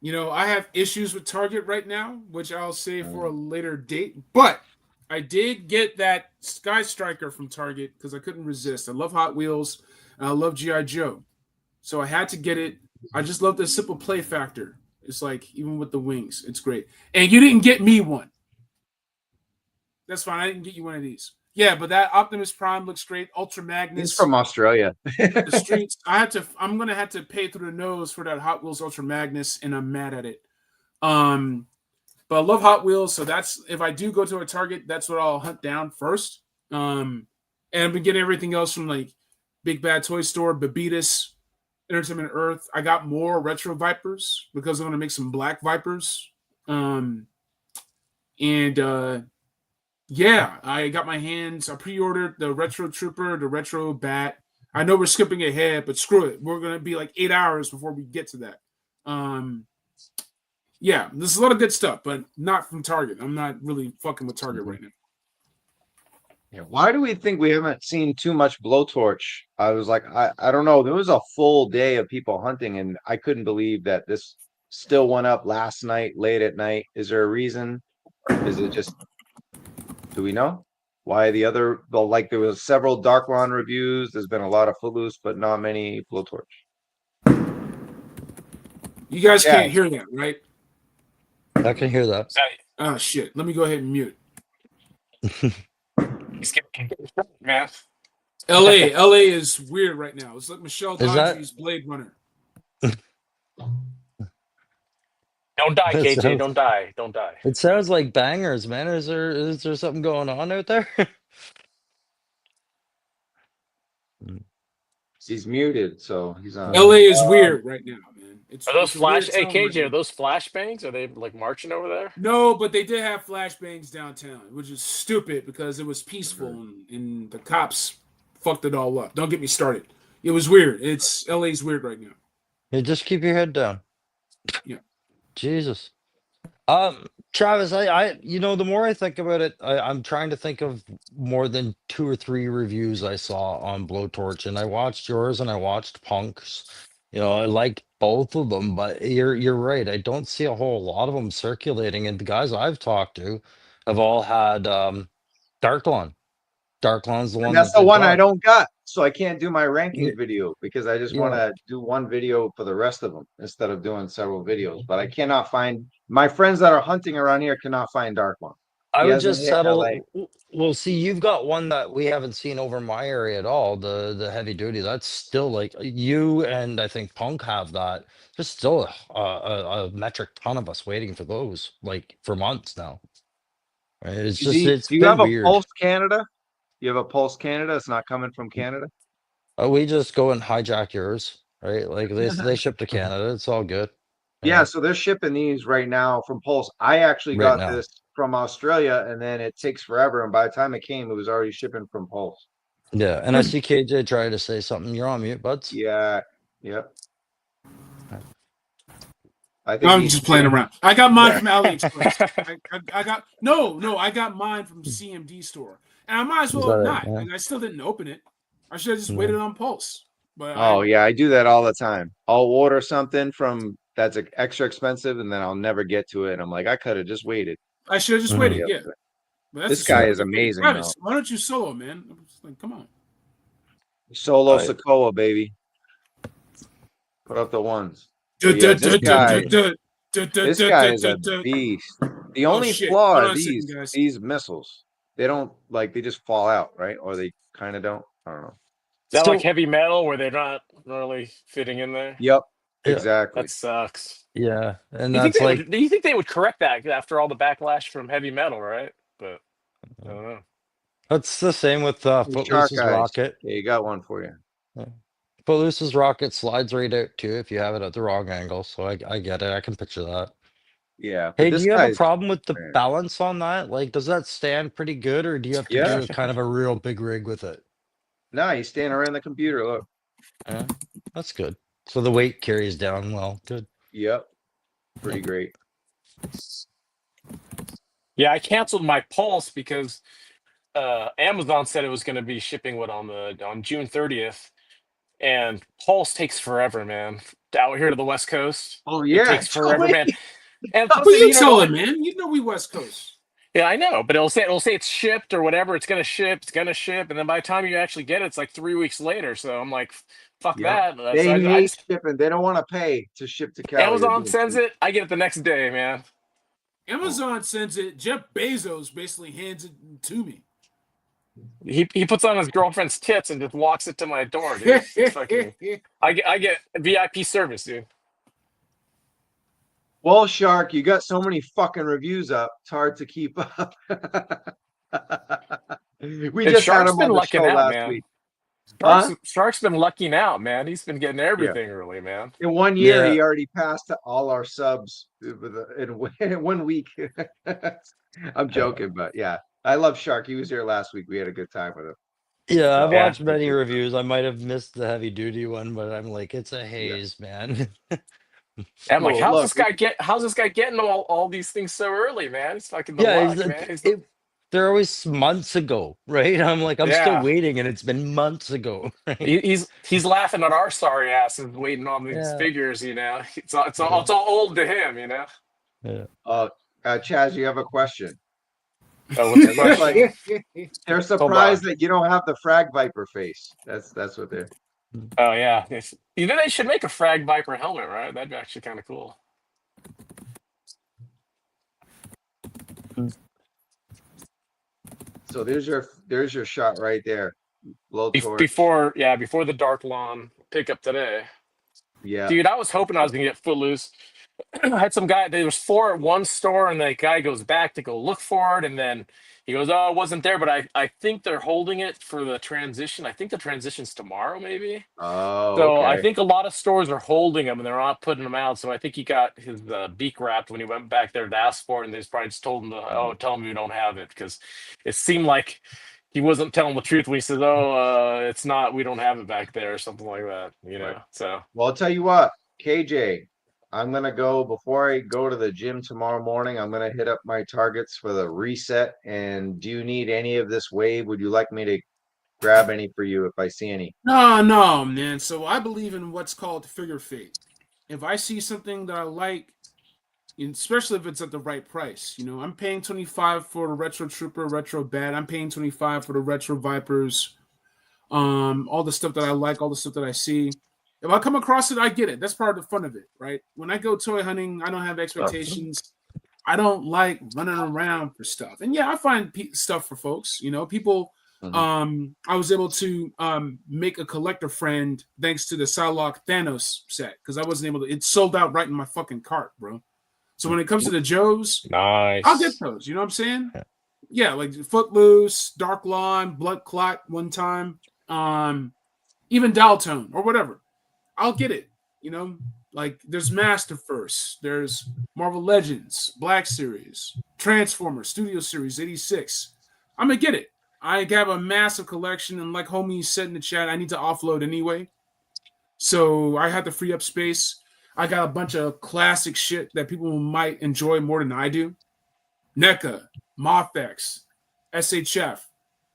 You know, I have issues with Target right now, which I'll save for a later date. But I did get that Sky Striker from Target because I couldn't resist. I love Hot Wheels and I love GI Joe, so I had to get it. I just love the simple play factor. It's like even with the wings, it's great. And you didn't get me one. That's fine. I didn't get you one of these. Yeah, but that Optimus Prime looks great. Ultra He's Magnus. from Australia. The streets. I'm gonna have to pay through the nose for that Hot Wheels Ultra Magnus, and I'm mad at it. But I love Hot Wheels, so that's if I do go to a Target, that's what I'll hunt down first. And I've been getting everything else from like Big Bad Toy Store, Babitas, Entertainment Earth. I got more retro Vipers because I'm gonna make some black Vipers. Yeah, I got my hands. I pre-ordered the Retro Trooper, the Retro Bat. I know we're skipping ahead, but screw it. We're gonna be like 8 hours before we get to that. Yeah, there's a lot of good stuff, but not from Target. I'm not really fucking with Target right now. Yeah, why do we think we haven't seen too much Blowtorch? I was like, I don't know. There was a full day of people hunting, and I couldn't believe that this still went up last night, late at night. Is there a reason? Is it just, do we know why like there was several Dark Lawn reviews. There's been a lot of Footloose, but not many Blowtorch. You guys can't hear that, right? I can hear that. Oh shit! Let me go ahead and mute. Man. LA is weird right now. It's like Michelle Is that- Gondry's Blade Runner. Don't die, That KJ. sounds- Don't die. Don't die. It sounds like bangers, man. Is there something going on out there? He's muted, so he's on. LA is weird right now, man. Are those it's a weird flash? Hey, tone right KJ, now. are those flashbangs? Are they like marching over there? No, but they did have flashbangs downtown, which is stupid because it was peaceful and the cops fucked it all up. Don't get me started. It was weird. LA's weird right now. You just keep your head down. Yeah. Jesus. Travis, the more I think about it, I'm trying to think of more than 2 or 3 reviews I saw on Blowtorch, and I watched yours and I watched Punk's. I liked both of them, but you're right. I don't see a whole lot of them circulating, and the guys I've talked to have all had Darklon. Darklon's the one And that's that the they one I got. don't got, so I can't do my ranking Yeah. video because I just Yeah. want to do one video for the rest of them instead of doing several videos. But I cannot find my friends that are hunting around here cannot find Dark One. I He would hasn't just hit LA. settle. Well, see, you've got one that we haven't seen over my area at all. The heavy duty. That's still like you and I think Punk have that. There's still a metric ton of us waiting for those, like for months now. Right? It's just Do it's you been have a weird. Pulse Canada? You have a Pulse Canada? It's not coming from Canada. We just go and hijack yours, right? Like they ship to Canada. It's all good. Yeah, so they're shipping these right now from Pulse. I actually Right got now. this from Australia, and then it takes forever. And by the time it came, it was already shipping from Pulse. Yeah, and I see KJ try to say something. You're on mute, buds. Yeah, yep. I think I'm he's just playing around. I got mine Yeah. from AliExpress. I got I got mine from CMD store, and I might as Is well that have it? not. Yeah. And I still didn't open it. I should have just Yeah. waited on Pulse. But Oh yeah, I do that all the time. I'll order something from that's extra expensive, and then I'll never get to it. I'm like, I could have just waited. I should have just Mhm. waited. Yep. Yeah, but that's This a guy super is good video. amazing, Travis, though. why don't you solo, man? I'm just like, come on. Solo Right. Sokoa, baby. Put up the ones. But yeah, this guy is a beast. The only shit. flaw Hold are on a second, guys. these missiles. They don't they just fall out, right? Or they kind of don't. I don't know. Is that So- like heavy metal where they're not really fitting in there? Yep, Yeah. exactly. That sucks. Yeah, and You think that's they like would, do you think they would correct that after all the backlash from heavy metal, right? But I don't know. that's the same with Shark Footloose's eyes. rocket. Yeah, you got one for you. Footloose's rocket slides right out too if you have it at the wrong angle. So I get it. I can picture that. Yeah. But Hey, do this you have a guy's problem with the man. balance on that? Like, does that stand pretty good, or do you have to Yeah. do a kind of a real big rig with it? No, he's standing around the computer. Look. Yeah, that's good. So the weight carries down well. Good. Yep. Pretty great. Yeah, I canceled my Pulse because Amazon said it was going to be shipping on June 30th, and Pulse takes forever, man. Out here to the West Coast, Oh it yeah, takes forever, man. And plus, Who you you know, telling, man? You know we West Coast. yeah, I know, but it'll say it's shipped or whatever. It's gonna ship, and then by the time you actually get it, it's like 3 weeks later. So I'm like, fuck yep. that. They So I hate just shipping. They don't want to pay to ship to Cali. Or Amazon do sends it, I get it the next day, man. Amazon sends it. Jeff Bezos basically hands it to me. He puts on his girlfriend's tits and just walks it to my door, dude. It's fucking, I get VIP service, dude. Well, Shark, you got so many fucking reviews up. It's hard to keep up. We And just had Shark's him been on the lucking show out, last man. week. Huh? Shark's been lucking out, man. He's been getting Yeah. everything early, man. In 1 year, Yeah. he already passed all our subs in 1 week. I'm joking, but yeah, I love Shark. He was here last week. We had a good time with him. Yeah, I've So, watched yeah. many reviews. I might have missed the heavy duty one, but I'm like, it's a haze, man. I'm like, Well, how's look, this guy getting all these things so early, man? It's fucking the Yeah, luck, man. they're always months ago, right? I'm like, I'm still Yeah. waiting, and it's been months ago. Right? He's laughing at our sorry asses waiting on these Yeah. figures, you know. It's all old to him, you know. Yeah. Chaz, you have a question. Oh, what's the It looks question? like they're surprised that you don't have the Frag-Viper face. That's what they're. Oh yeah, you know they should make a Frag-Viper helmet, right? That'd be actually kind of cool. So there's your shot right there. Blowtorch. Before the Dark Lawn pickup today. Yeah. Dude, I was hoping I was gonna get Footloose. I had some guy. There was 4 at one store, and the guy goes back to go look for it, and then he goes, "Oh, it wasn't there." But I think they're holding it for the transition. I think the transition's tomorrow, maybe. Oh, So I okay. think a lot of stores are holding them, and they're not putting them out. So I think he got his beak wrapped when he went back there to ask for it, and they just probably just told him, tell him we don't have it," because it seemed like he wasn't telling the truth when he says, it's not, we don't have it back there, or something like that, you know. Right. So Well, I'll tell you what, KJ, I'm gonna go before I go to the gym tomorrow morning. I'm gonna hit up my targets for the reset. And do you need any of this wave? Would you like me to grab any for you if I see any? No, man. So I believe in what's called figure fate. If I see something that I like, and especially if it's at the right price, you know, I'm paying 25 for the Retro Trooper, Retro Bat. I'm paying 25 for the Retro Vipers. All the stuff that I like, all the stuff that I see. If I come across it, I get it. That's part of the fun of it, right? When I go toy hunting, I don't have expectations. I don't like running around for stuff. And yeah, I find stuff for folks. You know, people. I was able to make a collector friend thanks to the Psylocke Thanos set because I wasn't able to. It sold out right in my fucking cart, bro. So when it comes to the Joes, nice. I'll get those. You know what I'm saying? Yeah, like Footloose, Dark Lawn, Blood Clot one time, even Daltone or whatever. I'll get it. You know, like there's Master First, there's Marvel Legends, Black Series, Transformers, Studio Series 86. I'm gonna get it. I have a massive collection, and like homie said in the chat, I need to offload anyway. So I have to free up space. I got a bunch of classic shit that people might enjoy more than I do. NECA, MothX, SHF.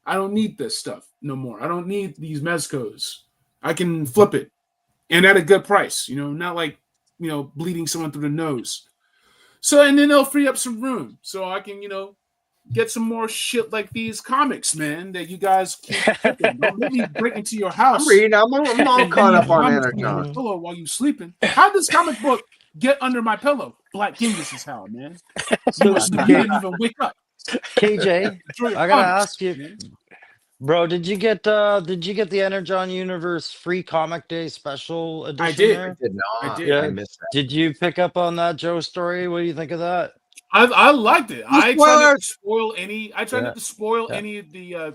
I don't need this stuff no more. I don't need these Mezcos. I can flip it. And at a good price, you know, not like, you know, bleeding someone through the nose. So, and then they'll free up some room so I can, you know, get some more shit like these comics, man, that you guys keep picking. Don't let me break into your house. I'm reading. I'm all caught up on Energon. Pillow while you sleeping. How did this comic book get under my pillow? Black Gingus's how, man. You didn't even wake up. KJ, I gotta ask you, man. Bro, did you get the Energon Universe free comic day special edition? I did. There? I did not. I did. Yeah. I missed that. Did you pick up on that Joe story? What do you think of that? I liked it. I try not to spoil any. I try not to spoil Yeah. any of the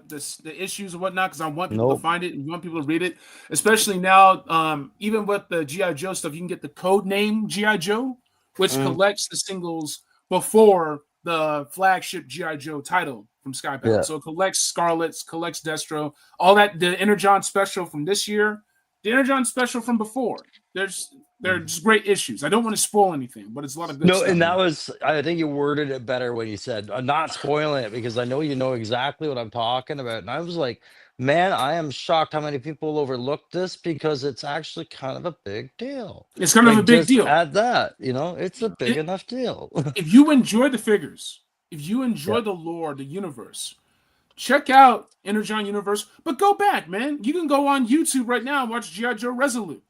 issues and whatnot because I want people to find it and want people to read it. Especially now, even with the GIJoe stuff, you can get the code name GIJoe, which collects the singles before the flagship GIJoe title from Skybound. Yeah. So it collects Scarlets, collects Destro, all that. The Energon special from this year, the Energon special from before. They're just great issues. I don't want to spoil anything, but it's a lot of good stuff. And that was, I think you worded it better when you said, I'm not spoiling it because I know you know exactly what I'm talking about. And I was like, Man, I am shocked how many people overlook this because it's actually kind of a big deal. It's kind of a Like, big just deal. add that, it's a big enough deal. If you enjoy the figures, if you enjoy Yeah. the lore, the universe, check out Energon Universe. But go back, man. You can go on YouTube right now and watch GIJoe Resolute.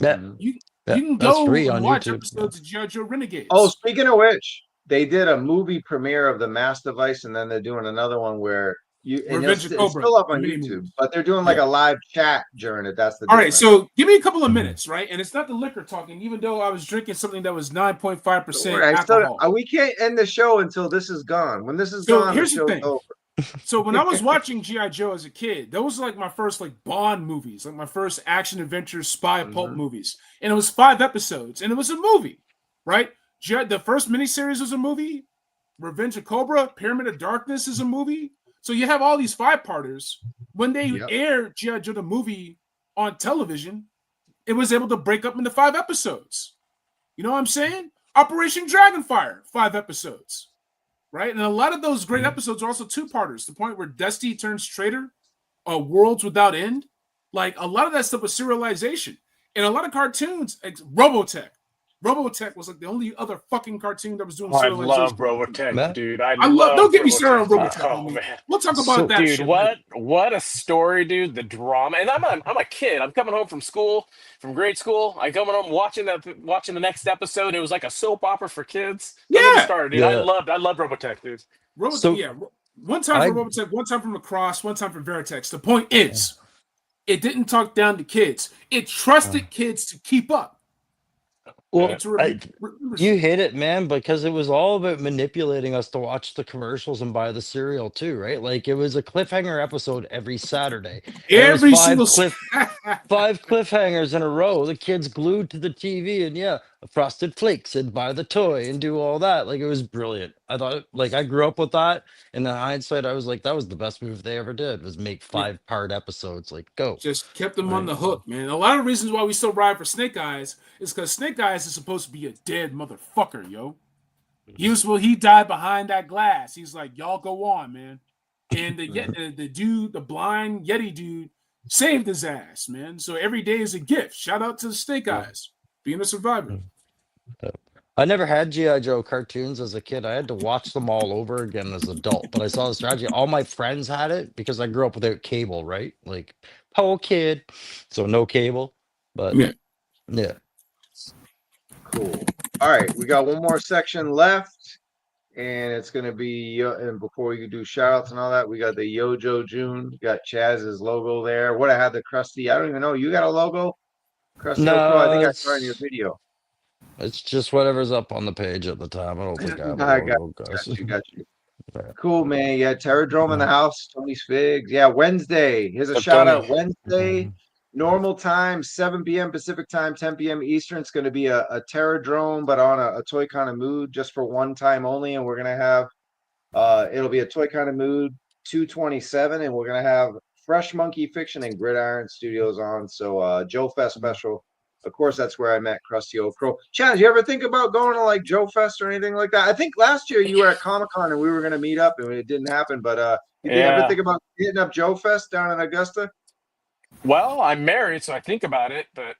Yeah, You yeah, you can that's go free and on watch YouTube. Yeah. episodes of GIJoe Renegades. Oh, speaking of which, they did a movie premiere of the Mass Device, and then they're doing another one where Revenge of it's Cobra, still up the on mini YouTube, movie. but they're doing like a live chat during it. That's the All right, difference. so give me a couple of Mhm. minutes, right? And it's not the liquor talking, even though I was drinking something that was 9.5% I still, alcohol. we can't end the show until this is gone. When this is So gone, the here's the show's thing. over. So when I was watching G.I. Joe as a kid, those were like my first like Bond movies, like my first action adventure spy pulp movies. And it was 5 episodes, and it was a movie, right? The first miniseries was a movie. Revenge of Cobra, Pyramid of Darkness is a movie. So you have all these 5-parters. When they aired G.I. Joe the movie on television, it was able to break up into 5 episodes. You know what I'm saying? Operation Dragonfire, 5 episodes. Right? And a lot of those great episodes are also 2-parters, the point where Dusty turns traitor, Worlds Without End. Like a lot of that stuff was serialization. And a lot of cartoons, like Robotech. Robotech was like the only other fucking cartoon that was doing I serialization. love Robotech, dude. I love. Don't get me started on Robotech. Robotech. Oh man, We'll talk about that. dude. Shit later. What a story, dude. The drama, and I'm a kid. I'm coming home from school, from grade school. I coming home watching the next episode. It was like a soap opera for kids. Don't get me started, dude. I loved Robotech, dude. One time for Robotech, one time from Lacrosse, one time from Veritex. The point is, it didn't talk down to kids. It trusted kids to keep up. Well, you hit it, man, because it was all about manipulating us to watch the commercials and buy the cereal too, right? Like it was a cliffhanger episode every Saturday. Every single 5 cliffhangers in a row. The kids glued to the TV and Frosted Flakes and buy the toy and do all that. Like it was brilliant. I thought, like, I grew up with that, and in hindsight, I was like, that was the best move they ever did, was make 5-part episodes. Like, go. Just kept them on the hook, man. A lot of reasons why we still ride for Snake Eyes is because Snake Eyes is supposed to be a dead motherfucker, yo. He died behind that glass. He's like, y'all go on, man. And the dude, the blind Yeti dude, saved his ass, man. So every day is a gift. Shout out to Snake Eyes, being a survivor. I never had G.I. Joe cartoons as a kid. I had to watch them all over again as an adult. But I saw the strategy. All my friends had it because I grew up without cable, right? Like, poor kid. So no cable. But yeah. Cool. All right, we got one more section left, and it's gonna be. And before we do shout outs and all that, we got the GIJoe June. Got Chaz's logo there. What I had the Krusty. I don't even know. You got a logo? Krusty Crow. I think I saw in your video. It's just whatever's up on the page at the time. I don't think I have a logo, guys. Got you. Cool, man. Yeah, Terradrome in the house. Tony's Figs. Yeah, Wednesday. Here's a shout out. Wednesday, normal time, 7 p.m. Pacific time, 10 p.m. Eastern. It's going to be a Terradrome, but on a Toy Kind of Mood, just for one time only. And we're going to have, it'll be a Toy Kind of Mood 227, and we're going to have Fresh Monkey Fiction and Gridiron Studios on. So, Joe Fest special. Of course, that's where I met Krusty Old Crow. Chaz, you ever think about going to like Joe Fest or anything like that? I think last year you were at Comic-Con and we were going to meet up and it didn't happen. But ever think about hitting up Joe Fest down in Augusta? Well, I'm married, so I think about it, but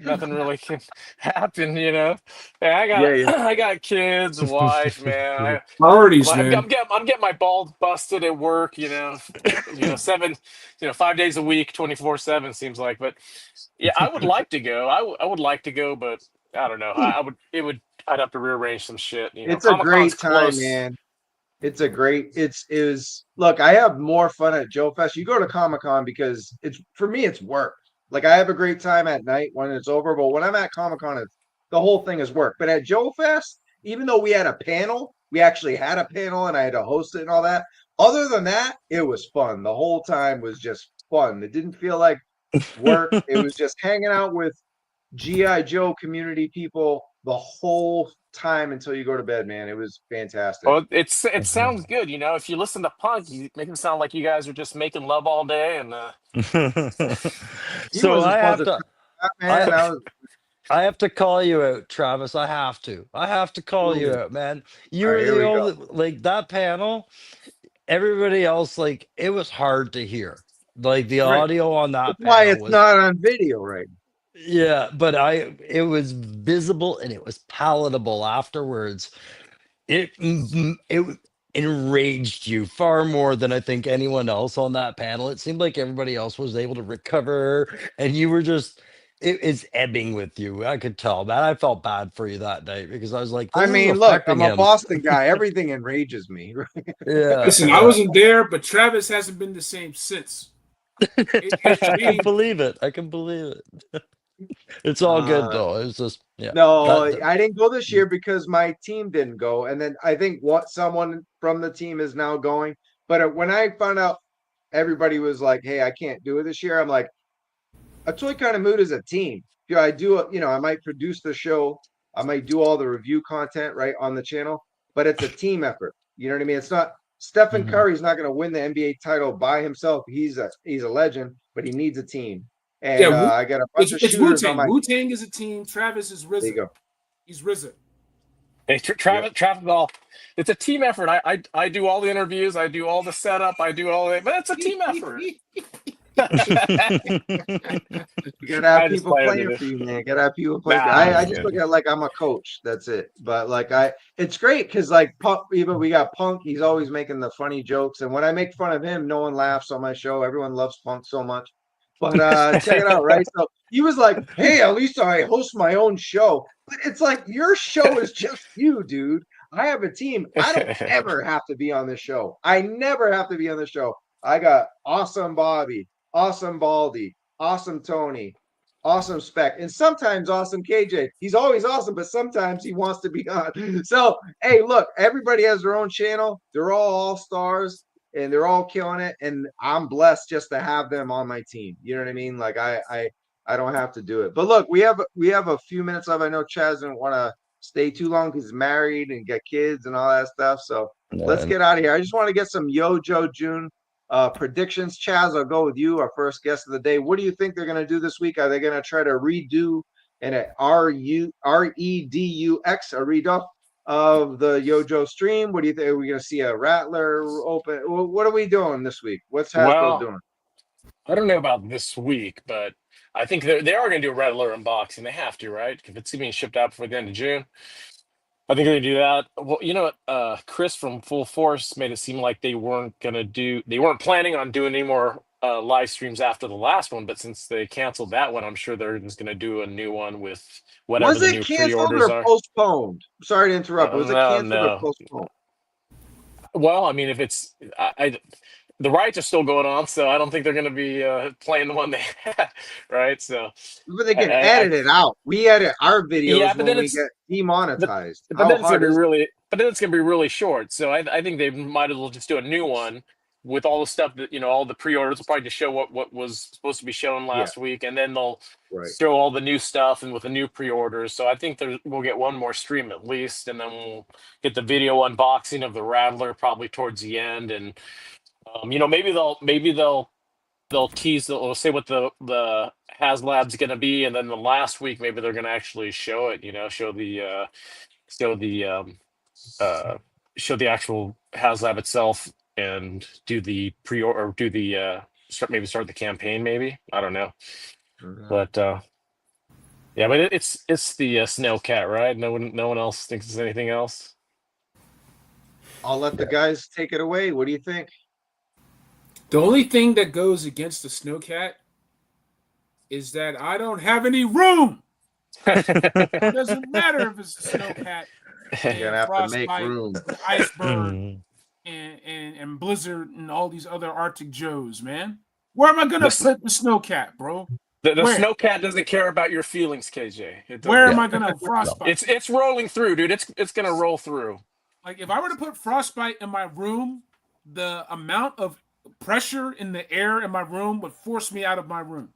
nothing really can happen, you know. I got kids, a wife, man. Priorities, I'm man. getting my balls busted at work, you know. 5 days a week, 24/7 seems like. But yeah, I would like to go. I would like to go, but I don't know. I'd have to rearrange some shit. You know, it's a great time, man. It's a great. Look, I have more fun at Joe Fest. You go to Comic-Con because for me, it's work. Like I have a great time at night when it's over, but when I'm at Comic-Con, the whole thing is work. But at Joe Fest, even though we had a panel, we actually had a panel and I had to host it and all that. Other than that, it was fun. The whole time was just fun. It didn't feel like work. It was just hanging out with G.I. Joe community people the whole time until you go to bed, man. It was fantastic. Well, it sounds good, you know. If you listen to Punk, you make it sound like you guys are just making love all day, and so I have to call you out, Travis. I have to call you out, man. You're the only, like, that panel. everybody else, like, it was hard to hear. Like the Right. audio on that That's why panel it's was, not on video right yeah, but it was visible and it was palatable afterwards. It enraged you far more than I think anyone else on that panel. It seemed like everybody else was able to recover, and you were just, it is ebbing with you. I could tell, man. I felt bad for you that night because I was like, I this is mean, look, affecting I'm a him. Boston guy. Everything enrages me. Yeah, Listen, I wasn't there, but Travis hasn't been the same since. It I can changed. believe it. I can believe it. It's all good Uh, though. It's just, yeah. no, That, I didn't go this year because my team didn't go. And then I think what someone from the team is now going. But when I found out everybody was like, hey, I can't do it this year, I'm like, a Toy Kind of Mood is a team. I do, I might produce the show. I might do all the review content right on the channel, but it's a team effort. You know what I mean? It's not Stephen Mhm. Curry's not going to win the NBA title by himself. He's a legend, but he needs a team. Yeah, And I got a bunch of it's shooters on Wu-Tang. my. Wu-Tang is a team. Travis is There you RZA. go. He's RZA. Hey, Travis Ball, it's a team effort. I do all the interviews, I do all the setup, I do all the, but it's a team effort. You gotta have I just people play under playing this. for you, man. Gotta have people play. Nah, I I'm just good. look at it like I'm a coach. That's it. But like it's great because like Punk, even we got Punk. He's always making the funny jokes, and when I make fun of him, no one laughs on my show. Everyone loves Punk so much. But check it out, right? So he was like, "Hey, at least I host my own show." But it's like your show is just you, dude. I have a team. I don't ever have to be on the show. I never have to be on the show. I got awesome Bobby, awesome Baldy, awesome Tony, awesome Spec, and sometimes awesome KJ. He's always awesome, but sometimes he wants to be on. So, hey, look, everybody has their own channel. They're all stars and they're all killing it. And I'm blessed just to have them on my team. You know what I mean? Like I don't have to do it. But look, we have a few minutes left. I know Chaz didn't want to stay too long because he's married and got kids and all that stuff. So let's get out of here. I just want to get some GIJoe June predictions. Chaz, I'll go with you, our first guest of the day. What do you think they're going to do this week? Are they going to try to redo an REDUX, a redo of the GIJoe stream? What do you think? Are we going to see a Rattler open? What are we doing this week? What's Hasbro Well, doing? I don't know about this week, but I think they are going to do a Rattler unboxing. They have to, right? If it's being shipped out before the end of June, I think they're going to do that. Well, you know what? Chris from Full Force made it seem like they weren't planning on doing any more live streams after the last one, but since they canceled that one, I'm sure they're just going to do a new one with whatever Was the it new canceled pre-orders or are. postponed? Sorry to interrupt. Was it No, canceled or no. postponed? Well, I mean, if it's the rights are still going on, so I don't think they're going to be playing the one they had, right? So, But they can I edit it out. We edit our yeah, videos but when then we get but, demonetized. but How then it's gonna hard be is it? really, but then it's gonna be really short. So I think they might as well just do a new one with all the stuff that all the pre-orders will probably just show what was supposed to be shown Yeah, last week, and then they'll right. show all the new stuff and with the new pre-orders. So I think we'll get one more stream at least, and then we'll get the video unboxing of the Rattler probably towards the end, and maybe they'll tease, they'll say what the HasLab's going to be, and then the last week maybe they're going to actually show it. Show the show the actual HasLab itself and do the or do the start the campaign. Maybe I don't know, but yeah, but it's the Snail Cat, right? No one else thinks it's anything else. I'll let the guys take it away. What do you think? The only thing that goes against the Snowcat is that I don't have any room. It doesn't matter if it's a Snowcat, You're gonna have to make Frostbite, room. Iceberg, and Blizzard, and all these other Arctic Joes, man. Where am I gonna put the Snowcat, bro? The Snowcat doesn't care about your feelings, KJ. Where am I gonna Frostbite? It's rolling through, dude. It's gonna roll through. Like if I were to put Frostbite in my room, the amount of pressure in the air in my room would force me out of my room.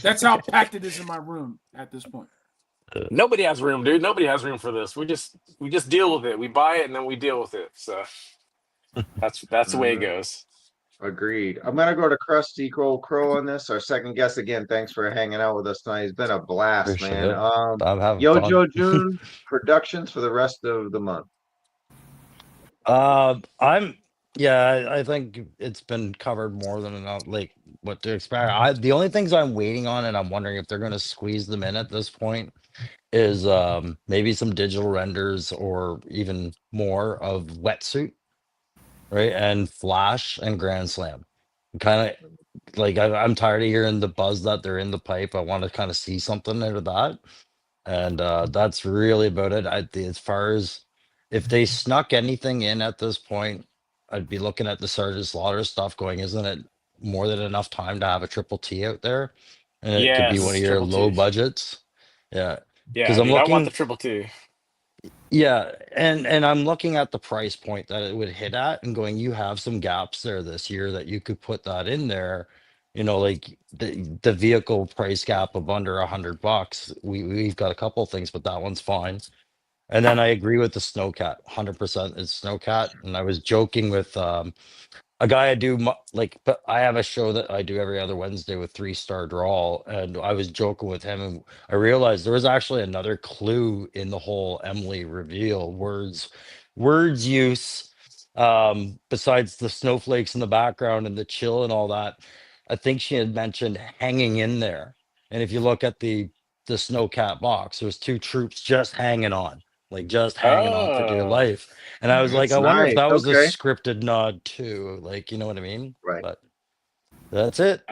That's how packed it is in my room at this point. Nobody has room, dude. Nobody has room for this. We just deal with it. We buy it and then we deal with it. So that's the way it goes. Agreed. I'm gonna go to Krusty Crow on this. Our second guest again. Thanks for hanging out with us tonight. It's been a blast, Appreciate man. it. I'm having GIJoe fun. June productions for the rest of the month. I'm Yeah, I think it's been covered more than enough, like what to expect. The only things I'm waiting on, and I'm wondering if they're going to squeeze them in at this point, is maybe some digital renders or even more of wetsuit, right? And Flash and Grand Slam. Kind of like I'm tired of hearing the buzz that they're in the pipe. I want to kind of see something out of that. And that's really about it. As far as if they snuck anything in at this point, I'd be looking at the Sergeant Slaughter stuff going, isn't it more than enough time to have a triple T out there? And it could be one Yes, of your triple low T. budgets. Yeah. Because Yeah, I'm dude, I want the looking, triple T. yeah, and I'm looking at the price point that it would hit at and going, you have some gaps there this year that you could put that in there. Like the vehicle price gap of under $100. We've got a couple of things, but that one's fine. And then I agree with the Snowcat, 100% it's Snowcat. And I was joking with a guy I do but I have a show that I do every other Wednesday with 3 Star Draw, and I was joking with him, and I realized there was actually another clue in the whole Emily reveal, words use, besides the snowflakes in the background and the chill and all that. I think she had mentioned hanging in there, and if you look at the Snowcat box, there's 2 troops just hanging on, like just hanging on for dear Oh, life. And I was like, That's I wonder if nice. that was a Okay. scripted nod too. Like, you know what I mean? Right. But that's it.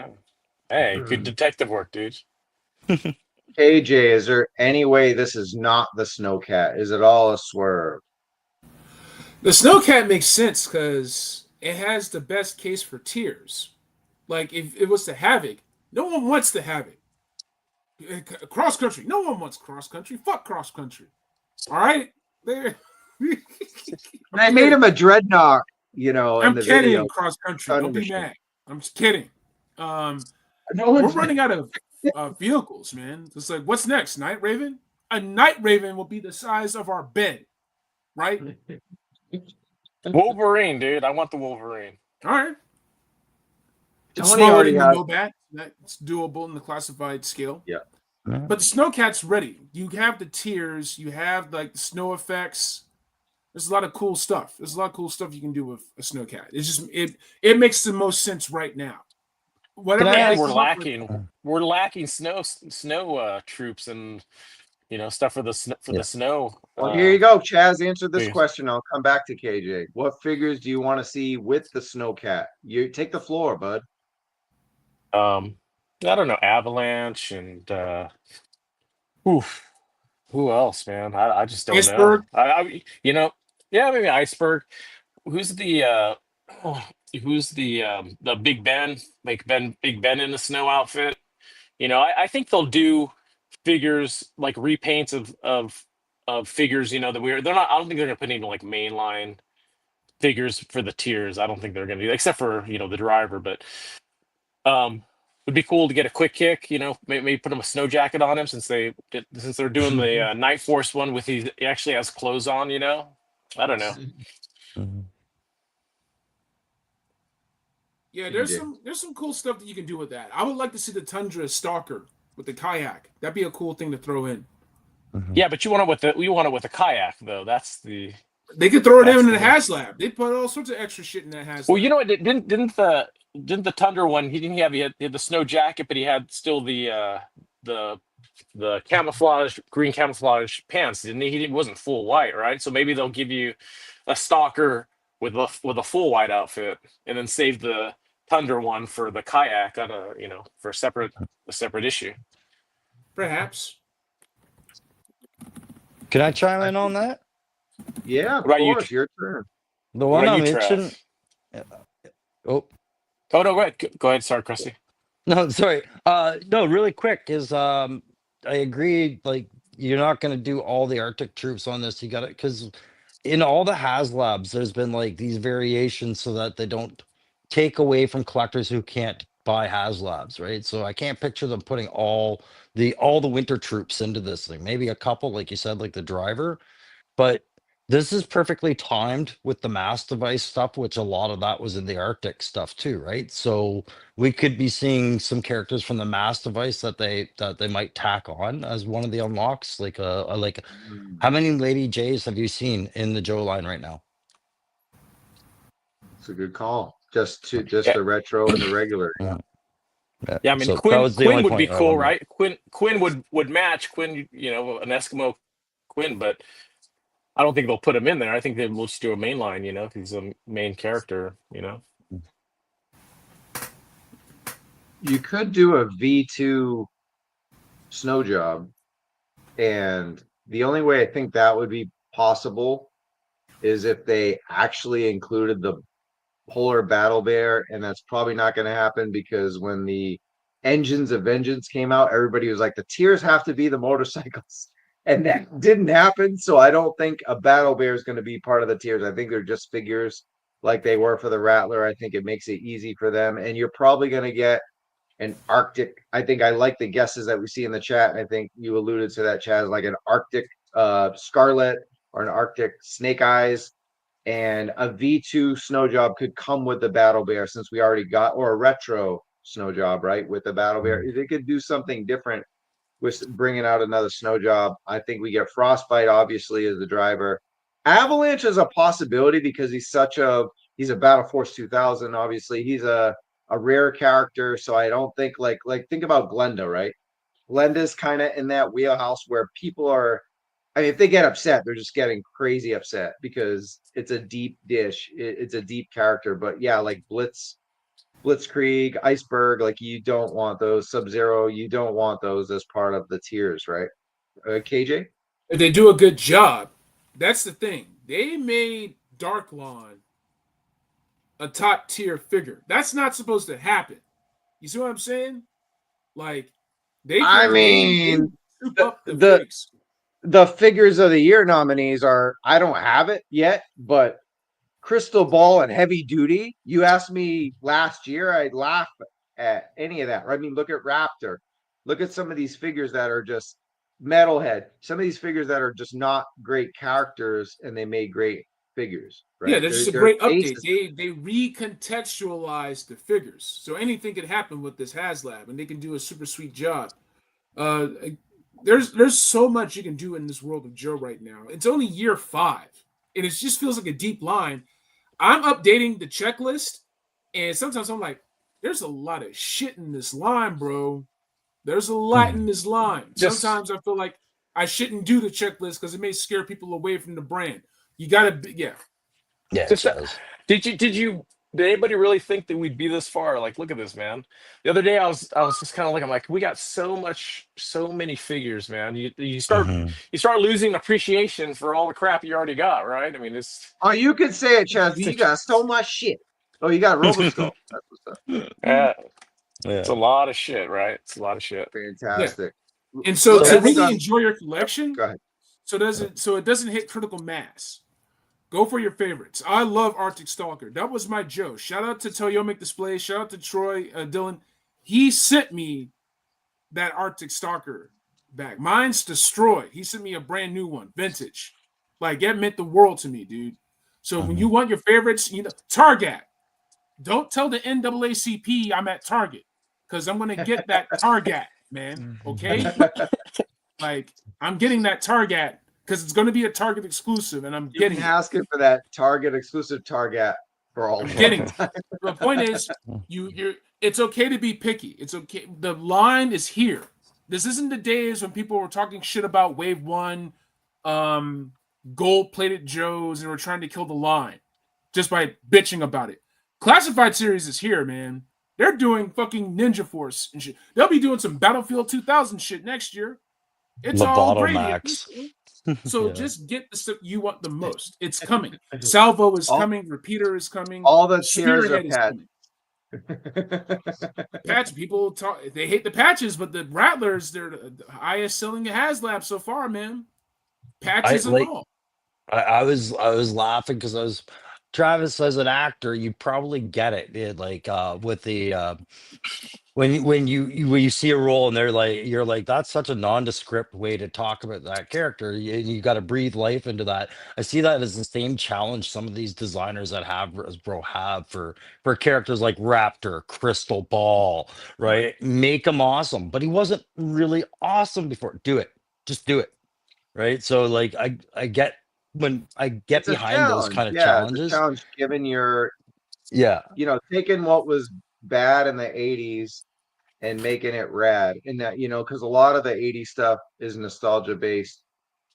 hey, good detective work, dude. KJ, is there any way this is not the Snowcat? Is it all a swerve? The Snowcat makes sense because it has the best case for tiers. Like if it was the Havoc, no one wants the Havoc. Cross country, no one wants cross country. Fuck cross country. All right, there. They made him a dreadnought, in I'm the kidding. video. Cross country. Thunder Don't be machine. mad. I'm just kidding. No We're one's running out of vehicles, man. It's like, what's next? Night Raven? A Night Raven will be the size of our bed, right? Wolverine, dude. I want the Wolverine. All right. It's Tony smaller already than the has. Nobat. That's doable in the classified scale. Yeah. But the Snowcat's ready. You have the tiers. You have like the snow effects. There's a lot of cool stuff. There's a lot of cool stuff you can do with a Snowcat. It's just it makes the most sense right now. Whatever. I And ask- we're lacking snow troops and stuff for the Yeah. snow. Well, here you go, Chaz. Answer this yeah. question. I'll come back to KJ. What figures do you want to see with the Snowcat? You take the floor, bud. I don't know, Avalanche and oof, who else, man? I just don't Iceberg. know. Yeah, maybe Iceberg. Who's the the Big Ben, like Big Ben in the snow outfit? I think they'll do figures like repaints of figures, that they're not. I don't think they're gonna put any like mainline figures for the tiers. I don't think they're gonna do, except for the driver, but it'd be cool to get a quick kick, maybe put him a snow jacket on him since they're doing the Night Force one with he actually has clothes on, I don't know. Mhm. Yeah, there's KJ. some cool stuff that you can do with that. I would like to see the Tundra Stalker with the kayak. That'd be a cool thing to throw in. Mhm. Yeah, but you want it with a kayak though. That's the They could throw it That's in the the- HasLab. They put all sorts of extra shit in that HasLab. well, you know what? Didn't the Tundra one? He had the snow jacket, but he had still the camouflage, green camouflage pants, didn't he? He wasn't full white, right? So maybe they'll give you a stalker with a full white outfit, and then save the Tundra one for the kayak on for a separate issue. Perhaps. Can I chime in on that? Yeah, of What about you, course. Your turn. The What one about I'm you, itching. Oh, Oh no, go ahead. Sorry, Krusty. no, sorry. No, really quick is I agree. Like, you're not going to do all the Arctic troops on this. You got it because in all the HasLabs, there's been like these variations so that they don't take away from collectors who can't buy HasLabs, right? So I can't picture them putting all the winter troops into this thing. Maybe a couple, like you said, like the driver, but this is perfectly timed with the mass device stuff, which a lot of that was in the Arctic stuff too, right? So we could be seeing some characters from the mass device that they might tack on as one of the unlocks. Like how many Lady J's have you seen in the Joe line right now? a good call. Just the retro and the regular. Yeah. Yeah, I mean, So that Quinn was the Quinn only would be point I cool, wanted. right? Quinn would match Quinn, an Eskimo Quinn, but I don't think they'll put him in there. I think they will just do a main line, if he's a main character. You could do a V2 snow job, and the only way I think that would be possible is if they actually included the polar battle bear, and that's probably not going to happen because when the Engines of Vengeance came out, everybody was like, the tiers have to be the motorcycles, and that didn't happen. So I don't think a battle bear is going to be part of the tiers. I think they're just figures like they were for the Rattler. I think it makes it easy for them, and you're probably going to get an Arctic. I think I like the guesses that we see in the chat, and I think you alluded to that, Chaz, like an Arctic Scarlet or an Arctic Snake Eyes, and a V2 snow job could come with the battle bear since we already got, or a retro snow job, right? With the battle bear, they could do something different with bringing out another snow job. I think we get Frostbite, obviously, as the driver. Avalanche is a possibility because he's a Battle Force 2000. Obviously, he's a rare character, so I don't think like think about Glenda, right? Glenda's kind of in that wheelhouse where people are. I mean, if they get upset, they're just getting crazy upset because it's a deep dish. It's a deep character, but yeah, like Blitzkrieg, Iceberg, like you don't want those. Sub-Zero, you don't want those as part of the tiers, right? KJ? If they do a good job, that's the thing. They made Dark Lawn a top tier figure. That's not supposed to happen. You see what I'm saying? Like they soup up the figs. The figures of the year nominees are, I don't have it yet, but Crystal Ball and Heavy Duty. You asked me last year, I'd laugh at any of that. I mean, look at Raptor. Look at some of these figures that are just Metalhead. Some of these figures that are just not great characters, and they made great figures. Right? Yeah, that's just a great update. They recontextualized the figures, so anything could happen with this HasLab, and they can do a super sweet job. There's so much you can do in this world of Joe right now. It's only year 5, and it just feels like a deep line. I'm updating the checklist, and sometimes I'm like, there's a lot of shit in this line, bro. There's a lot in this line. Sometimes I feel like I shouldn't do the checklist because it may scare people away from the brand. You gotta be, yeah. Did anybody really think that we'd be this far? Like, look at this, man. The other day I was just kind of like, I'm like, we got so many figures, man. You start losing appreciation for all the crap you already got, right? I mean, it's you could say it, Chaz. You got so much shit. Oh, you got Roboskull. That's what's up. Yeah. It's a lot of shit, right? It's a lot of shit. Fantastic. Yeah. And so to really enjoy your collection, go ahead. So it doesn't hit critical mass. Go for your favorites. I love Arctic Stalker. That was my Joe. Shout out to Toyomic Display. Shout out to Troy Dillon. He sent me that Arctic Stalker back. Mine's destroyed. He sent me a brand new one, vintage. Like, that meant the world to me, dude. So when you want your favorites, Target. Don't tell the NAACP I'm at Target, because I'm going to get that Target, man. Okay? Like, I'm getting that Target because it's going to be a Target exclusive, and I'm getting it. Asking for that Target exclusive Target for all. I'm getting it. The point is, it's okay to be picky. It's okay. The line is here. This isn't the days when people were talking shit about Wave 1, gold-plated Joes, and were trying to kill the line just by bitching about it. Classified series is here, man. They're doing fucking Ninja Force and shit. They'll be doing some Battlefield 2000 shit next year. It's all great. So just get the stuff you want the most. It's coming. Salvo is coming. Repeater is coming. All the tiers are coming. Patch people talk. They hate the patches, but the Rattlers, they're the highest selling HasLab so far, man. Patches and all. I was laughing because Travis, as an actor, you probably get it, dude. Like with the when you see a role and you're like, that's such a nondescript way to talk about that character. You got to breathe life into that. I see that as the same challenge some of these designers that have for characters like Raptor, Crystal Ball, right? Make him awesome, but he wasn't really awesome before. Do it, just do it, right? So like I get when I get behind those kind of challenges. It's a challenge given your Yeah. you know, taking what was bad in the 80s and making it rad. And that, you know, because a lot of the 80s stuff is nostalgia based,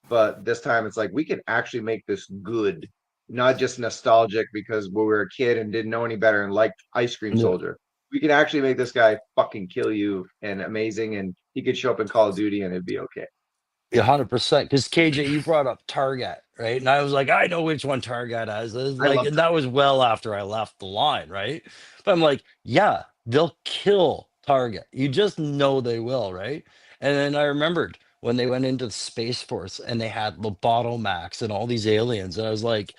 but this time it's like we can actually make this good, not just nostalgic because we were a kid and didn't know any better and liked Ice Cream Yeah. Soldier. We can actually make this guy fucking kill you and amazing, and he could show up in Call of Duty and it'd be okay. 100%. Because KJ, you brought up Target, right? And I was like, I know which one Target is. It's I like, love and that was well after I left the line, right? But I'm like, yeah, they'll kill Target. You just know they will, right? And then I remembered when they went into the Space Force and they had Lobotomax and all these aliens, and I was like,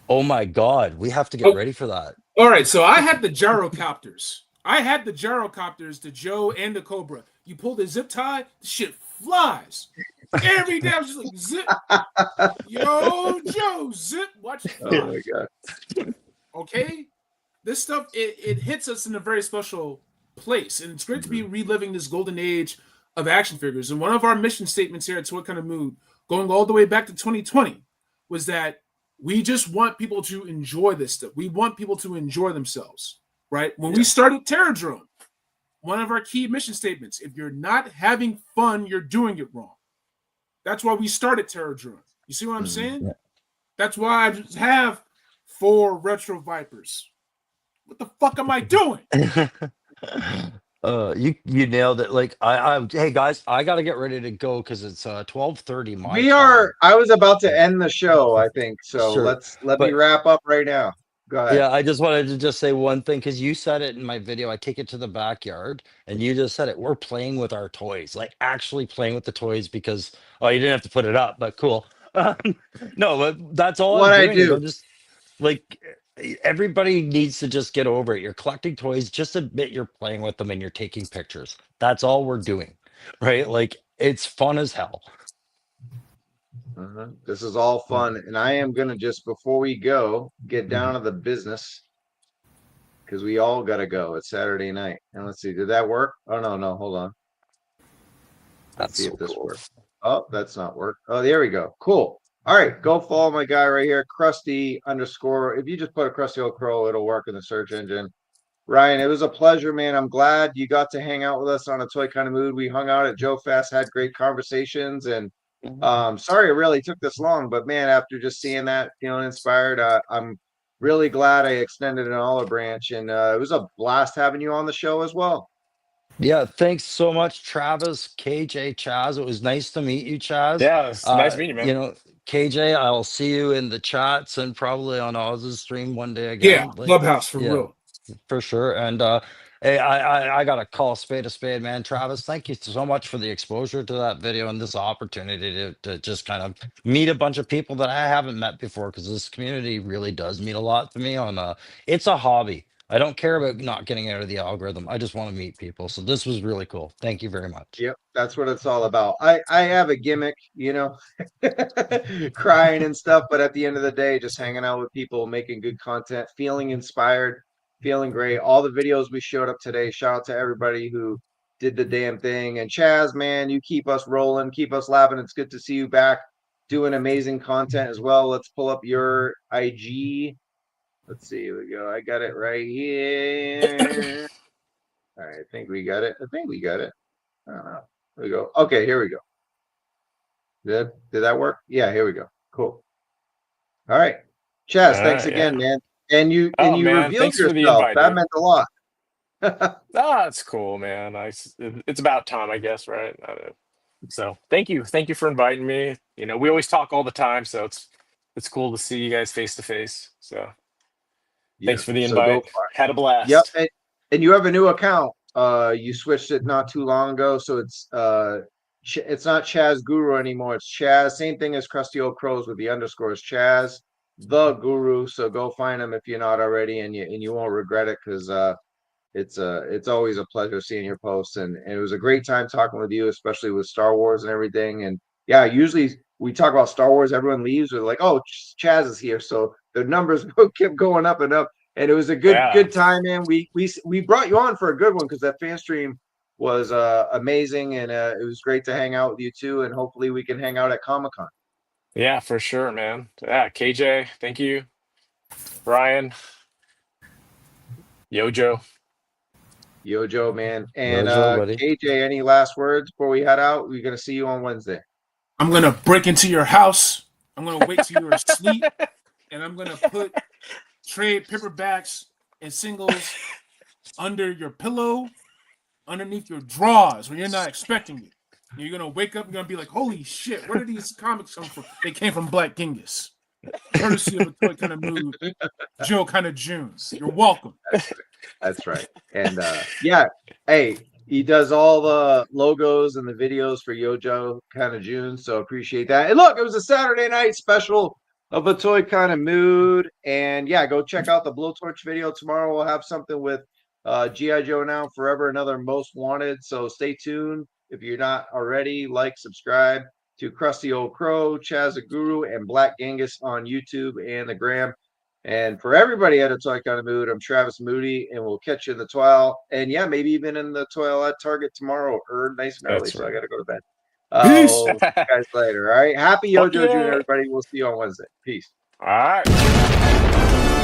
oh my God, we have to get Oh, ready for that. all right, so I had the gyrocopters. I had the gyrocopters, the Joe and the Cobra. You pull the zip tie, the shit flies. Every day I was just like, zip. Yo, Joe, zip. Watch it Oh fly. my god. Okay? This stuff, it hits us in a very special place. And it's great to be reliving this golden age of action figures. And one of our mission statements here at What Kind of Mood, going all the way back to 2020, was that we just want people to enjoy this stuff. We want people to enjoy themselves, right? When we started Terror Drone, one of our key mission statements, if you're not having fun, you're doing it wrong. That's why we started Terror Drone. You see what I'm saying? Yeah. That's why I just have 4 Retro Vipers. What the fuck am I doing? You nailed it. Like I hey guys, I gotta get ready to go because it's 12:30 my We time. are. I was about to end the show, I think. So Sure. let me But wrap up right now. Go ahead. yeah, I just wanted to just say one thing because you said it in my video. I take it to the backyard, and you just said it. We're playing with our toys, like actually playing with the toys because oh, you didn't have to put it up, but cool. No, but that's all What I'm I doing is do. I'm just like everybody needs to just get over it. You're collecting toys, just admit you're playing with them and you're taking pictures. That's all we're doing, right? Like it's fun as hell. This is all fun, and I am gonna just before we go get down to the business because we all gotta go. It's Saturday night, and let's see, did that work? Oh no, hold on. Let's That's see so if this cool. works. Oh, that's not work. Oh, there we go. Cool. All right, go follow my guy right here, Krusty _ If you just put a Krusty Old Crow, it'll work in the search engine. Ryan, it was a pleasure, man. I'm glad you got to hang out with us on a Toy Kind of Mood. We hung out at Joe Fest, had great conversations, and sorry it really took this long, but man, after just seeing that, feeling inspired, I'm really glad I extended an olive branch, and it was a blast having you on the show as well. Yeah, thanks so much, Travis, KJ, Chaz. It was nice to meet you, Chaz. Yeah, it's nice meeting you, man. You know, KJ, I'll see you in the chats and probably on Oz's stream one day Yeah, again. Like, Clubhouse for yeah, real. for sure. And hey, I gotta call a spade, man. Travis, thank you so much for the exposure to that video and this opportunity to just kind of meet a bunch of people that I haven't met before because this community really does mean a lot to me on it's a hobby. I don't care about not getting out of the algorithm. I just want to meet people. So this was really cool. Thank you very much. Yep, that's what it's all about. I have a gimmick, you know, crying and stuff, but at the end of the day, just hanging out with people, making good content, feeling inspired, feeling great. All the videos we showed up today, shout out to everybody who did the damn thing. And Chaz, man, you keep us rolling, keep us laughing. It's good to see you back doing amazing content as well. Let's pull up your IG. Let's see, here we go. I got it right here. All right, I think we got it. I think we got it. I don't know. Here we go. Okay, here we go. Did that work? Yeah, here we go. Cool. All right. Chaz, All thanks right, again, yeah. man. And you Oh man, revealed thanks for the yourself. invite, That dude. meant a lot. Ah, it's cool, man. It's about time, I guess, right? I don't know. So thank you for inviting me. You know, we always talk all the time, so it's cool to see you guys face to face. So Yeah. thanks for the So go invite. for it. Had a Yep. blast. And you have a new account. You switched it not too long ago, so it's not Chaz Guru anymore. It's Chaz. Same thing as Krusty Old Crows with the underscores. Chaz the Guru. So go find him if you're not already, and you won't regret it because it's always a pleasure seeing your posts, and it was a great time talking with you, especially with Star Wars and everything. And yeah, usually we talk about Star Wars, everyone leaves with like, oh, Chaz is here, so the numbers kept going up and up, and it was a Yeah. good time, man. We brought you on for a good one because that fan stream was amazing, and it was great to hang out with you too, and hopefully we can hang out at Comic-Con. Yeah, for sure, man. Yeah, KJ, thank you. Brian, GIJoe. GIJoe, man. And GIJoe, buddy. KJ, any last words before we head out? We're gonna see you on Wednesday. I'm gonna break into your house. I'm gonna wait till you're asleep, and I'm gonna put trade paperbacks and singles under your pillow, underneath your drawers when you're not expecting it. You're gonna wake up and you're gonna be like, "Holy shit! Where did these comics come from? They came from Black Genghis." Courtesy of a toy kind of mood, Joe kind of June. You're welcome. That's right. And yeah, hey, he does all the logos and the videos for GIJoe kind of June, so appreciate that. And look, it was a Saturday night special of a toy kind of mood. And yeah, go check out the Blowtorch video tomorrow. We'll have something with GIJoe Now Forever, another most wanted. So stay tuned. If you're not already, like, subscribe to Krusty Old Crow, Chaz the Guru, and Black Genghis on YouTube and the Gram. And for everybody at a Toy Kind of Mood, I'm Travis Moody, and we'll catch you in the toil. And yeah, maybe even in the toil at Target tomorrow, or nice and early. That's So I right. got to go to bed. Peace. See you guys later. All right. Happy Fuck GIJoe June, yeah. everybody. We'll see you on Wednesday. Peace. All right.